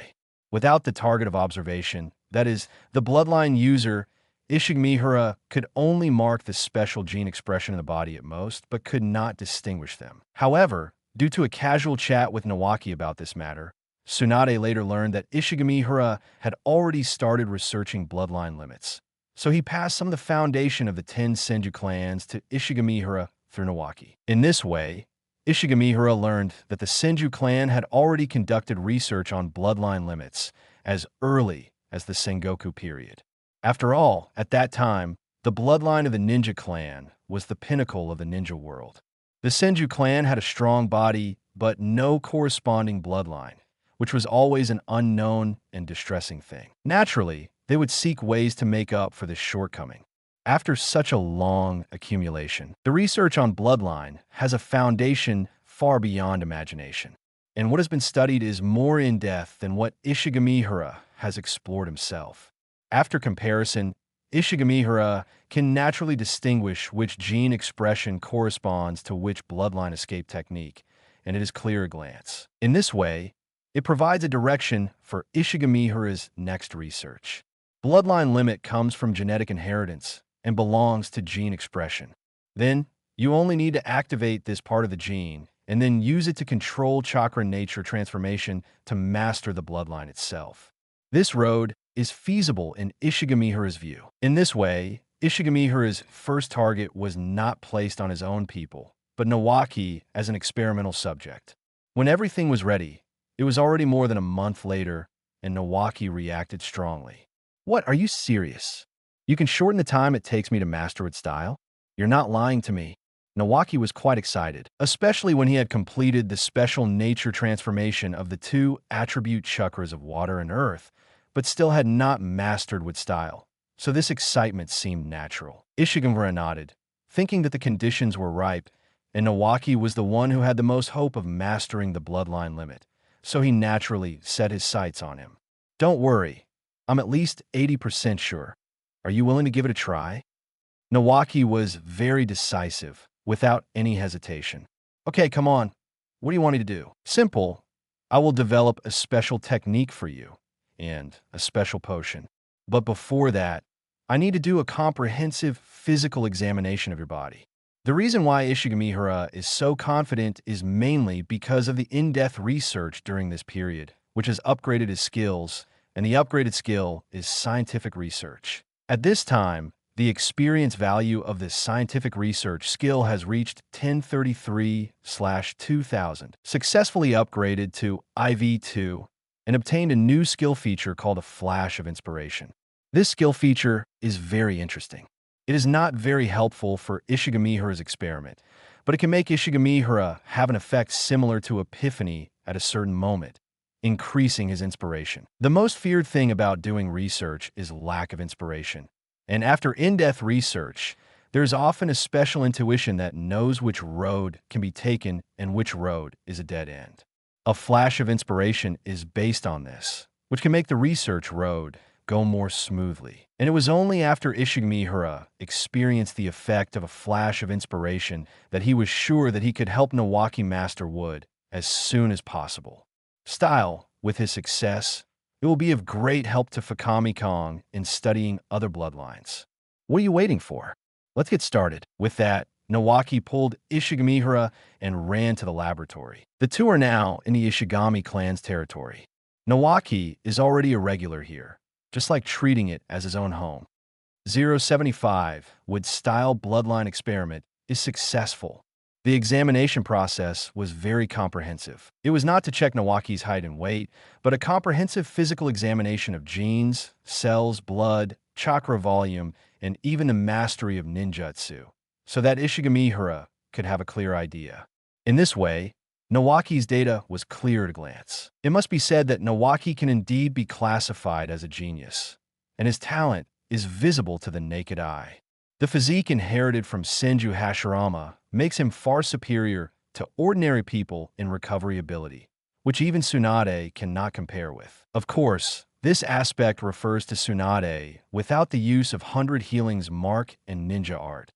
Without the target of observation, that is, the bloodline user, Ishigamihara could only mark the special gene expression in the body at most, but could not distinguish them. However, due to a casual chat with Nawaki about this matter, Tsunade later learned that Ishigamihara had already started researching bloodline limits. So he passed some of the foundation of the 10 Senju clans to Ishigamihara through Nawaki. In this way, Ishigamihara learned that the Senju clan had already conducted research on bloodline limits as early as the Sengoku period. After all, at that time, the bloodline of the ninja clan was the pinnacle of the ninja world. The Senju clan had a strong body, but no corresponding bloodline, which was always an unknown and distressing thing. Naturally, they would seek ways to make up for this shortcoming. After such a long accumulation, the research on bloodline has a foundation far beyond imagination, and what has been studied is more in-depth than what Ishigamihara has explored himself. After comparison, Ishigamihara can naturally distinguish which gene expression corresponds to which bloodline escape technique, and it is clear at a glance. In this way, it provides a direction for Ishigamihara's next research. Bloodline limit comes from genetic inheritance and belongs to gene expression. Then, you only need to activate this part of the gene and then use it to control chakra nature transformation to master the bloodline itself. This road is feasible in Ishigamihara's view. In this way, Ishigamihara's first target was not placed on his own people, but Nawaki as an experimental subject. When everything was ready, it was already more than a month later, and Nawaki reacted strongly. What, are you serious? You can shorten the time it takes me to master its style? You're not lying to me. Nawaki was quite excited, especially when he had completed the special nature transformation of the 2 attribute chakras of water and earth, but still had not mastered with style. So this excitement seemed natural. Ishigamihara nodded, thinking that the conditions were ripe, and Nawaki was the one who had the most hope of mastering the bloodline limit, so he naturally set his sights on him. Don't worry, I'm at least 80% sure. Are you willing to give it a try? Nawaki was very decisive, without any hesitation. Okay, come on. What do you want me to do? Simple. I will develop a special technique for you and a special potion. But before that, I need to do a comprehensive physical examination of your body. The reason why Ishigamihara is so confident is mainly because of the in-depth research during this period, which has upgraded his skills, and the upgraded skill is scientific research. At this time, the experience value of this scientific research skill has reached 1033/2000, successfully upgraded to IV2, and obtained a new skill feature called a Flash of Inspiration. This skill feature is very interesting. It is not very helpful for Ishigamihara's experiment, but it can make Ishigamihara have an effect similar to Epiphany at a certain moment, increasing his inspiration. The most feared thing about doing research is lack of inspiration. And after in-depth research, there is often a special intuition that knows which road can be taken and which road is a dead end. A flash of inspiration is based on this, which can make the research road go more smoothly. And it was only after Ishigamihara experienced the effect of a flash of inspiration that he was sure that he could help Nawaki master Wood as soon as possible. Style, with his success, it will be of great help to Fakami Kong in studying other bloodlines. What are you waiting for? Let's get started. With that, Nawaki pulled Ishigamihara and ran to the laboratory. The two are now in the Ishigami clan's territory. Nawaki is already a regular here, just like treating it as his own home. 075 Wood-style bloodline experiment is successful. The examination process was very comprehensive. It was not to check Nawaki's height and weight, but a comprehensive physical examination of genes, cells, blood, chakra volume, and even the mastery of ninjutsu, so that Ishigamihara could have a clear idea. In this way, Nawaki's data was clear at a glance. It must be said that Nawaki can indeed be classified as a genius, and his talent is visible to the naked eye. The physique inherited from Senju Hashirama makes him far superior to ordinary people in recovery ability, which even Tsunade cannot compare with. Of course, this aspect refers to Tsunade without the use of 100 Healing's mark and ninja art,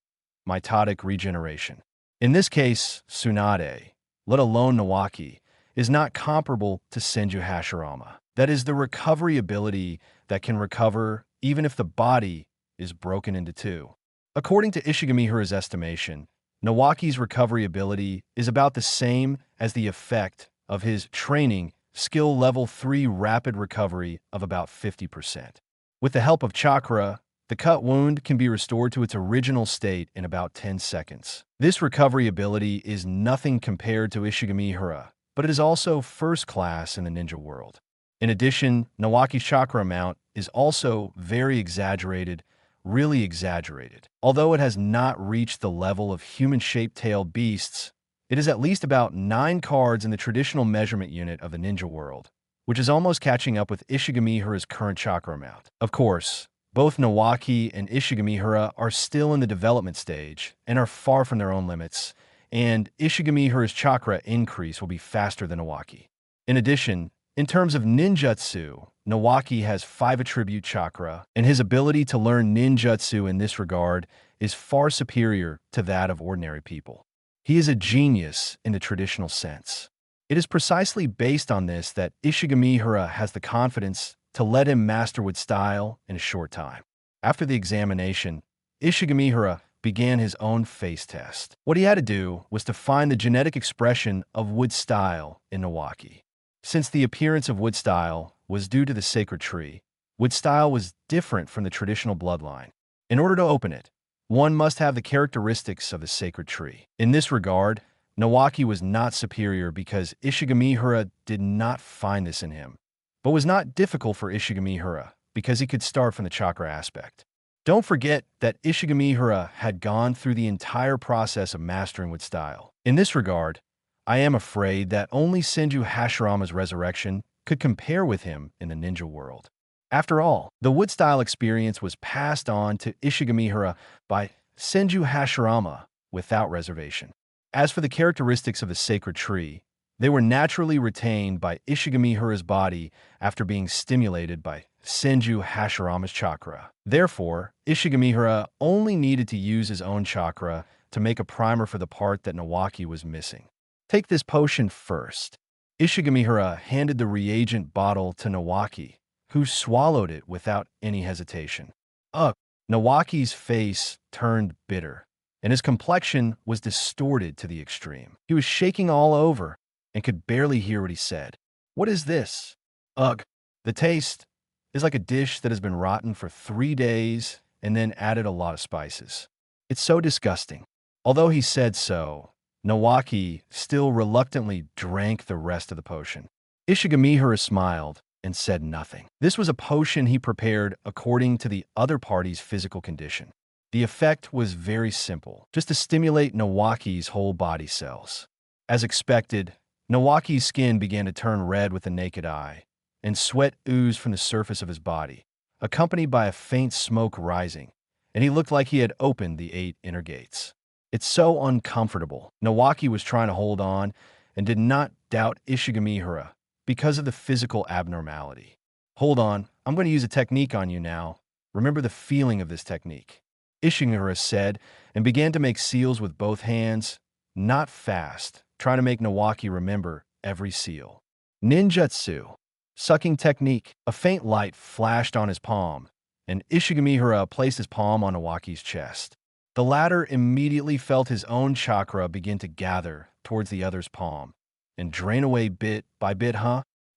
mitotic regeneration. In this case, Tsunade, let alone Nawaki, is not comparable to Senju Hashirama. That is the recovery ability that can recover even if the body is broken into two. According to Ishigamihara's estimation, Nawaki's recovery ability is about the same as the effect of his training skill level 3 rapid recovery of about 50%. With the help of Chakra, the cut wound can be restored to its original state in about 10 seconds. This recovery ability is nothing compared to Ishigamihara, but it is also first class in the ninja world. In addition, Nawaki's chakra amount is also very exaggerated, really exaggerated. Although it has not reached the level of human-shaped tailed beasts, it is at least about 9 cards in the traditional measurement unit of the ninja world, which is almost catching up with Ishigamihara's current chakra amount. Of course, both Nawaki and Ishigamihara are still in the development stage and are far from their own limits, and Ishigamihara's chakra increase will be faster than Nawaki. In addition, in terms of ninjutsu, Nawaki has 5 attribute chakra, and his ability to learn ninjutsu in this regard is far superior to that of ordinary people. He is a genius in the traditional sense. It is precisely based on this that Ishigamihara has the confidence to let him master Wood style in a short time. After the examination, Ishigamihara began his own face test. What he had to do was to find the genetic expression of Wood style in Nawaki. Since the appearance of Wood style was due to the sacred tree, Wood style was different from the traditional bloodline. In order to open it, one must have the characteristics of the sacred tree. In this regard, Nawaki was not superior because Ishigamihara did not find this in him, but was not difficult for Ishigamihara because he could start from the chakra aspect. Don't forget that Ishigamihara had gone through the entire process of mastering Wood style. In this regard, I am afraid that only Senju Hashirama's resurrection could compare with him in the ninja world. After all, the Wood style experience was passed on to Ishigamihara by Senju Hashirama without reservation. As for the characteristics of the sacred tree, they were naturally retained by Ishigamihara's body after being stimulated by Senju Hashirama's chakra. Therefore, Ishigamihara only needed to use his own chakra to to make a primer for the part that Nawaki was missing. Take this potion first. Ishigamihara handed the reagent bottle to Nawaki, who swallowed it without any hesitation. Ugh! Nawaki's face turned bitter, and his complexion was distorted to the extreme. He was shaking all over and could barely hear what he said. What is this? Ugh! The taste is like a dish that has been rotten for 3 days and then added a lot of spices. It's so disgusting. Although he said so, Nawaki still reluctantly drank the rest of the potion. Ishigamihara smiled and said nothing. This was a potion he prepared according to the other party's physical condition. The effect was very simple, just to stimulate Nawaki's whole body cells. As expected, Nawaki's skin began to turn red with the naked eye, and sweat oozed from the surface of his body, accompanied by a faint smoke rising, and he looked like he had opened the 8 inner gates. It's so uncomfortable. Nawaki was trying to hold on and did not doubt Ishigamihara because of the physical abnormality. Hold on, I'm going to use a technique on you now. Remember the feeling of this technique. Ishigamihara said and began to make seals with both hands, not fast, trying to make Nawaki remember every seal. Ninjutsu. Sucking technique. A faint light flashed on his palm, and Ishigamihara placed his palm on Nawaki's chest. The latter immediately felt his own chakra begin to gather towards the other's palm and drain away bit by bit,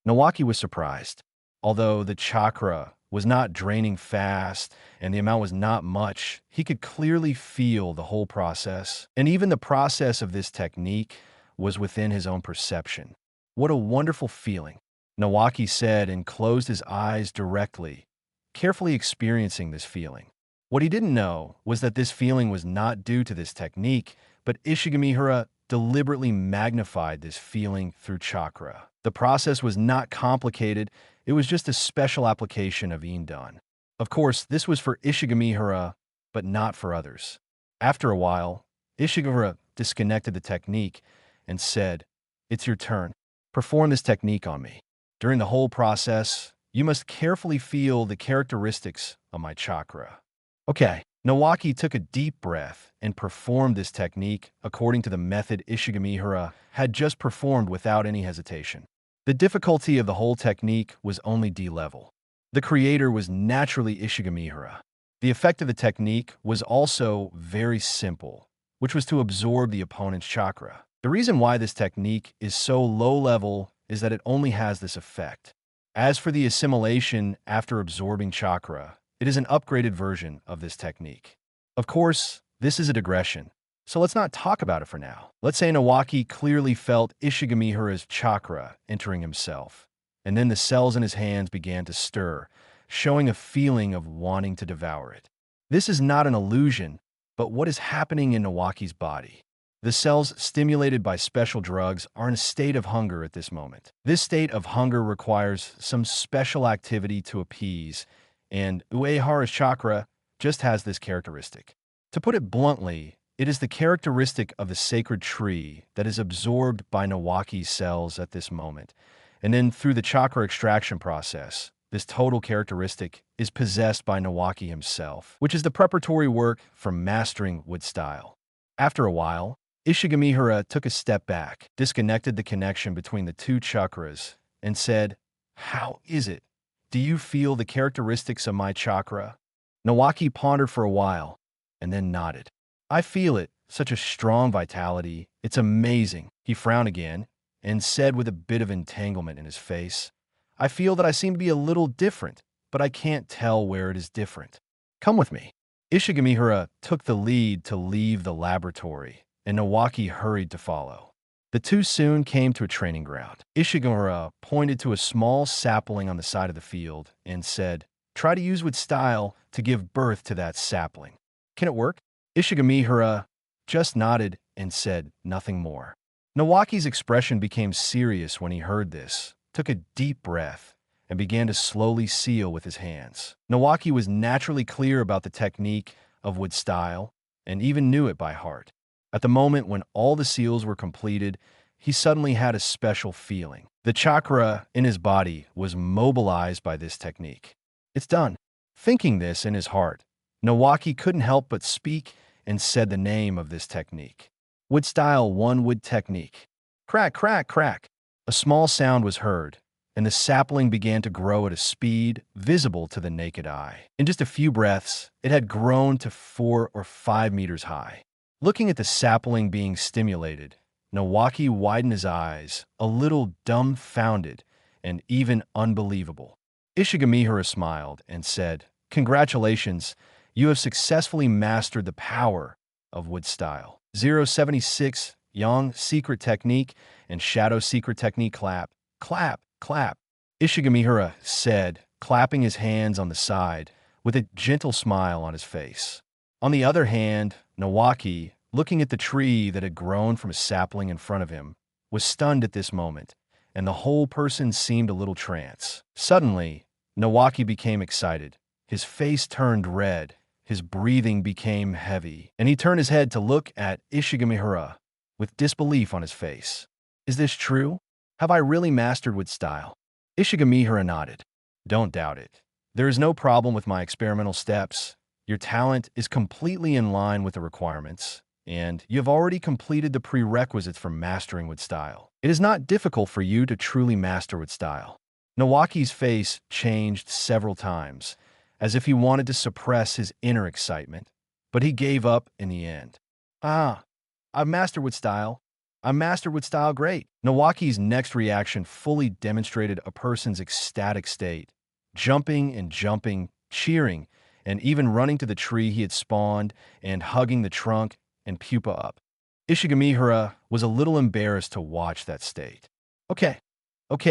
Nawaki was surprised. Although the chakra was not draining fast and the amount was not much, he could clearly feel the whole process. And even the process of this technique was within his own perception. What a wonderful feeling, Nawaki said and closed his eyes directly, carefully experiencing this feeling. What he didn't know was that this feeling was not due to this technique, but Ishigamihara deliberately magnified this feeling through chakra. The process was not complicated, it was just a special application of Indon. Of course, this was for Ishigamihara, but not for others. After a while, Ishigamihara disconnected the technique and said, "It's your turn. Perform this technique on me. During the whole process, you must carefully feel the characteristics of my chakra." Okay, Nawaki took a deep breath and performed this technique according to the method Ishigamihara had just performed without any hesitation. The difficulty of the whole technique was only D-level. The creator was naturally Ishigamihara. The effect of the technique was also very simple, which was to absorb the opponent's chakra. The reason why this technique is so low-level is that it only has this effect. As for the assimilation after absorbing chakra, it is an upgraded version of this technique. Of course, this is a digression, so let's not talk about it for now. Let's say Nawaki clearly felt Ishigamihara's chakra entering himself, and then the cells in his hands began to stir, showing a feeling of wanting to devour it. This is not an illusion, but what is happening in Nawaki's body. The cells stimulated by special drugs are in a state of hunger at this moment. This state of hunger requires some special activity to appease, and Uehara's chakra just has this characteristic. To put it bluntly, it is the characteristic of the sacred tree that is absorbed by Nawaki's cells at this moment, and then through the chakra extraction process, this total characteristic is possessed by Nawaki himself, which is the preparatory work for mastering wood style. After a while, Ishigamihara took a step back, disconnected the connection between the 2 chakras, and said, "How is it? Do you feel the characteristics of my chakra?" Nawaki pondered for a while, and then nodded. "I feel it, such a strong vitality. It's amazing." He frowned again, and said with a bit of entanglement in his face, "I feel that I seem to be a little different, but I can't tell where it is different. Come with me." Ishigamihara took the lead to leave the laboratory, and Nawaki hurried to follow. The 2 soon came to a training ground. Ishigamihara pointed to a small sapling on the side of the field and said, "Try to use with style to give birth to that sapling. Can it work?" Ishigamihara just nodded and said nothing more. Nawaki's expression became serious when he heard this, took a deep breath, and began to slowly seal with his hands. Nawaki was naturally clear about the technique of wood style and even knew it by heart. At the moment when all the seals were completed, he suddenly had a special feeling. The chakra in his body was mobilized by this technique. It's done. Thinking this in his heart, Nawaki couldn't help but speak and said the name of this technique. Wood style one wood technique. Crack, crack, crack. A small sound was heard, and the sapling began to grow at a speed visible to the naked eye. In just a few breaths, it had grown to 4 or 5 meters high. Looking at the sapling being stimulated, Nawaki widened his eyes, a little dumbfounded and even unbelievable. Ishigamihara smiled and said, "Congratulations, you have successfully mastered the power of wood style. 076, Yang secret technique and shadow secret technique clap, clap, clap." Ishigamihara said, clapping his hands on the side with a gentle smile on his face. On the other hand, Nawaki, looking at the tree that had grown from a sapling in front of him, was stunned at this moment, and the whole person seemed a little trance. Suddenly, Nawaki became excited. His face turned red, his breathing became heavy, and he turned his head to look at Ishigamihara with disbelief on his face. "Is this true? Have I really mastered wood style?" Ishigamihara nodded. "Don't doubt it. There is no problem with my experimental steps. Your talent is completely in line with the requirements, and you have already completed the prerequisites for mastering wood style. It is not difficult for you to truly master wood style." Nawaki's face changed several times, as if he wanted to suppress his inner excitement, but he gave up in the end. I've mastered wood style. I mastered wood style great." Nawaki's next reaction fully demonstrated a person's ecstatic state, jumping and jumping, cheering, and even running to the tree he had spawned and hugging the trunk and pupa up. Ishigamihara was a little embarrassed to watch that state. Okay,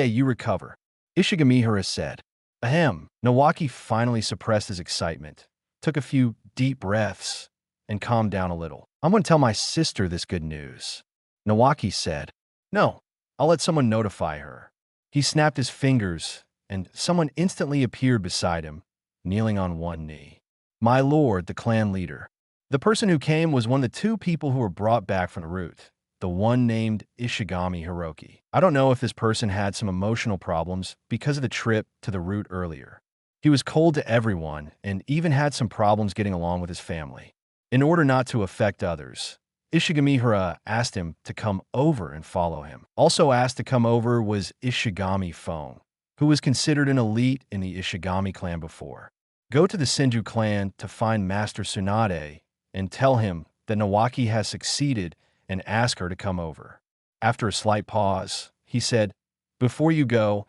you recover," Ishigamihara said. Ahem. Nawaki finally suppressed his excitement, took a few deep breaths, and calmed down a little. "I'm going to tell my sister this good news," Nawaki said. "No, I'll let someone notify her." He snapped his fingers, and someone instantly appeared beside him, kneeling on one knee. "My lord, the clan leader." The person who came was one of the 2 people who were brought back from the route, the one named Ishigami Hiroki. I don't know if this person had some emotional problems because of the trip to the route earlier. He was cold to everyone and even had some problems getting along with his family. In order not to affect others, Ishigamihara asked him to come over and follow him. Also asked to come over was Ishigami Phone, who was considered an elite in the Ishigami clan before. Go to the Senju clan to find Master Tsunade and tell him that Nawaki has succeeded and ask her to come over. After a slight pause, he said, "Before you go,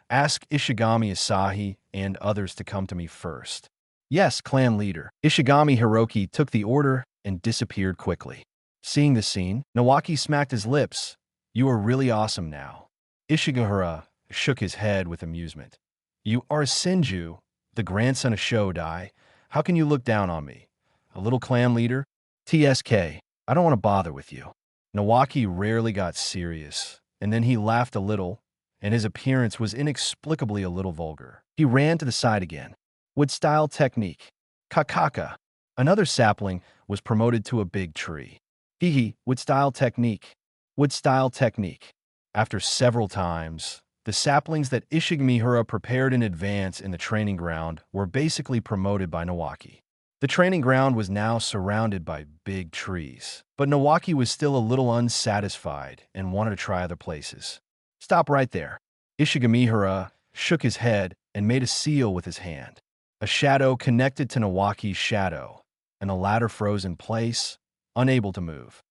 ask Ishigami Asahi and others to come to me first." "Yes, clan leader." Ishigami Hiroki took the order and disappeared quickly. Seeing the scene, Nawaki smacked his lips. "You are really awesome now." Ishigahara shook his head with amusement. "You are a Senju, the grandson of Shodai. How can you look down on me? A little clan leader? TSK, I don't want to bother with you." Nawaki rarely got serious, and then he laughed a little, and his appearance was inexplicably a little vulgar. He ran to the side again. Wood style technique. Kakaka. Another sapling was promoted to a big tree. Hihi, wood style technique. Wood style technique. After several times, the saplings that Ishigamihara prepared in advance in the training ground were basically promoted by Nawaki. The training ground was now surrounded by big trees, but Nawaki was still a little unsatisfied and wanted to try other places. "Stop right there." Ishigamihara shook his head and made a seal with his hand. A shadow connected to Nawaki's shadow, and the latter froze in place, unable to move.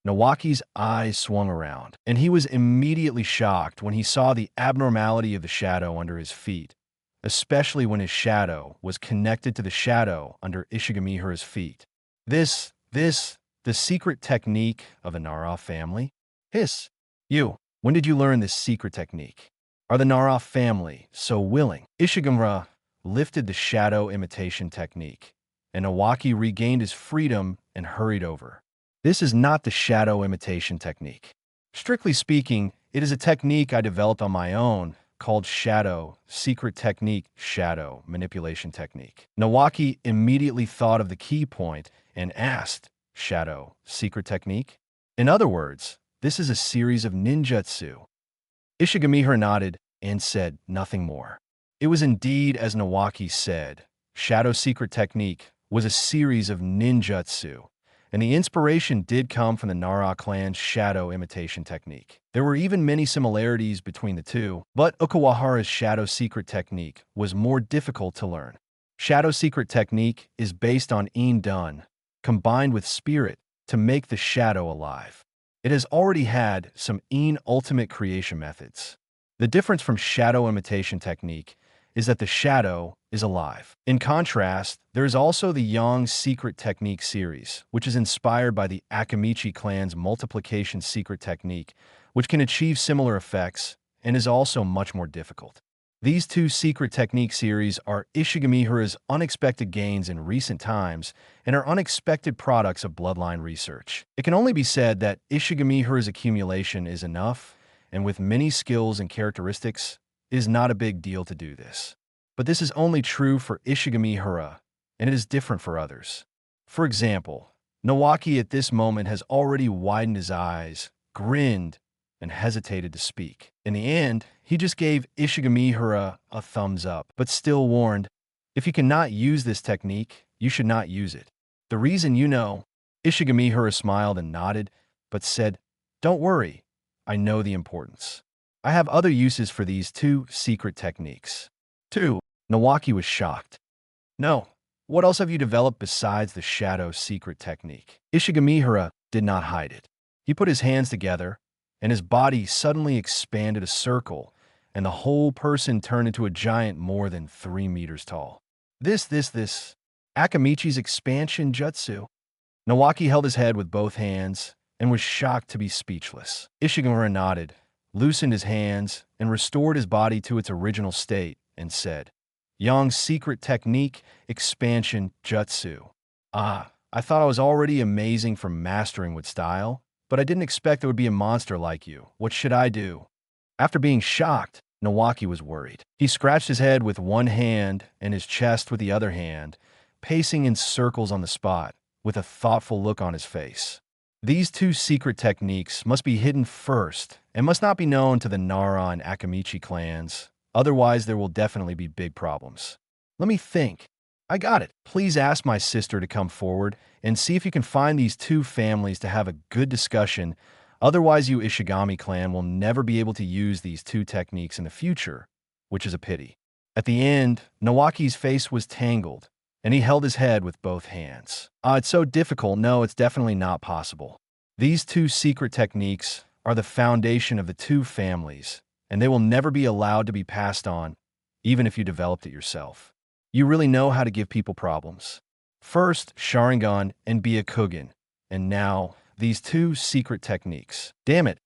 Nawaki's eyes swung around, and he was immediately shocked when he saw the abnormality of the shadow under his feet, especially when his shadow was connected to the shadow under Ishigamihara's feet. The secret technique of the Nara family? Hiss. You, when did you learn this secret technique? Are the Nara family so willing? Ishigamihara lifted the shadow imitation technique, and Nawaki regained his freedom and hurried over. This is not the shadow imitation technique. Strictly speaking, it is a technique I developed on my own called shadow, secret technique, shadow, manipulation technique. Nawaki immediately thought of the key point and asked, shadow, secret technique? In other words, this is a series of ninjutsu. Ishigamihara nodded and said nothing more. It was indeed as Nawaki said. Shadow secret technique was a series of ninjutsu, and the inspiration did come from the Nara clan's shadow imitation technique. There were even many similarities between the two, but Okawahara's shadow secret technique was more difficult to learn. Shadow secret technique is based on In Dun, combined with spirit to make the shadow alive. It has already had some In ultimate creation methods. The difference from shadow imitation technique is that the shadow is alive. In contrast, there is also the Yang secret technique series, which is inspired by the Akamichi clan's multiplication secret technique, which can achieve similar effects and is also much more difficult. These two secret technique series are Ishigamihara's unexpected gains in recent times and are unexpected products of bloodline research. It can only be said that Ishigamihara's accumulation is enough, and with many skills and characteristics, it is not a big deal to do this. But this is only true for Ishigamihara, and it is different for others. For example, Nawaki at this moment has already widened his eyes, grinned, and hesitated to speak. In the end, he just gave Ishigamihara a thumbs up, but still warned, if you cannot use this technique, you should not use it. The reason you know. Ishigamihara smiled and nodded, but said, don't worry, I know the importance. I have other uses for these two secret techniques. 2. Nawaki was shocked. No, what else have you developed besides the shadow secret technique? Ishigamihara did not hide it. He put his hands together, and his body suddenly expanded a circle, and the whole person turned into a giant more than 3 meters tall. This. Akamichi's expansion jutsu. Nawaki held his head with both hands and was shocked to be speechless. Ishigamihara nodded, loosened his hands, and restored his body to its original state, and said, Yang's secret technique, expansion jutsu. I thought I was already amazing for mastering with style, but I didn't expect there would be a monster like you. What should I do? After being shocked, Nawaki was worried. He scratched his head with one hand and his chest with the other hand, pacing in circles on the spot, with a thoughtful look on his face. These two secret techniques must be hidden first and must not be known to the Nara and Akamichi clans, otherwise there will definitely be big problems. Let me think. I got it. Please ask my sister to come forward and see if you can find these two families to have a good discussion. Otherwise, you Ishigami clan will never be able to use these two techniques in the future, which is a pity. At the end, Nawaki's face was tangled, and he held his head with both hands. It's so difficult. No, it's definitely not possible. These two secret techniques are the foundation of the two families, and they will never be allowed to be passed on, even if you developed it yourself. You really know how to give people problems. First, Sharingan and Byakugan, and now these two secret techniques. Damn it,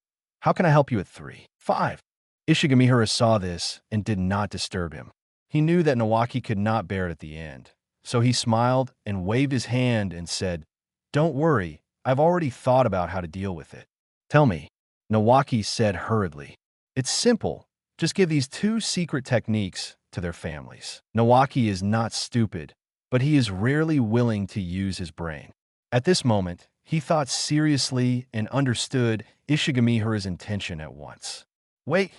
how can I help you at 3? 5. Ishigamihara saw this and did not disturb him. He knew that Nawaki could not bear it at the end, so he smiled and waved his hand and said, Don't worry, I've already thought about how to deal with it. Tell me, Nawaki said hurriedly. It's simple, just give these two secret techniques to their families. Nawaki is not stupid, but he is rarely willing to use his brain. At this moment, he thought seriously and understood Ishigamihara's intention at once. Wait,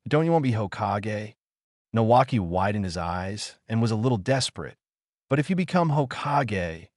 don't you want to be Hokage? Nawaki widened his eyes and was a little desperate. But if you become Hokage,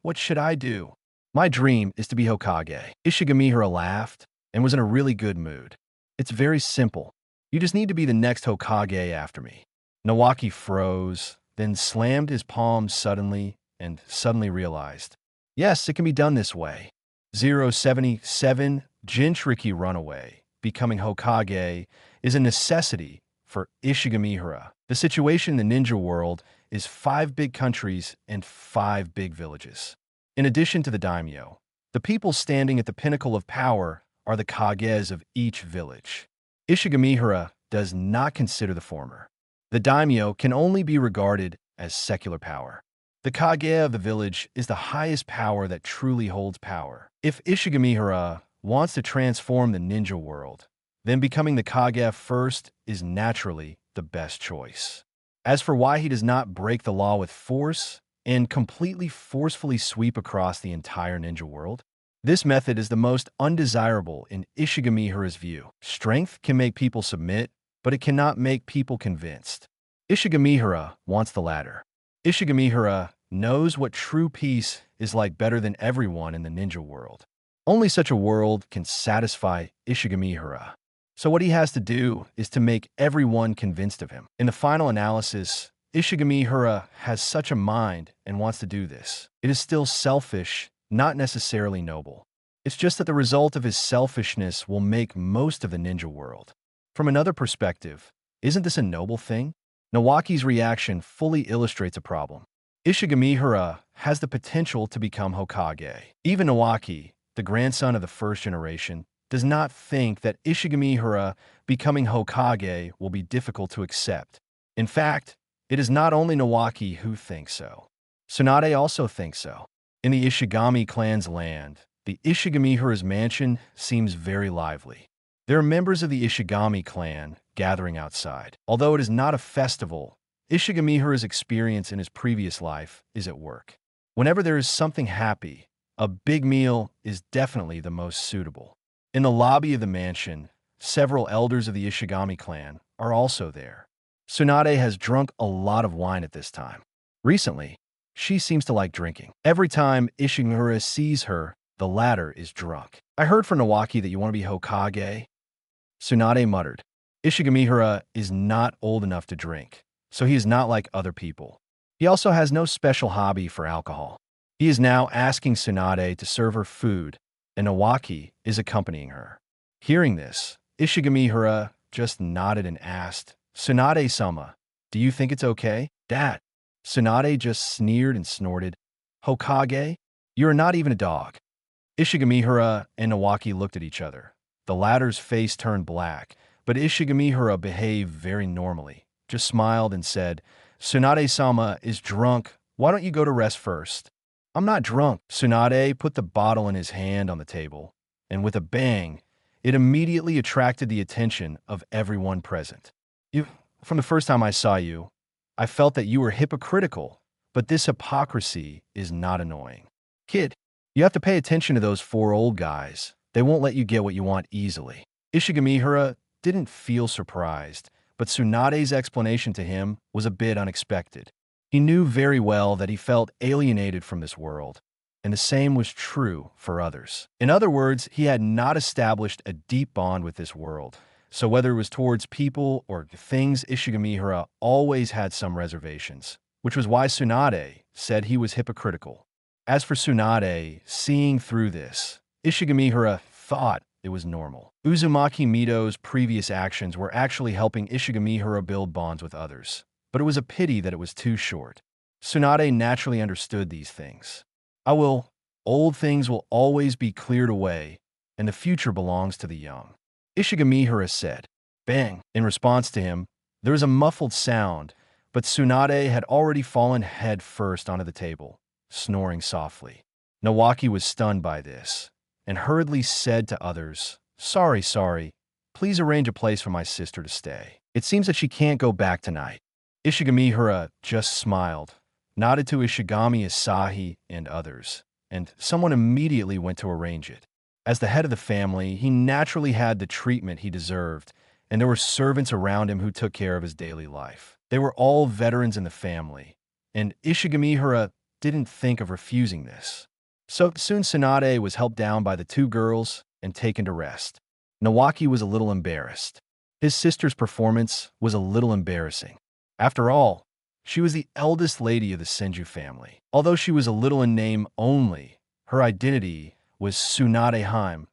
what should I do? My dream is to be Hokage. Ishigamihara laughed and was in a really good mood. It's very simple. You just need to be the next Hokage after me. Nawaki froze, then slammed his palms suddenly and suddenly realized, yes, it can be done this way. 077 Jinchuriki Runaway, becoming Hokage, is a necessity for Ishigamihara. The situation in the ninja world is 5 big countries and 5 big villages. In addition to the daimyo, the people standing at the pinnacle of power are the kages of each village. Ishigamihara does not consider the former. The daimyo can only be regarded as secular power. The kage of the village is the highest power that truly holds power. If Ishigamihara wants to transform the ninja world, then becoming the kage first is naturally the best choice. As for why he does not break the law with force and completely forcefully sweep across the entire ninja world, this method is the most undesirable in Ishigamihara's view. Strength can make people submit, but it cannot make people convinced. Ishigamihara wants the latter. Ishigamihara knows what true peace is like better than everyone in the ninja world. Only such a world can satisfy Ishigamihara. So what he has to do is to make everyone convinced of him. In the final analysis, Ishigamihara has such a mind and wants to do this. It is still selfish, not necessarily noble. It's just that the result of his selfishness will make most of the ninja world. From another perspective, isn't this a noble thing? Nawaki's reaction fully illustrates a problem. Ishigamihara has the potential to become Hokage. Even Nawaki, the grandson of the first generation, does not think that Ishigamihara becoming Hokage will be difficult to accept. In fact, it is not only Nawaki who thinks so. Tsunade also thinks so. In the Ishigami clan's land, the Ishigamihara's mansion seems very lively. There are members of the Ishigami clan gathering outside. Although it is not a festival, Ishigamihara's experience in his previous life is at work. Whenever there is something happy, a big meal is definitely the most suitable. In the lobby of the mansion, several elders of the Ishigami clan are also there. Tsunade has drunk a lot of wine at this time. Recently, she seems to like drinking. Every time Ishigamihara sees her, the latter is drunk. I heard from Nawaki that you want to be Hokage. Tsunade muttered. Ishigamihara is not old enough to drink, so he is not like other people. He also has no special hobby for alcohol. He is now asking Tsunade to serve her food, and Nawaki is accompanying her. Hearing this, Ishigamihara just nodded and asked, Tsunade-sama, do you think it's okay? Dad. Tsunade just sneered and snorted. Hokage? You are not even a dog. Ishigamihara and Nawaki looked at each other. The latter's face turned black, but Ishigamihara behaved very normally, just smiled and said, Tsunade-sama is drunk. Why don't you go to rest first? I'm not drunk. Tsunade put the bottle in his hand on the table, and with a bang, it immediately attracted the attention of everyone present. From the first time I saw you, I felt that you were hypocritical, but this hypocrisy is not annoying. Kid, you have to pay attention to those four old guys. They won't let you get what you want easily. Ishigamihara didn't feel surprised, but Tsunade's explanation to him was a bit unexpected. He knew very well that he felt alienated from this world, and the same was true for others. In other words, he had not established a deep bond with this world, so whether it was towards people or things, Ishigamihara always had some reservations, which was why Tsunade said he was hypocritical. As for Tsunade, seeing through this, Ishigamihara thought it was normal. Uzumaki Mito's previous actions were actually helping Ishigamihara build bonds with others, but it was a pity that it was too short. Tsunade naturally understood these things. Old things will always be cleared away, and the future belongs to the young. Ishigamihara said, bang. In response to him, there was a muffled sound, but Tsunade had already fallen head first onto the table, snoring softly. Nawaki was stunned by this, and hurriedly said to others, Sorry, please arrange a place for my sister to stay. It seems that she can't go back tonight. Ishigamihara just smiled, nodded to Ishigami Asahi and others, and someone immediately went to arrange it. As the head of the family, he naturally had the treatment he deserved, and there were servants around him who took care of his daily life. They were all veterans in the family, and Ishigamihara didn't think of refusing this. So soon Tsunade was helped down by the two girls and taken to rest. Nawaki was a little embarrassed. His sister's performance was a little embarrassing. After all, she was the eldest lady of the Senju family. Although she was a little in name only, her identity was Tsunade Haim,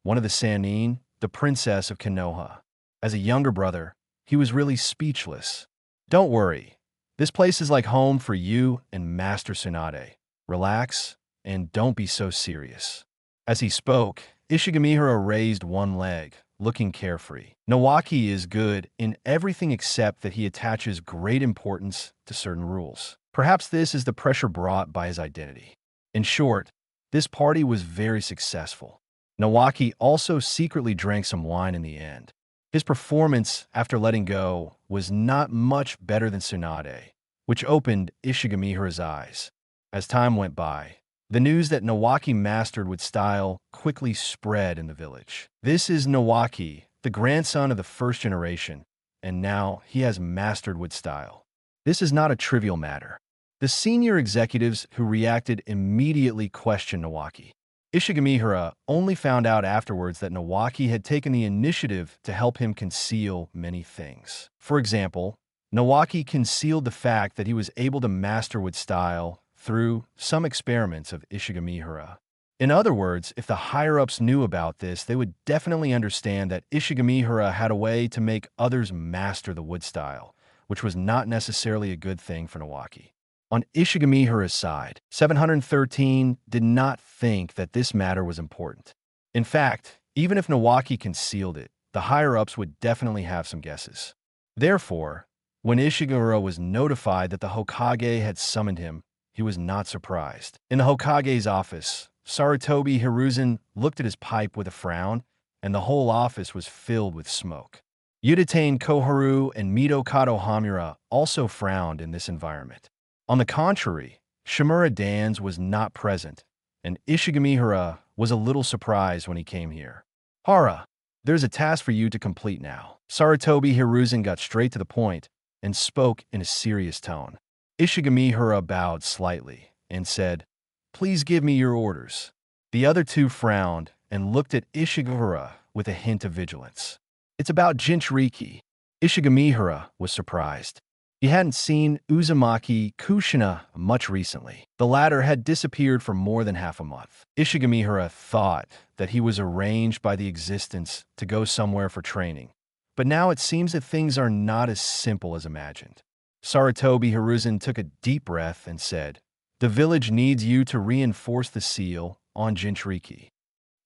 one of the Sannin, the princess of Konoha. As a younger brother, he was really speechless. Don't worry. This place is like home for you and Master Tsunade. Relax and don't be so serious. As he spoke, Ishigamihara raised one leg, looking carefree. Nawaki is good in everything except that he attaches great importance to certain rules. Perhaps this is the pressure brought by his identity. In short, this party was very successful. Nawaki also secretly drank some wine in the end. His performance after letting go was not much better than Tsunade, which opened Ishigamihara's eyes. As time went by, the news that Nawaki mastered with style quickly spread in the village. This is Nawaki, the grandson of the first generation, and now he has mastered with style. This is not a trivial matter. The senior executives who reacted immediately questioned Nawaki. Ishigamihara only found out afterwards that Nawaki had taken the initiative to help him conceal many things. For example, Nawaki concealed the fact that he was able to master with style through some experiments of Ishigamihara. In other words, if the higher-ups knew about this, they would definitely understand that Ishigamihara had a way to make others master the wood style, which was not necessarily a good thing for Nawaki. On Ishigamihara's side, 713 did not think that this matter was important. In fact, even if Nawaki concealed it, the higher-ups would definitely have some guesses. Therefore, when Ishigamihara was notified that the Hokage had summoned him, he was not surprised. In the Hokage's office, Sarutobi Hiruzen looked at his pipe with a frown, and the whole office was filled with smoke. Uchiha Koharu and Midokado Hamura also frowned in this environment. On the contrary, Shimura Dans was not present, and Ishigamihara was a little surprised when he came here. Hara, there's a task for you to complete now. Sarutobi Hiruzen got straight to the point and spoke in a serious tone. Ishigamihara bowed slightly and said, "Please give me your orders." The other two frowned and looked at Ishigamihara with a hint of vigilance. "It's about Jinchuriki." Ishigamihara was surprised. He hadn't seen Uzumaki Kushina much recently. The latter had disappeared for more than half a month. Ishigamihara thought that he was arranged by the existence to go somewhere for training. But now it seems that things are not as simple as imagined. Sarutobi Hiruzen took a deep breath and said, "The village needs you to reinforce the seal on Jinchuriki."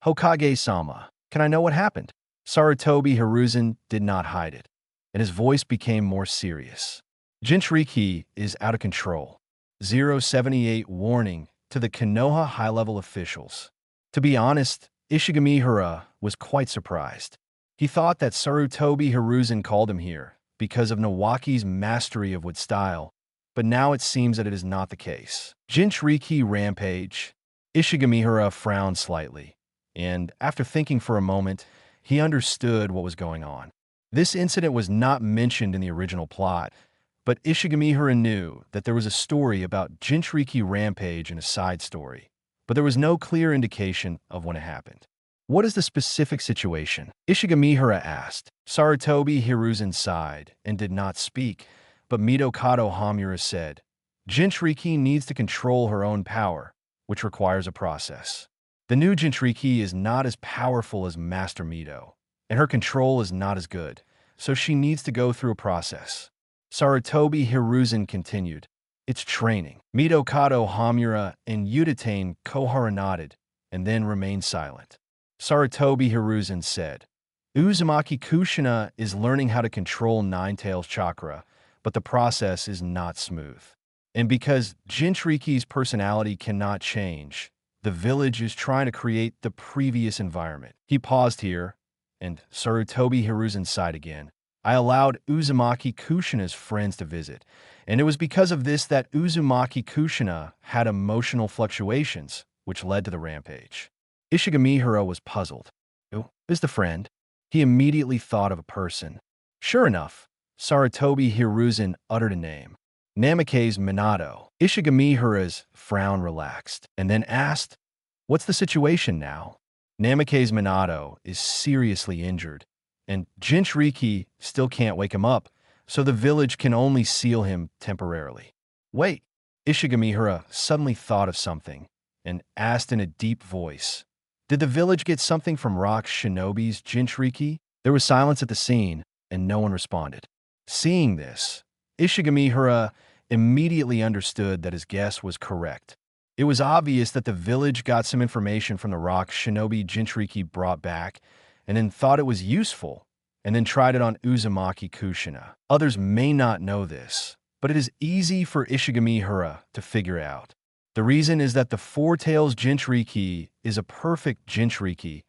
"Hokage-sama, can I know what happened?" Sarutobi Hiruzen did not hide it, and his voice became more serious. "Jinchuriki is out of control. 078 warning to the Konoha high-level officials." To be honest, Ishigamihara was quite surprised. He thought that Sarutobi Hiruzen called him here because of Nawaki's mastery of wood style, but now it seems that it is not the case. Jinchuriki rampage. Ishigamihara frowned slightly, and after thinking for a moment, he understood what was going on. This incident was not mentioned in the original plot, but Ishigamihara knew that there was a story about Jinchuriki rampage in a side story, but there was no clear indication of when it happened. "What is the specific situation?" Ishigamihara asked. Sarutobi Hiruzen sighed and did not speak, but Midokado Hamura said, "Jinchuriki needs to control her own power, which requires a process. The new Jinchuriki is not as powerful as Master Mido, and her control is not as good, so she needs to go through a process." Sarutobi Hiruzen continued, "It's training." Midokado Hamura and Uchiha Kohara nodded, and then remained silent. Sarutobi Hiruzen said, "Uzumaki Kushina is learning how to control Nine-Tails Chakra, but the process is not smooth. And because Jinchuriki's personality cannot change, the village is trying to create the previous environment." He paused here, and Sarutobi Hiruzen sighed again. "I allowed Uzumaki Kushina's friends to visit, and it was because of this that Uzumaki Kushina had emotional fluctuations, which led to the rampage." Ishigamihara was puzzled. "Who is the friend?" He immediately thought of a person. Sure enough, Sarutobi Hiruzen uttered a name. "Namikaze Minato." Ishigamihara's frown relaxed, and then asked, "What's the situation now?" "Namikaze Minato is seriously injured, and Jinchuriki still can't wake him up, so the village can only seal him temporarily." "Wait." Ishigamihara suddenly thought of something and asked in a deep voice, "Did the village get something from Rock Shinobi's Jinchuriki?" There was silence at the scene, and no one responded. Seeing this, Ishigamihara immediately understood that his guess was correct. It was obvious that the village got some information from the Rock Shinobi Jinchuriki brought back, and then thought it was useful, and then tried it on Uzumaki Kushina. Others may not know this, but it is easy for Ishigamihara to figure out. The reason is that the Four Tails Jinchuriki is a perfect Jinchuriki.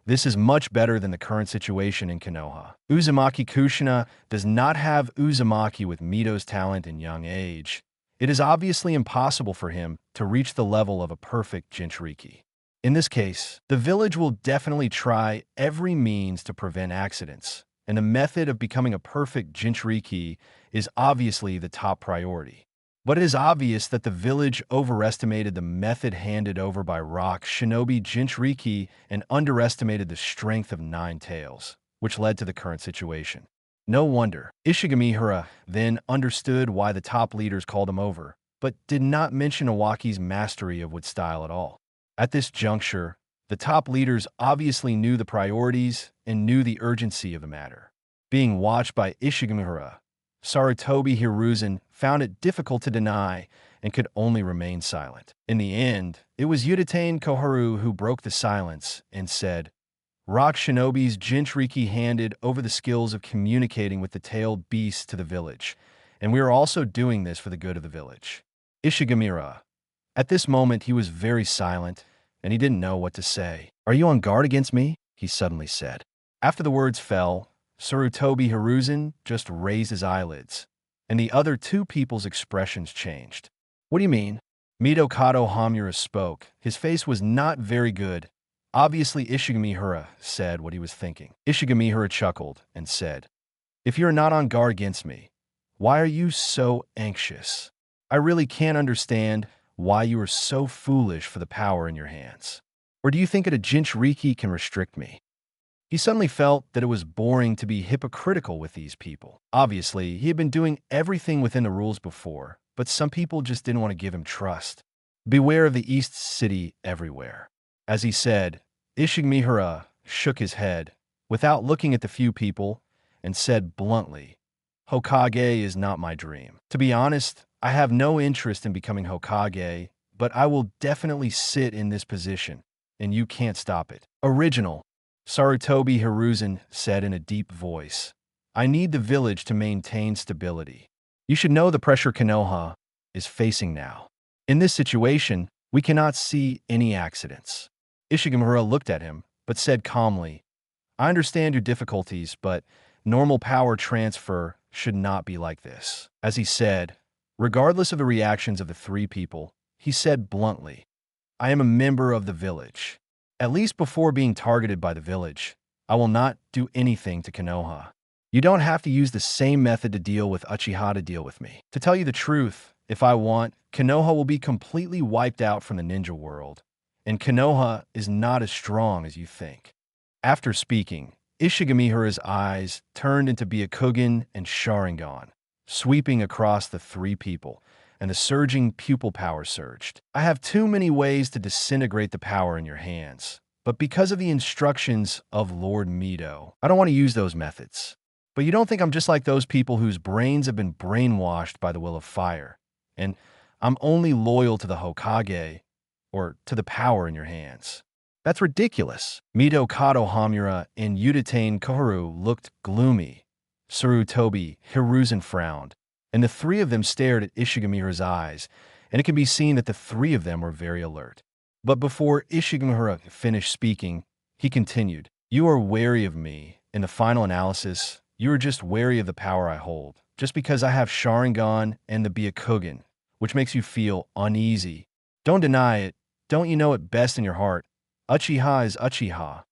This is much better than the current situation in Konoha. Uzumaki Kushina does not have Uzumaki with Mido's talent and young age. It is obviously impossible for him to reach the level of a perfect Jinchuriki. In this case, the village will definitely try every means to prevent accidents, and the method of becoming a perfect Jinchuriki is obviously the top priority. But it is obvious that the village overestimated the method handed over by Rock Shinobi Jinchuriki and underestimated the strength of Nine Tails, which led to the current situation. No wonder. Ishigamihara then understood why the top leaders called him over, but did not mention Iwaki's mastery of wood style at all. At this juncture, the top leaders obviously knew the priorities and knew the urgency of the matter. Being watched by Ishigamihara, Sarutobi Hiruzen found it difficult to deny and could only remain silent. In the end, it was Uchiha Koharu who broke the silence and said, Rock Shinobi's Jinchuriki handed over the skills of communicating with the tailed beasts to the village, and we are also doing this for the good of the village. Ishigamihara. At this moment, he was very silent, and he didn't know what to say. Are you on guard against me? He suddenly said. After the words fell, Sarutobi Hiruzen just raised his eyelids, and the other two people's expressions changed. What do you mean? Midokado Hamura spoke. His face was not very good. Obviously, Ishigamihara said what he was thinking. Ishigamihara chuckled and said, If you're not on guard against me, why are you so anxious? I really can't understand why you are so foolish for the power in your hands. Or do you think that a Jinchuriki can restrict me? He suddenly felt that it was boring to be hypocritical with these people. Obviously, he had been doing everything within the rules before, but some people just didn't want to give him trust. Beware of the East City everywhere. As he said, Ishigamihara shook his head, without looking at the few people, and said bluntly, Hokage is not my dream. To be honest, I have no interest in becoming Hokage, but I will definitely sit in this position, and you can't stop it. Original. Sarutobi Hiruzen said in a deep voice, I need the village to maintain stability. You should know the pressure Konoha is facing now. In this situation, we cannot see any accidents. Ishigamihara looked at him, but said calmly, I understand your difficulties, but normal power transfer should not be like this. As he said, regardless of the reactions of the three people, he said bluntly, I am a member of the village. At least before being targeted by the village, I will not do anything to Konoha. You don't have to use the same method to deal with Uchiha to deal with me. To tell you the truth, if I want, Konoha will be completely wiped out from the ninja world, and Konoha is not as strong as you think. After speaking, Ishigamihara's eyes turned into Byakugan and Sharingan, sweeping across the three people, and the surging pupil power surged. I have too many ways to disintegrate the power in your hands, but because of the instructions of Lord Mido, I don't want to use those methods. But you don't think I'm just like those people whose brains have been brainwashed by the will of fire, and I'm only loyal to the Hokage, or to the power in your hands. That's ridiculous. Midokado Hamura and Uchiha Koharu looked gloomy. Sarutobi Hiruzen frowned, and the three of them stared at Ishigamihara's eyes, and it can be seen that the three of them were very alert. But before Ishigamihara finished speaking, he continued, You are wary of me. In the final analysis, you are just wary of the power I hold, just because I have Sharingan and the Byakugan, which makes you feel uneasy. Don't deny it. Don't you know it best in your heart? Uchiha is Uchiha.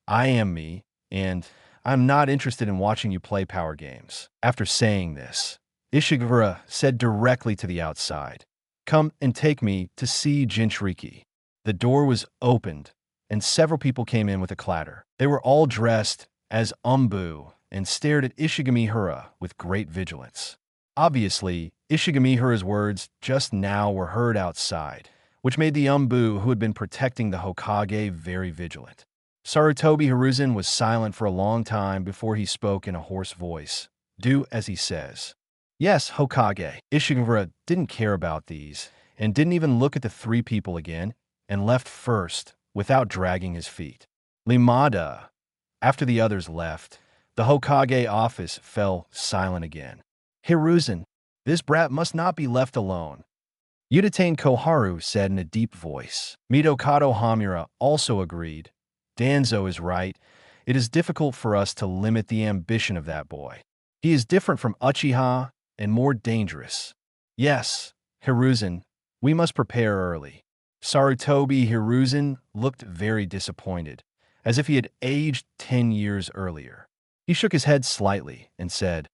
I am me, and I'm not interested in watching you play power games. After saying this, Ishigamihara said directly to the outside, Come and take me to see Jinchuriki. The door was opened, and several people came in with a clatter. They were all dressed as Umbu and stared at Ishigamihara with great vigilance. Obviously, Ishigamihara's words just now were heard outside, which made the Umbu who had been protecting the Hokage very vigilant. Sarutobi Hiruzen was silent for a long time before he spoke in a hoarse voice. Do as he says. Yes, Hokage. Ishigamihara didn't care about these, and didn't even look at the three people again, and left first, without dragging his feet. Limada. After the others left, the Hokage office fell silent again. Hiruzen, this brat must not be left alone. Uchiha Koharu said in a deep voice. Midokado Hamura also agreed. Danzo is right. It is difficult for us to limit the ambition of that boy. He is different from Uchiha and more dangerous. Yes, Hiruzen, we must prepare early. Sarutobi Hiruzen looked very disappointed, as if he had aged 10 years earlier. He shook his head slightly and said,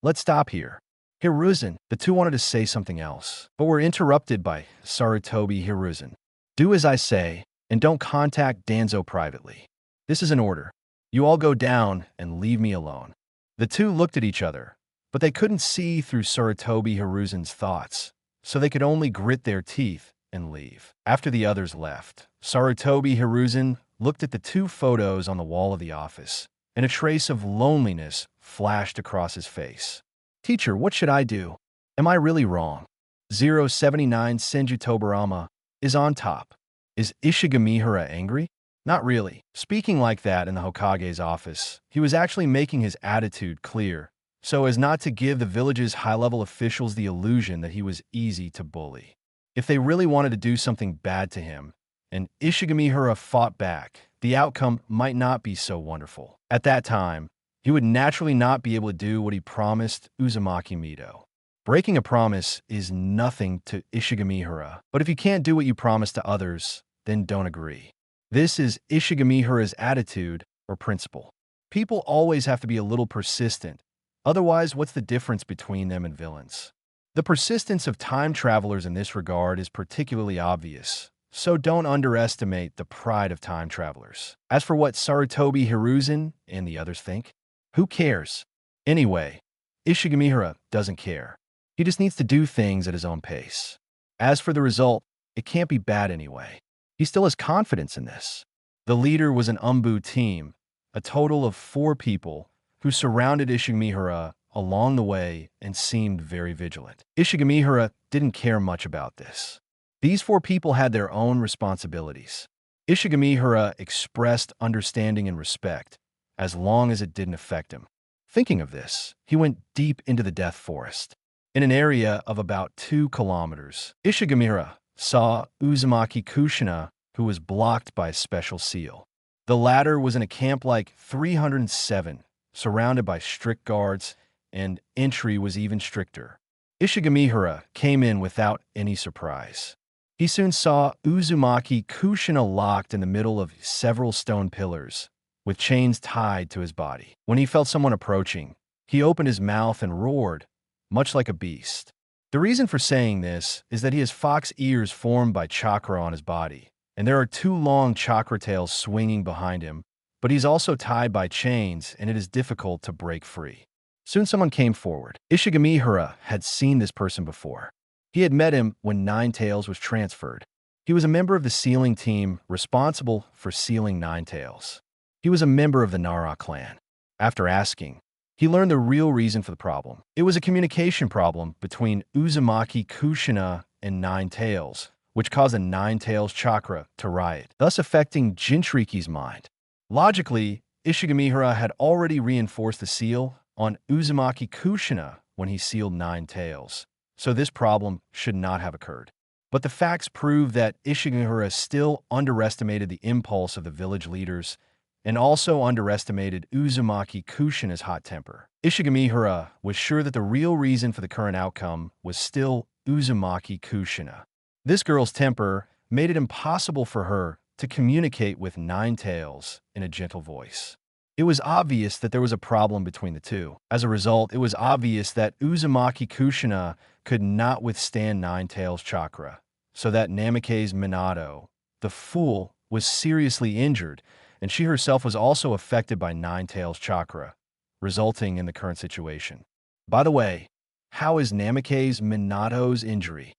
Let's stop here. Hiruzen, the two wanted to say something else, but were interrupted by Sarutobi Hiruzen. Do as I say, and don't contact Danzo privately. This is an order. You all go down and leave me alone. The two looked at each other, but they couldn't see through Sarutobi Hiruzen's thoughts, so they could only grit their teeth and leave. After the others left, Sarutobi Hiruzen looked at the two photos on the wall of the office, and a trace of loneliness flashed across his face. Teacher, what should I do? Am I really wrong? 079 Senju Tobarama is on top. Is Ishigamihara angry? Not really. Speaking like that in the Hokage's office, he was actually making his attitude clear, so as not to give the village's high-level officials the illusion that he was easy to bully. If they really wanted to do something bad to him, and Ishigamihara fought back, the outcome might not be so wonderful. At that time, he would naturally not be able to do what he promised Uzumaki Mido. Breaking a promise is nothing to Ishigamihara, but if you can't do what you promise to others, then don't agree. This is Ishigamihara's attitude or principle. People always have to be a little persistent, otherwise what's the difference between them and villains? The persistence of time travelers in this regard is particularly obvious, so don't underestimate the pride of time travelers. As for what Sarutobi Hiruzen and the others think, who cares? Anyway, Ishigamihara doesn't care. He just needs to do things at his own pace. As for the result, it can't be bad anyway. He still has confidence in this. The leader was an Umbu team, a total of 4 people, who surrounded Ishigamihara along the way and seemed very vigilant. Ishigamihara didn't care much about this. These 4 people had their own responsibilities. Ishigamihara expressed understanding and respect, as long as it didn't affect him. Thinking of this, he went deep into the Death Forest. In an area of about 2 kilometers, Ishigamihara saw Uzumaki Kushina, who was blocked by a special seal. The latter was in a camp like 307, surrounded by strict guards, and entry was even stricter. Ishigamihara came in without any surprise. He soon saw Uzumaki Kushina locked in the middle of several stone pillars, with chains tied to his body. When he felt someone approaching, he opened his mouth and roared, much like a beast. The reason for saying this is that he has fox ears formed by chakra on his body, and there are 2 long chakra tails swinging behind him, but he's also tied by chains and it is difficult to break free. Soon someone came forward. Ishigamihara had seen this person before. He had met him when Nine Tails was transferred. He was a member of the sealing team responsible for sealing Nine Tails. He was a member of the Nara clan. After asking, he learned the real reason for the problem. It was a communication problem between Uzumaki Kushina and Nine Tails, which caused the Nine Tails chakra to riot, thus affecting Jinchuriki's mind. Logically, Ishigamihara had already reinforced the seal on Uzumaki Kushina when he sealed Nine Tails, so this problem should not have occurred. But the facts prove that Ishigamihara still underestimated the impulse of the village leaders and also underestimated Uzumaki Kushina's hot temper. Ishigamihara was sure that the real reason for the current outcome was still Uzumaki Kushina. This girl's temper made it impossible for her to communicate with Nine Tails in a gentle voice. It was obvious that there was a problem between the two. As a result, it was obvious that Uzumaki Kushina could not withstand Nine Tails chakra, so that Namikaze Minato, the fool, was seriously injured, and she herself was also affected by Nine Tails chakra, resulting in the current situation. By the way, how is Namikaze Minato's injury?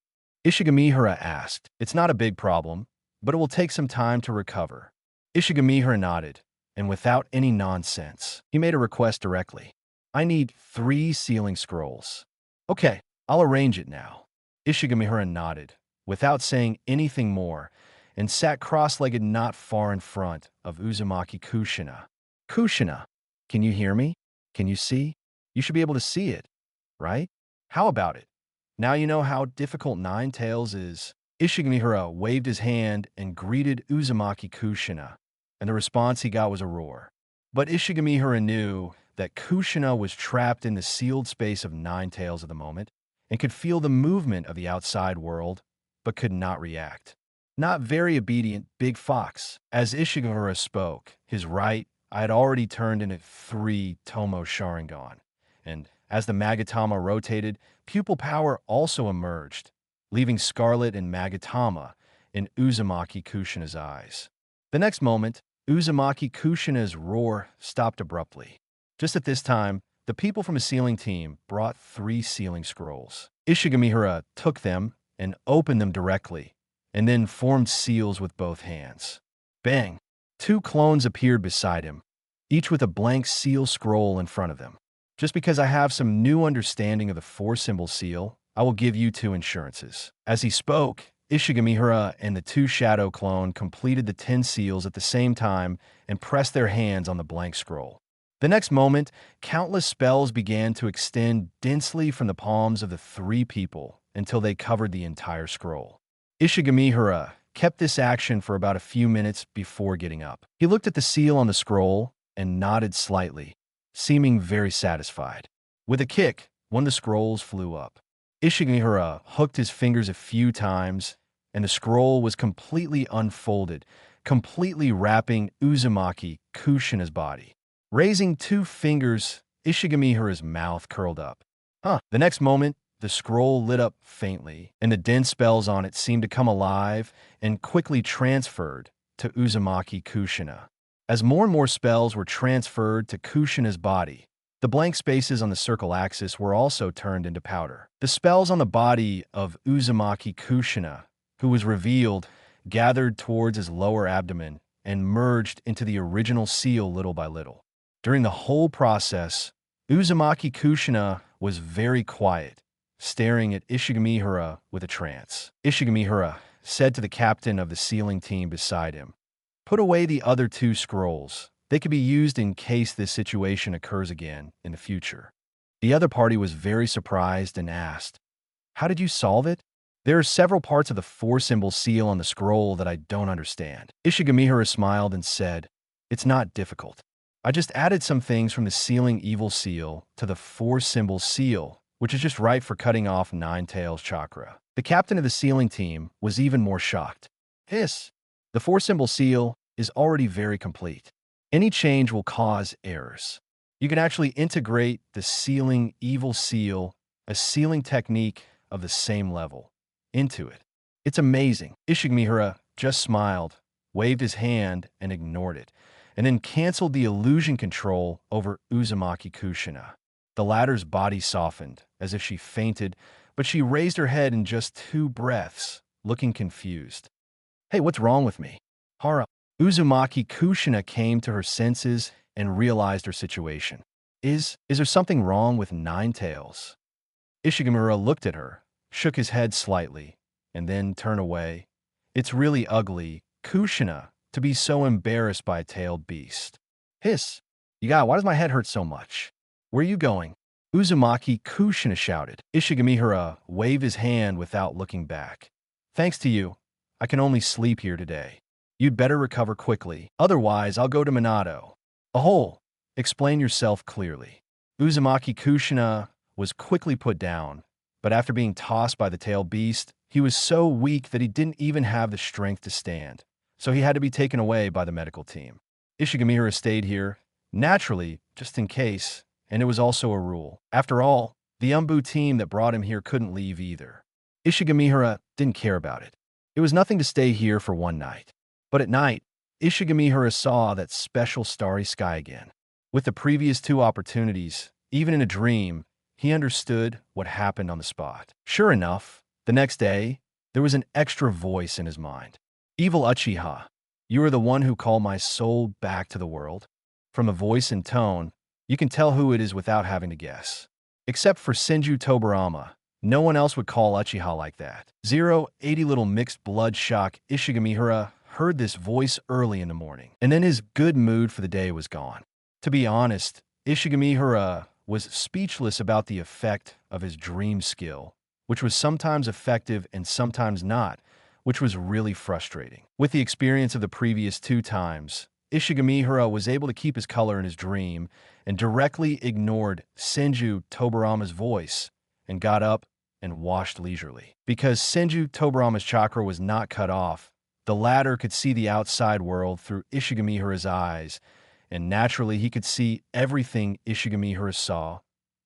Ishigamihara asked. It's not a big problem, but it will take some time to recover. Ishigamihara nodded, and without any nonsense, he made a request directly. I need 3 sealing scrolls. Okay, I'll arrange it now. Ishigamihara nodded, without saying anything more, and sat cross-legged not far in front of Uzumaki Kushina. Kushina, can you hear me? Can you see? You should be able to see it, right? How about it? Now you know how difficult Nine Tails is. Ishigamihara waved his hand and greeted Uzumaki Kushina, and the response he got was a roar. But Ishigamihara knew that Kushina was trapped in the sealed space of Nine Tails at the moment and could feel the movement of the outside world, but could not react. Not very obedient Big Fox. As Ishigamihara spoke, his right eye had already turned into 3 Tomo Sharingan, and As the Magatama rotated, pupil power also emerged, leaving scarlet and Magatama in Uzumaki Kushina's eyes. The next moment, Uzumaki Kushina's roar stopped abruptly. Just at this time, the people from a sealing team brought 3 sealing scrolls. Ishigamihara took them and opened them directly, and then formed seals with both hands. Bang! 2 clones appeared beside him, each with a blank seal scroll in front of them. Just because I have some new understanding of the 4-symbol seal, I will give you 2 insurances. As he spoke, Ishigamihara and the 2 shadow clone completed the 10 seals at the same time and pressed their hands on the blank scroll. The next moment, countless spells began to extend densely from the palms of the 3 people until they covered the entire scroll. Ishigamihara kept this action for about a few minutes before getting up. He looked at the seal on the scroll and nodded slightly, seeming very satisfied. With a kick, one of the scrolls flew up. Ishigamihara hooked his fingers a few times, and the scroll was completely unfolded, completely wrapping Uzumaki Kushina's body. Raising 2 fingers, Ishigamihara's mouth curled up. The next moment, the scroll lit up faintly, and the dense spells on it seemed to come alive and quickly transferred to Uzumaki Kushina. As more and more spells were transferred to Kushina's body, the blank spaces on the circle axis were also turned into powder. The spells on the body of Uzumaki Kushina, who was revealed, gathered towards his lower abdomen and merged into the original seal little by little. During the whole process, Uzumaki Kushina was very quiet, staring at Ishigamihara with a trance. Ishigamihara said to the captain of the sealing team beside him, "Put away the other 2 scrolls. They could be used in case this situation occurs again in the future." The other party was very surprised and asked, "How did you solve it?" "There are several parts of the 4-symbol seal on the scroll that I don't understand." Ishigamihara smiled and said, "It's not difficult. I just added some things from the sealing evil seal to the 4-symbol seal, which is just right for cutting off Nine-Tails chakra." The captain of the sealing team was even more shocked. "Hiss! The 4-symbol seal is already very complete. Any change will cause errors. You can actually integrate the sealing evil seal, a sealing technique of the same level, into it. It's amazing." Ishigamihara just smiled, waved his hand, and ignored it, and then canceled the illusion control over Uzumaki Kushina. The latter's body softened, as if she fainted, but she raised her head in just 2 breaths, looking confused. "Hey, what's wrong with me?" "Hara." Uzumaki Kushina came to her senses and realized her situation. Is there something wrong with Nine-Tails?" Ishigamihara looked at her, shook his head slightly, and then turned away. "It's really ugly, Kushina, to be so embarrassed by a tailed beast." "Hiss! Why does my head hurt so much?" "Where are you going?" Uzumaki Kushina shouted. Ishigamihara waved his hand without looking back. "Thanks to you, I can only sleep here today. You'd better recover quickly, otherwise I'll go to Minato." "Ahole! Explain yourself clearly." Uzumaki Kushina was quickly put down, but after being tossed by the tailed beast, he was so weak that he didn't even have the strength to stand, so he had to be taken away by the medical team. Ishigamihara stayed here, naturally, just in case, and it was also a rule. After all, the Umbu team that brought him here couldn't leave either. Ishigamihara didn't care about it. It was nothing to stay here for one night. But at night, Ishigamihara saw that special starry sky again. With the previous 2 opportunities, even in a dream, he understood what happened on the spot. Sure enough, the next day, there was an extra voice in his mind. "Evil Uchiha, you are the one who called my soul back to the world." From a voice and tone, you can tell who it is without having to guess. Except for Senju Tobarama, no one else would call Uchiha like that. 80 little mixed blood shock. Ishigamihara heard this voice early in the morning, and then his good mood for the day was gone. To be honest, Ishigamihara was speechless about the effect of his dream skill, which was sometimes effective and sometimes not, which was really frustrating. With the experience of the previous 2 times, Ishigamihara was able to keep his color in his dream and directly ignored Senju Tobarama's voice and got up and washed leisurely. Because Senju Tobarama's chakra was not cut off, the latter could see the outside world through Ishigamihara's eyes, and naturally he could see everything Ishigamihara saw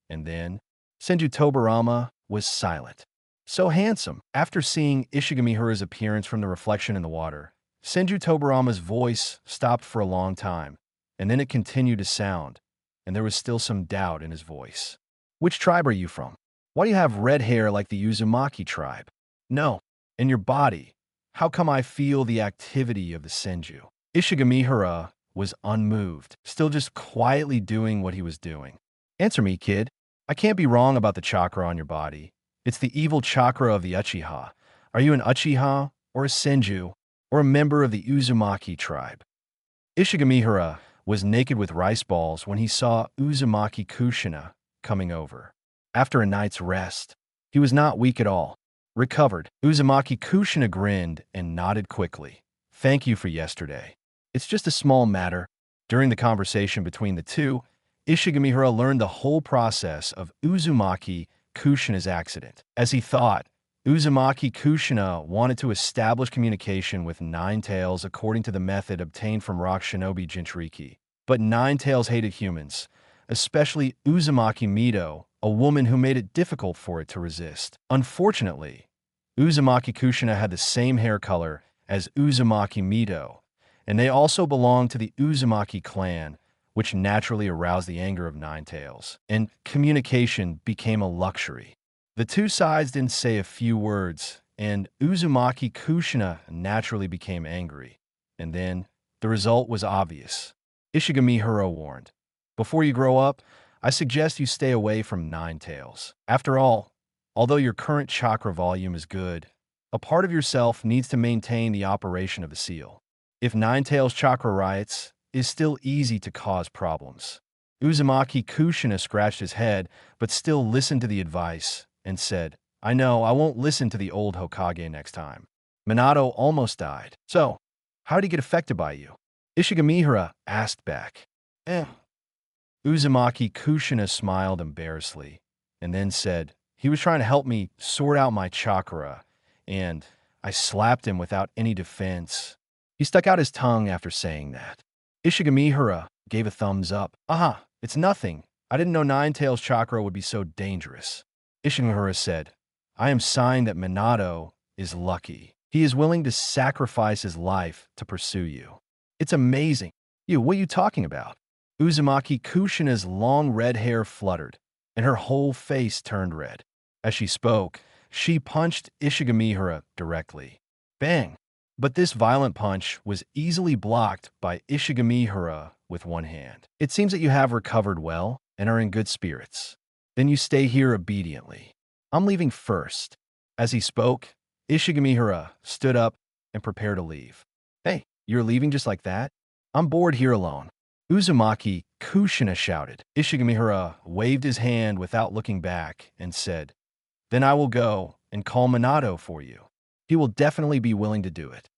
And then, Senju Tobarama was silent. So handsome. After seeing Ishigamihara's appearance from the reflection in the water, Senju Tobarama's voice stopped for a long time, and then it continued to sound, and there was still some doubt in his voice. Which tribe are you from? Why do you have red hair like the Uzumaki tribe? No, in your body. How come I feel the activity of the Senju? Ishigamihara was unmoved, still just quietly doing what he was doing. Answer me, kid. I can't be wrong about the chakra on your body. It's the evil chakra of the Uchiha. Are you an Uchiha, or a Senju, or a member of the Uzumaki tribe? Ishigamihara was naked with rice balls when he saw Uzumaki Kushina coming over. After a night's rest, he was not weak at all. Recovered, Uzumaki Kushina grinned and nodded quickly. Thank you for yesterday. It's just a small matter. During the conversation between the two, Ishigamihara learned the whole process of Uzumaki Kushina's accident. As he thought, Uzumaki Kushina wanted to establish communication with Nine Tails according to the method obtained from Rock Shinobi Jinchuriki. But Nine Tails hated humans, especially Uzumaki Mito, a woman who made it difficult for it to resist. Unfortunately, Uzumaki Kushina had the same hair color as Uzumaki Mito, and they also belonged to the Uzumaki clan, which naturally aroused the anger of Nine Tails, and communication became a luxury. The two sides didn't say a few words, and Uzumaki Kushina naturally became angry. And then, the result was obvious. Ishigamihara warned, "Before you grow up, I suggest you stay away from Nine Tails. After all, although your current chakra volume is good, a part of yourself needs to maintain the operation of the seal. If Nine Tails chakra riots, is still easy to cause problems." Uzumaki Kushina scratched his head, but still listened to the advice, and said, "I know, I won't listen to the old Hokage next time." Minato almost died. "So, how did he get affected by you?" Ishigamihara asked back. Uzumaki Kushina smiled embarrassedly, and then said, "He was trying to help me sort out my chakra, and I slapped him without any defense." He stuck out his tongue after saying that. Ishigamihara gave a thumbs up. "Aha, it's nothing. I didn't know Nine Tails chakra would be so dangerous." Ishigamihara said, "I am signed that Minato is lucky. He is willing to sacrifice his life to pursue you." "It's amazing." "You, what are you talking about?" Uzumaki Kushina's long red hair fluttered, and her whole face turned red. As she spoke, she punched Ishigamihara directly. Bang! But this violent punch was easily blocked by Ishigamihara with one hand. "It seems that you have recovered well and are in good spirits. Then you stay here obediently. I'm leaving first." As he spoke, Ishigamihara stood up and prepared to leave. "Hey, you're leaving just like that? I'm bored here alone." Uzumaki Kushina shouted. Ishigamihara waved his hand without looking back and said, "Then I will go and call Minato for you. He will definitely be willing to do it."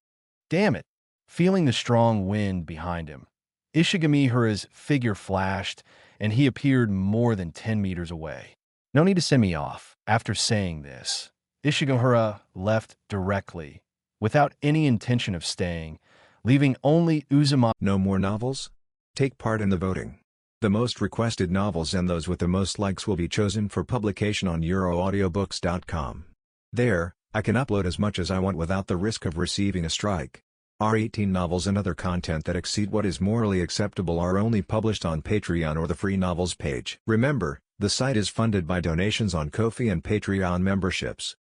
Damn it! Feeling the strong wind behind him, Ishigamihara's figure flashed, and he appeared more than 10 meters away. "No need to send me off." After saying this, Ishigamihara left directly, without any intention of staying, leaving only Uzumaki.
No more novels? Take part in the voting. The most requested novels and those with the most likes will be chosen for publication on euroaudiobooks.com. There, I can upload as much as I want without the risk of receiving a strike. Our 18 novels and other content that exceed what is morally acceptable are only published on Patreon or the free novels page. Remember, the site is funded by donations on Ko-fi and Patreon memberships.